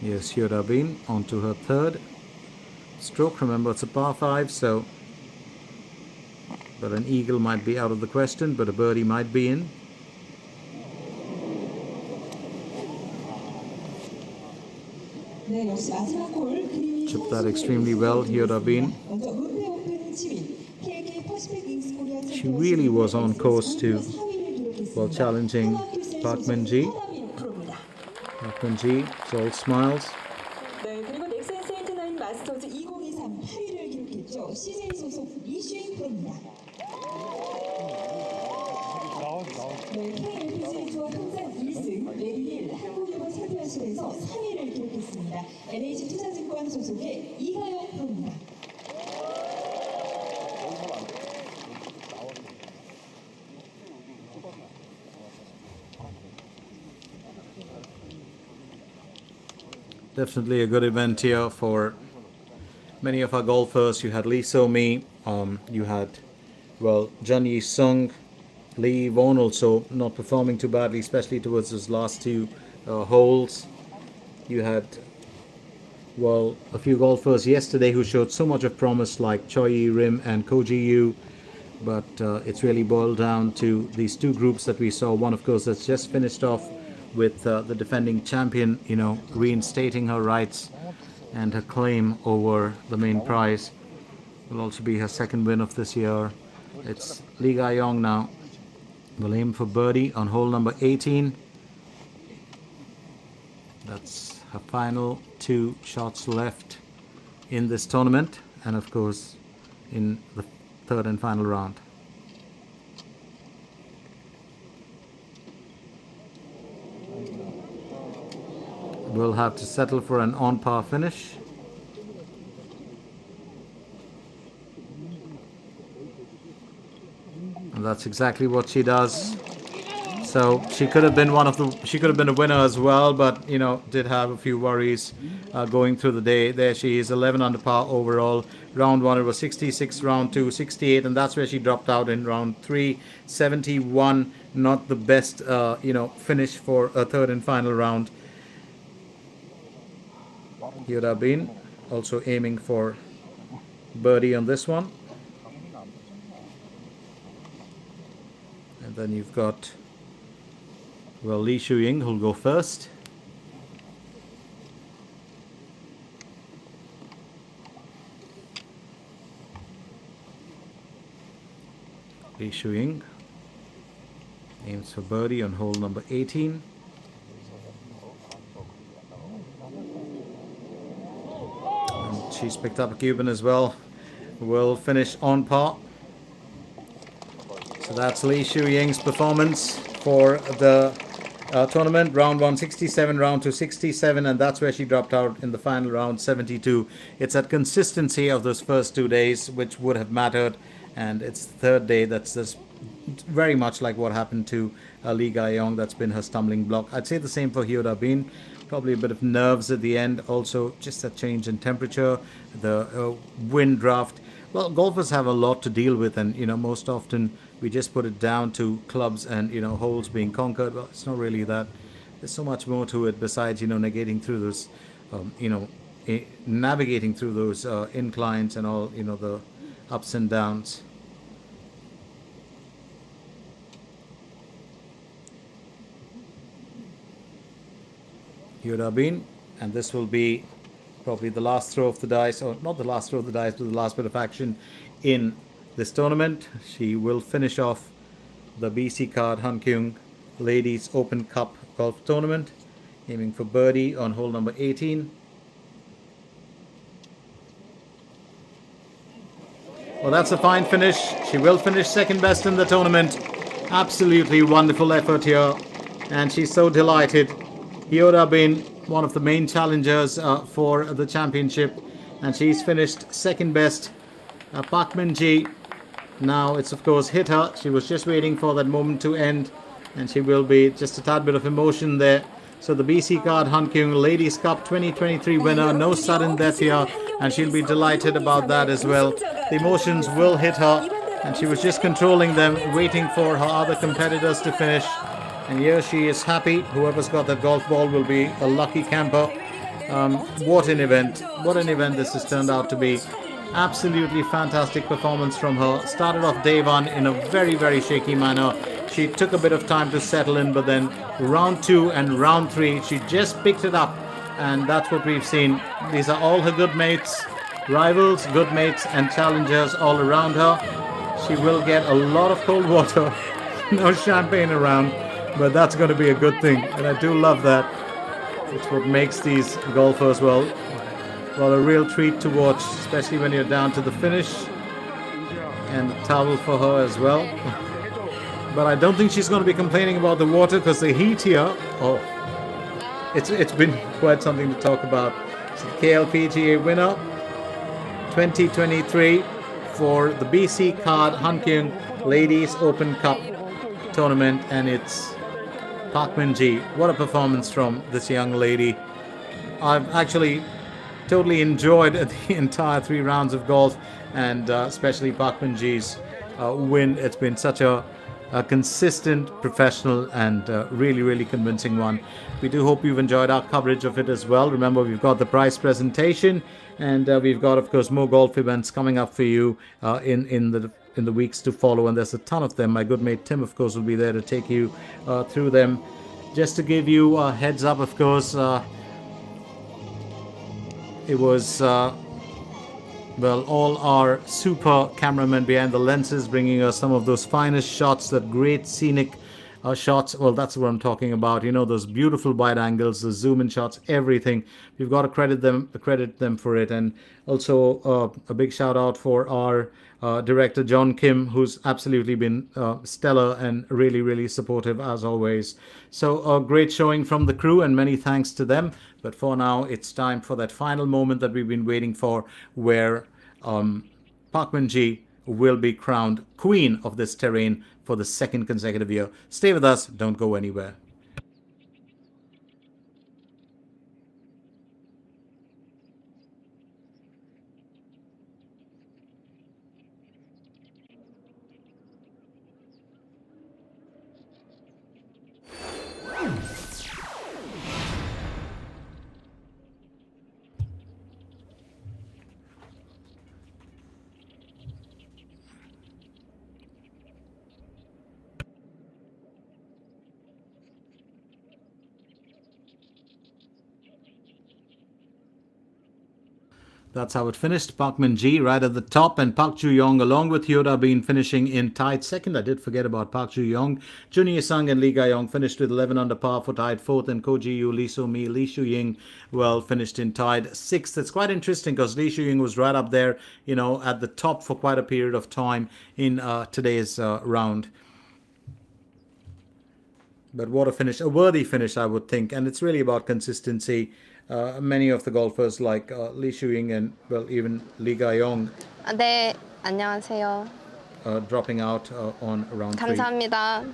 Yes, Hyoda Bin onto her third stroke. Remember, it's a par 5, so but an eagle might be out of the question, but a birdie might be in. Chipped that extremely well, Hyoda Bin. She really was on course to, well, challenging Park Min-ji. Park Min-ji, it's all smiles. 네, 그리고 넥센 세인트나인 마스터즈 2023 8위를 기록했죠. CJ 소속 이슈잉 프로입니다. 네, KLPGA 투어 통산 1승, 레기 1, 한국여고 챔피언십에서 3위를 기록했습니다. NH투자증권 소속의 이가영 프로입니다. Definitely a good event here for many of our golfers. You had Lee So-mi, you had, well, Jun Yi-sung, Lee Won also not performing too badly, especially towards his last two holes. You had, well, a few golfers yesterday who showed so much of promise, like Choi Yi-rim and Ko Ji-yu. but it's really boiled down to these two groups that we saw. One, of course, that's just finished off with the defending champion, reinstating her rights and her claim over the main prize. Will also be her second win of this year. It's Lee Ga-yong now. Will aim for birdie on hole number 18. That's her final 2 shots left in this tournament, and of course in the third and final round. Will have to settle for an on-par finish. And that's exactly what she does. So she could have been a winner as well, but did have a few worries going through the day. There she is, 11 under par overall. Round 1 it was 66, round 2 68, and that's where she dropped out in round 3, 71. Not the best finish for a third and final round. Hyoda Bin also aiming for birdie on this one. And then you've got Lee Shu-ying who'll go first. Lee Shu-ying aims for birdie on hole number 18. And she's picked up a Cuban as well. Will finish on par. So that's Lee Shu-ying's performance for the tournament. Round 1 67, round 2 67, and that's where she dropped out in the final round, 72. It's that consistency of those first 2 days which would have mattered, and it's the third day that's just very much like what happened to Lee Ga-yong. That's been her stumbling block. I'd say the same for Hyoda Bin. Probably a bit of nerves at the end. Also, just a change in temperature, the wind draft. Well, golfers have a lot to deal with, and most often we just put it down to clubs and holes being conquered. Well, it's not really that. There's so much more to it besides negating through those, navigating through those inclines and all the ups and downs. Hyoda Bin, and this will be probably the last throw of the dice, or not the last throw of the dice, but the last bit of action in this tournament. She will finish off the BC Card Hankyung Ladies Open Cup Golf Tournament, aiming for birdie on hole number 18. Well, that's a fine finish. She will finish second best in the tournament. Absolutely wonderful effort here, and she's so delighted. Hyoda Bin, one of the main challengers for the championship, and she's finished second best. Park Min-ji, now it's of course hit her. She was just waiting for that moment to end, and she will be just a tad bit of emotion there. So the BC Card Hankyung Ladies Cup 2023 winner, no sudden death here, and she'll be delighted about that as well. The emotions will hit her, and she was just controlling them, waiting for her other competitors to finish. And here she is happy. Whoever's got that golf ball will be a lucky camper. What an event. What an event this has turned out to be. Absolutely fantastic performance from her. Started off day 1 in a very, very shaky manner. She took a bit of time to settle in, but then round 2 and round 3, she just picked it up. And that's what we've seen. These are all her good mates, rivals, good mates, and challengers all around her. She will get a lot of cold water. No champagne around. But that's going to be a good thing, and I do love that. It's what makes these golfers, well, a real treat to watch, especially when you're down to the finish. And a towel for her as well. But I don't think she's going to be complaining about the water, because the heat here, it's been quite something to talk about. So the KLPGA winner 2023 for the BC Card Hankyung Ladies Open Cup Tournament, and it's Park Min-ji. What a performance from this young lady. I've actually totally enjoyed the entire 3 rounds of golf, and especially Park Min-ji's win. It's been such a consistent, professional, and really, really convincing one. We do hope you've enjoyed our coverage of it as well. Remember, we've got the prize presentation, and we've got, of course, more golf events coming up for you in the in the weeks to follow, and there's a ton of them. My good mate Tim, of course, will be there to take you through them. Just to give you a heads up, of course, it was well, all our super cameramen behind the lenses bringing us some of those finest shots, that great scenic shots. Well, that's what I'm talking about. You know, those beautiful wide angles, the zoom in shots, everything. We've got to credit them for it. And also a big shout out for our director John Kim, who's absolutely been stellar and really, really supportive as always. So a great showing from the crew, and many thanks to them. But for now, it's time for that final moment that we've been waiting for, where Park Min-ji will be crowned queen of this terrain for the second consecutive year. Stay with us. Don't go anywhere. That's how it finished. Park Min-ji right at the top, and Park Ju-young along with Hyoda Bin finishing in tied second. I did forget about Park Ju-young. Jun Ye-sung and Lee Ga-young finished with 11 under par for tied fourth, and Ko Ji-yu, Lee So-mi, Lee Shu-ying, well, finished in tied sixth. It's quite interesting because Lee Shu-ying was right up there, you know, at the top for quite a period of time in today's round. But what a finish, a worthy finish, I would think. And it's really about consistency. Many of the golfers like Lee Shu-ying and, well, even Lee Ga-young 네, 안녕하세요. dropping out on round three. 감사합니다.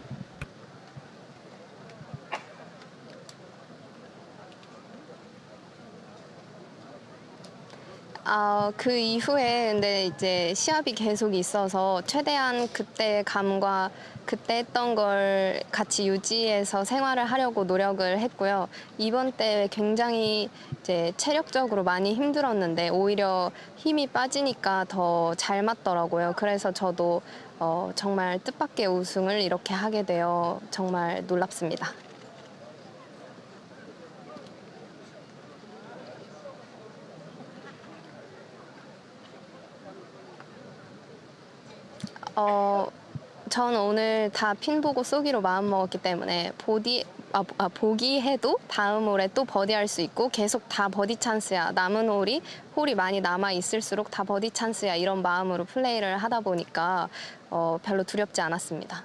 그 이후에 근데 이제 시합이 계속 있어서 최대한 그때 감과 그때 했던 걸 같이 유지해서 생활을 하려고 노력을 했고요. 이번 대회 굉장히 이제 체력적으로 많이 힘들었는데 오히려 힘이 빠지니까 더 잘 맞더라고요. 그래서 저도 정말 뜻밖의 우승을 이렇게 하게 되어 정말 놀랍습니다. 전 오늘 다 핀 보고 쏘기로 마음 먹었기 때문에 보기해도 다음 홀에 또 버디할 수 있고 계속 다 버디 찬스야. 남은 홀이 많이 남아 있을수록 다 버디 찬스야. 이런 마음으로 플레이를 하다 보니까 별로 두렵지 않았습니다.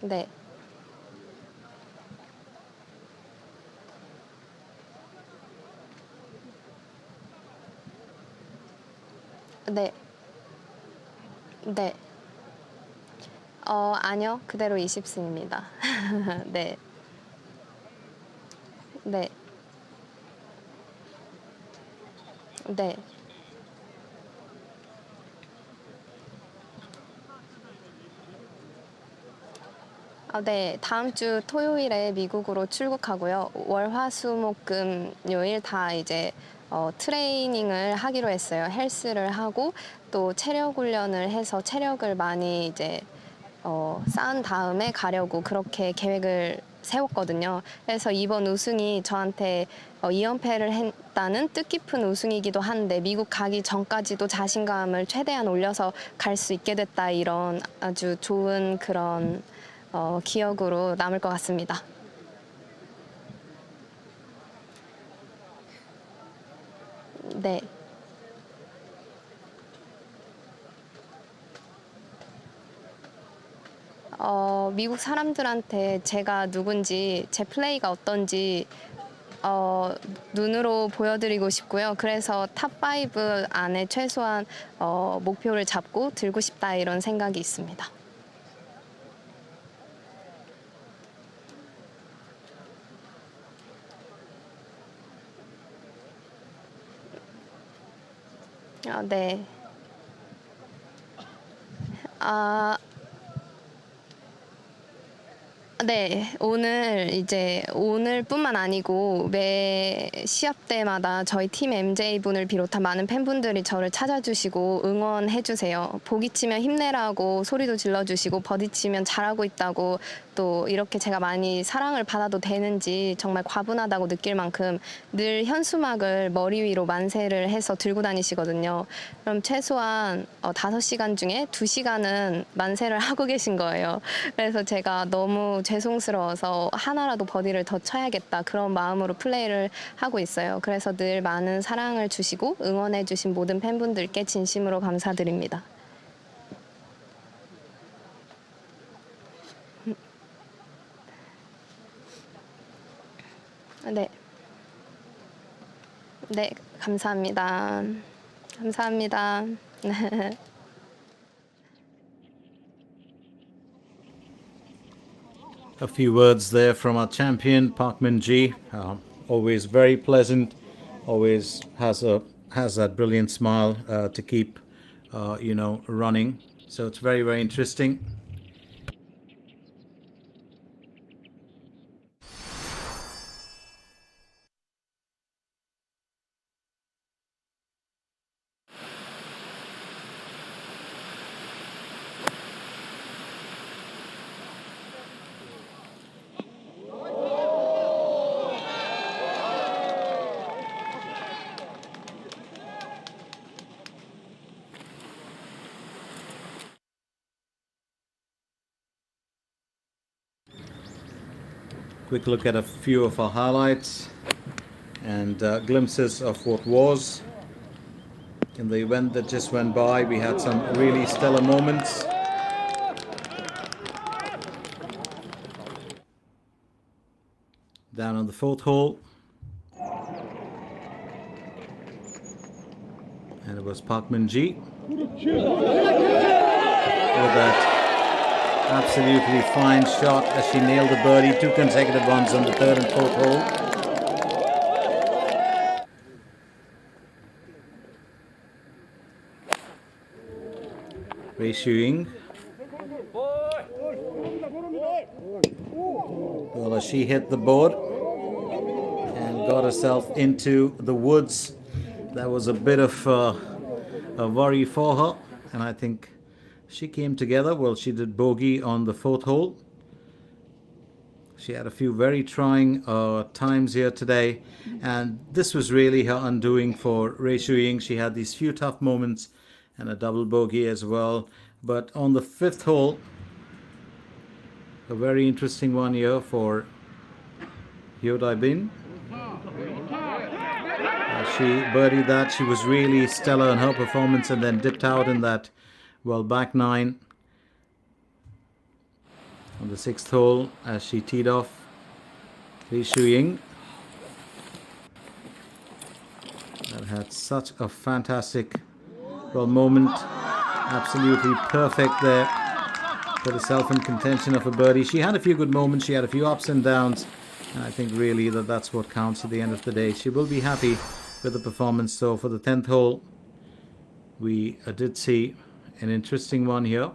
네. 네. 네. 아니요. 그대로 20승입니다. 네. 네. 네. 네. 다음 주 토요일에 미국으로 출국하고요. 월, 화, 수, 목, 금, 요일 다 이제 트레이닝을 하기로 했어요. 헬스를 하고 또 체력 훈련을 해서 체력을 많이 이제 쌓은 다음에 가려고 그렇게 계획을 세웠거든요. 그래서 이번 우승이 저한테 2연패를 했다는 뜻깊은 우승이기도 한데 미국 가기 전까지도 자신감을 최대한 올려서 갈 수 있게 됐다, 이런 아주 좋은 그런 기억으로 남을 것 같습니다. 네. 미국 사람들한테 제가 누군지, 제 플레이가 어떤지 눈으로 보여드리고 싶고요. 그래서 탑5 안에 최소한 목표를 잡고 들고 싶다, 이런 생각이 있습니다. 네. 네, 오늘뿐만 아니고 매 시합 때마다 저희 팀 MJ분을 비롯한 많은 팬분들이 저를 찾아주시고 응원해주세요. 보기 치면 힘내라고 소리도 질러주시고 버디 치면 잘하고 있다고 또 이렇게 제가 많이 사랑을 받아도 되는지 정말 과분하다고 느낄 만큼 늘 현수막을 머리 위로 만세를 해서 들고 다니시거든요. 그럼 최소한 5시간 중에 2시간은 만세를 하고 계신 거예요. 그래서 제가 너무 죄송스러워서 하나라도 버디를 더 쳐야겠다 그런 마음으로 플레이를 하고 있어요. 그래서 늘 많은 사랑을 주시고 응원해 주신 모든 팬분들께 진심으로 감사드립니다. 네. 네, 감사합니다. 감사합니다. A few words there from our champion Park Min-ji. Always very pleasant. Always has that brilliant smile to keep, running. So it's very, very interesting. Quick look at a few of our highlights and glimpses of what was. In the event that just went by, we had some really stellar moments. Down on the 4th hole. And it was Park Min-ji with that absolutely fine shot as she nailed the birdie, 2 consecutive ones on the 3rd and 4th hole. Wei Shu-ying. Well, as she hit the board and got herself into the woods, that was a bit of a worry for her, and I think she came together. Well, she did bogey on the 4th hole. She had a few very trying times here today, and this was really her undoing for Wei Shu-ying. She had these few tough moments and a double bogey as well. But on the 5th hole, a very interesting one here for Hyo Dae-bin. She birdied that. She was really stellar in her performance and then dipped out in that, well, back 9 on the 6th hole as she teed off. Wei Shu-ying that had such a fantastic, well, moment. Absolutely perfect there. Put herself in contention of a birdie. She had a few good moments. She had a few ups and downs. And I think really that's what counts at the end of the day. She will be happy with the performance. So for the 10th hole, we did see an interesting one here.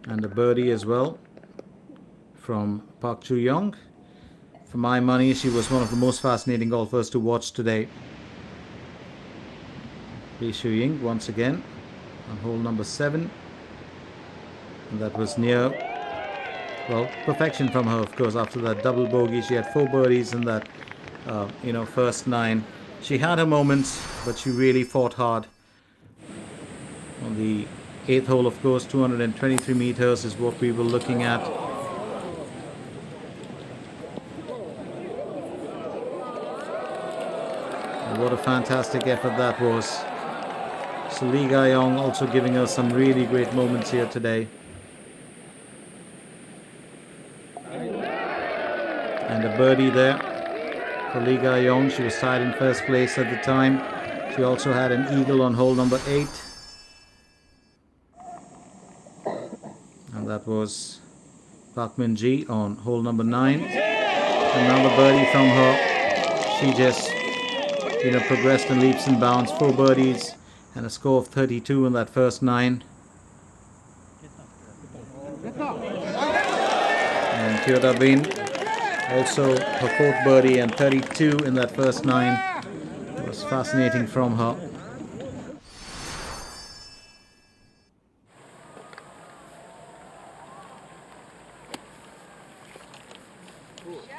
And a birdie as well from Park Chu-young. For my money, she was one of the most fascinating golfers to watch today. Wei Shu-ying once again on hole number 7. And that was near, well, perfection from her, of course. After that double bogey, she had 4 birdies in that, first 9. She had her moments, but she really fought hard. On the 8th hole, of course, 223 meters is what we were looking at. And what a fantastic effort that was. So Lee Ga-yong also giving us some really great moments here today. And a birdie there for Lee Ga-yong. She was tied in first place at the time. She also had an eagle on hole number 8. And that was Park Min-ji on hole number 9. Another birdie from her. She just, progressed in leaps and bounds. 4 birdies and a score of 32 in that first 9. Hyoda Bin, also her fourth birdie and 32 in that first 9. It was fascinating from her.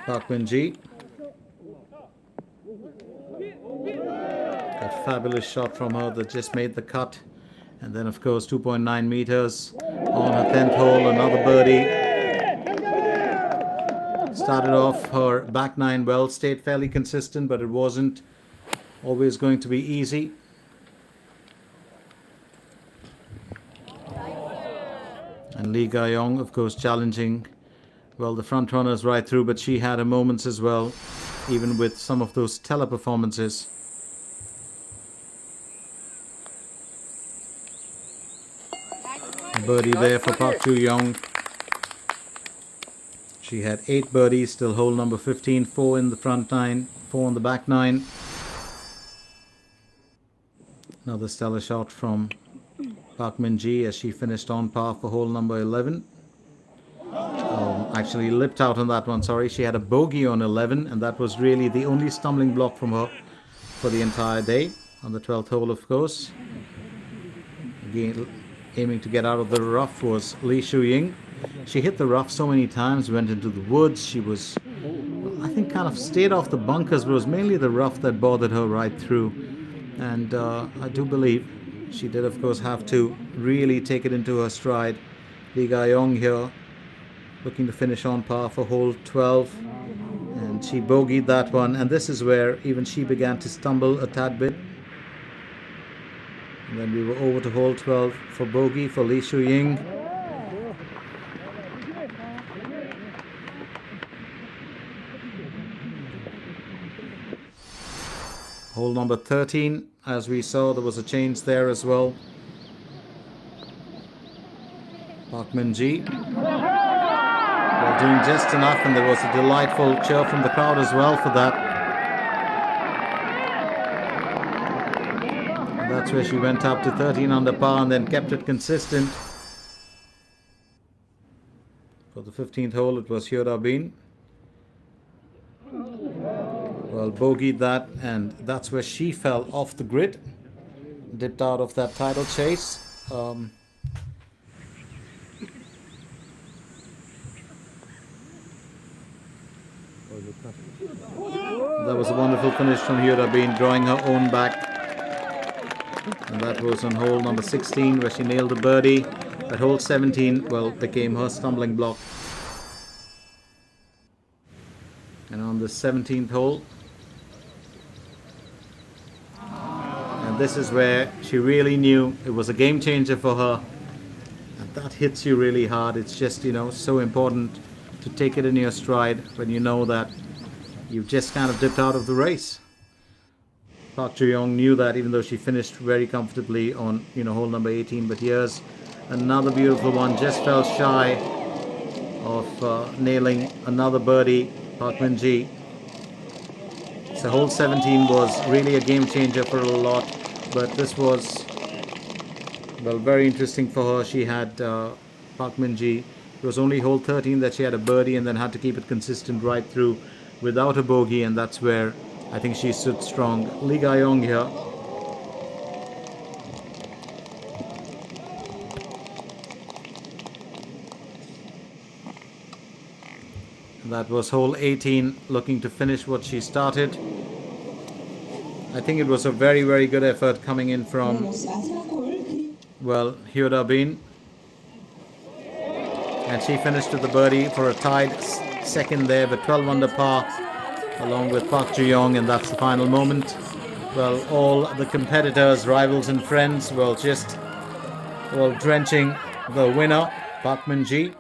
Park Min-ji. A fabulous shot from her that just made the cut. And then, of course, 2.9 meters on her 10th hole, another birdie. Started off her back 9 well, stayed fairly consistent, but it wasn't always going to be easy. And Lee Ga-young, of course, challenging, well, the front runners right through, but she had her moments as well, even with some of those stellar performances. A birdie there for Park Joo-young. She had 8 birdies till hole number 15, 4 in the front 9, 4 on the back 9. Another stellar shot from Park Min-ji as she finished on par for hole number 11. Actually lipped out on that one, sorry. She had a bogey on 11, and that was really the only stumbling block from her for the entire day. On the 12th hole, of course. Again, aiming to get out of the rough was Lee Shu-ying. She hit the rough so many times, went into the woods. She was, I think, kind of stayed off the bunkers, but it was mainly the rough that bothered her right through. And I do believe she did, of course, have to really take it into her stride. Lee Ga-young here, looking to finish on par for hole 12. And she bogeyed that one. And this is where even she began to stumble a tad bit. And then we were over to hole 12 for bogey for Lee Shu-ying. Hole number 13, as we saw, there was a change there as well. Park Min-ji, well, doing just enough, and there was a delightful cheer from the crowd as well for that. And that's where she went up to 13 under par and then kept it consistent. For the 15th hole, it was Hyoda Bin. Well, bogeyed that, and that's where she fell off the grid, dipped out of that title chase. That was a wonderful finish from Hyoda Bin, drawing her own back. And that was on hole number 16, where she nailed a birdie. At hole 17, well, became her stumbling block. And on the 17th hole, and this is where she really knew it was a game changer for her. And that hits you really hard. It's just, you know, so important to take it in your stride when you know that you've just kind of dipped out of the race. Park Joo-young knew that, even though she finished very comfortably on, you know, hole number 18. But here's another beautiful one. Just fell shy of nailing another birdie, Park Min-ji. So hole 17 was really a game changer for a lot. But this was, well, very interesting for her. She had Park Min-ji. It was only hole 13 that she had a birdie, and then had to keep it consistent right through without a bogey, and that's where I think she stood strong. Lee Ga-young here. That was hole 18, looking to finish what she started. I think it was a very, very good effort coming in from, well, Hyoda Bin. And she finished with the birdie for a tied second there, but 12 under par, along with Park Joo-young, and that's the final moment. Well, all the competitors, rivals and friends, well, just, well, drenching the winner, Park Min-ji.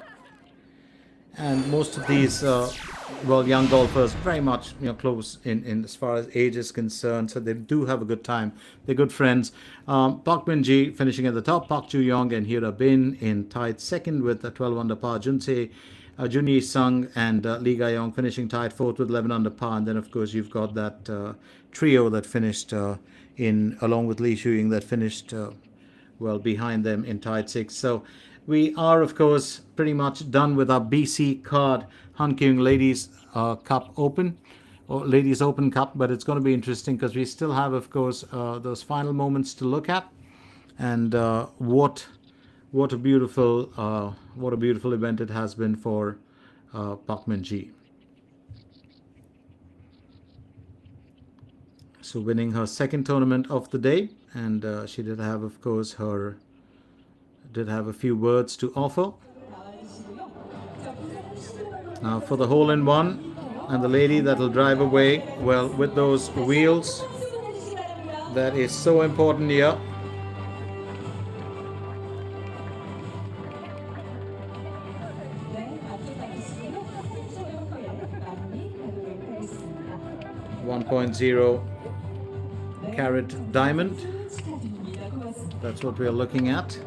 And most of these, well, young golfers, very much, you know, close in as far as age is concerned, so they do have a good time. They're good friends. Park Min-ji finishing at the top, Park Joo-young and Hyoda Bin in tied second with a 12 under par. Junhee Sung and Lee Ga-young finishing tied fourth with 11 under par. And then, of course, you've got that trio that finished in, along with Lee Shu-ying, that finished, well, behind them in tied sixth. So we are, of course, pretty much done with our BC card. Hankyung Ladies Cup Open, or Ladies Open Cup, but it's going to be interesting because we still have, of course, those final moments to look at, and what a beautiful event it has been for Park Min-ji. So winning her second tournament of the day, and she did have, of course, a few words to offer. Now for the hole-in-one, and the lady that will drive away, well, with those wheels, that is so important here. .0 carat diamond. That's what we are looking at.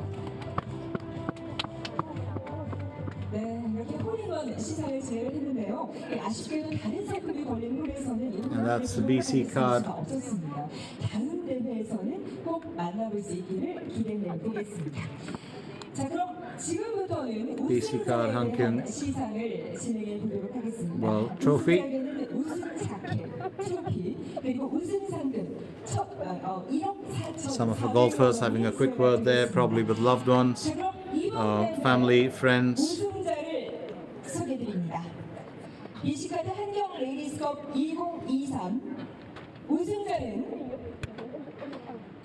And that's the BC card. BC card Hankyung trophy. Some of the golfers having a quick word there, probably with loved ones, family, friends. BC카드 한경 레이디스컵 2023 우승자는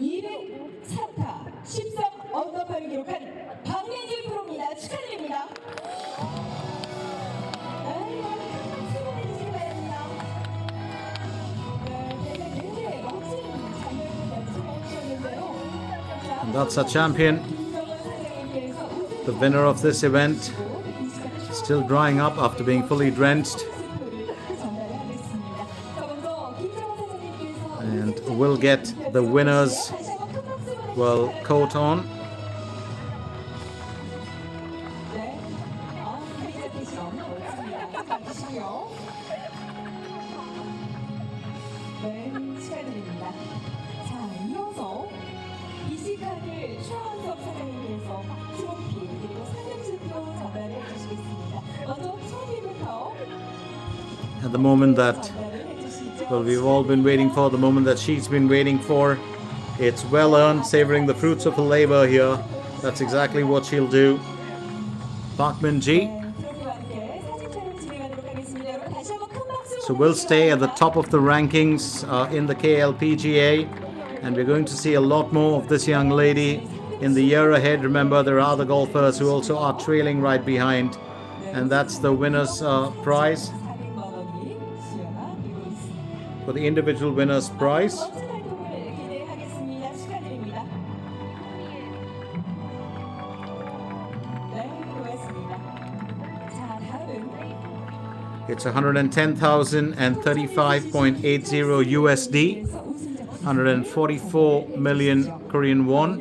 203타 13 언더파를 기록한 박민지 프로입니다. 축하드립니다. And that's our champion, the winner of this event. Still drying up after being fully drenched, and we'll get the winner's coat on. At the moment that, we've all been waiting for, the moment that she's been waiting for. It's well earned, savoring the fruits of her labor here. That's exactly what she'll do. Park Min-ji. So we'll stay at the top of the rankings in the KLPGA, and we're going to see a lot more of this young lady in the year ahead. Remember, there are other golfers who also are trailing right behind, and that's the winner's prize. For the individual winner's prize, it's 110,035.80 USD, 144 million Korean won.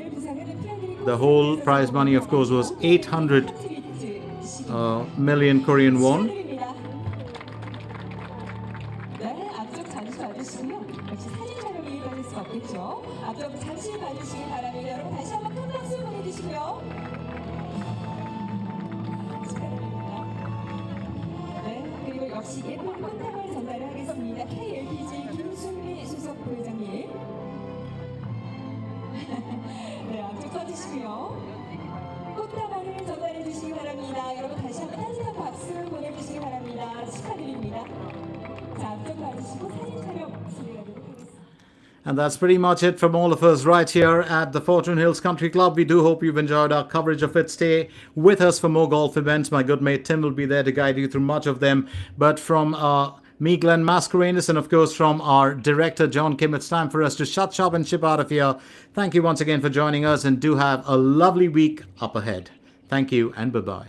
The whole prize money, of course, was 800 million Korean won. 예쁜 꽃다발 전달을 하겠습니다. KLPGA 김순미 수석 부회장님. 네, 앞쪽 서주시고요. 꽃다발을 전달해 주시기 바랍니다. 여러분 다시 한번 따뜻한 박수 보내주시기 바랍니다. 축하드립니다. 자, 앞쪽 봐주시고 사진 촬영 진행하도록 하겠습니다. And that's pretty much it from all of us right here at the Fortune Hills Country Club. We do hope you've enjoyed our coverage of it. Stay with us for more golf events. My good mate Tim will be there to guide you through much of them. But from me, Glenn Mascarenas, and of course from our director, John Kim, it's time for us to shut shop and ship out of here. Thank you once again for joining us, and do have a lovely week up ahead. Thank you, and bye-bye.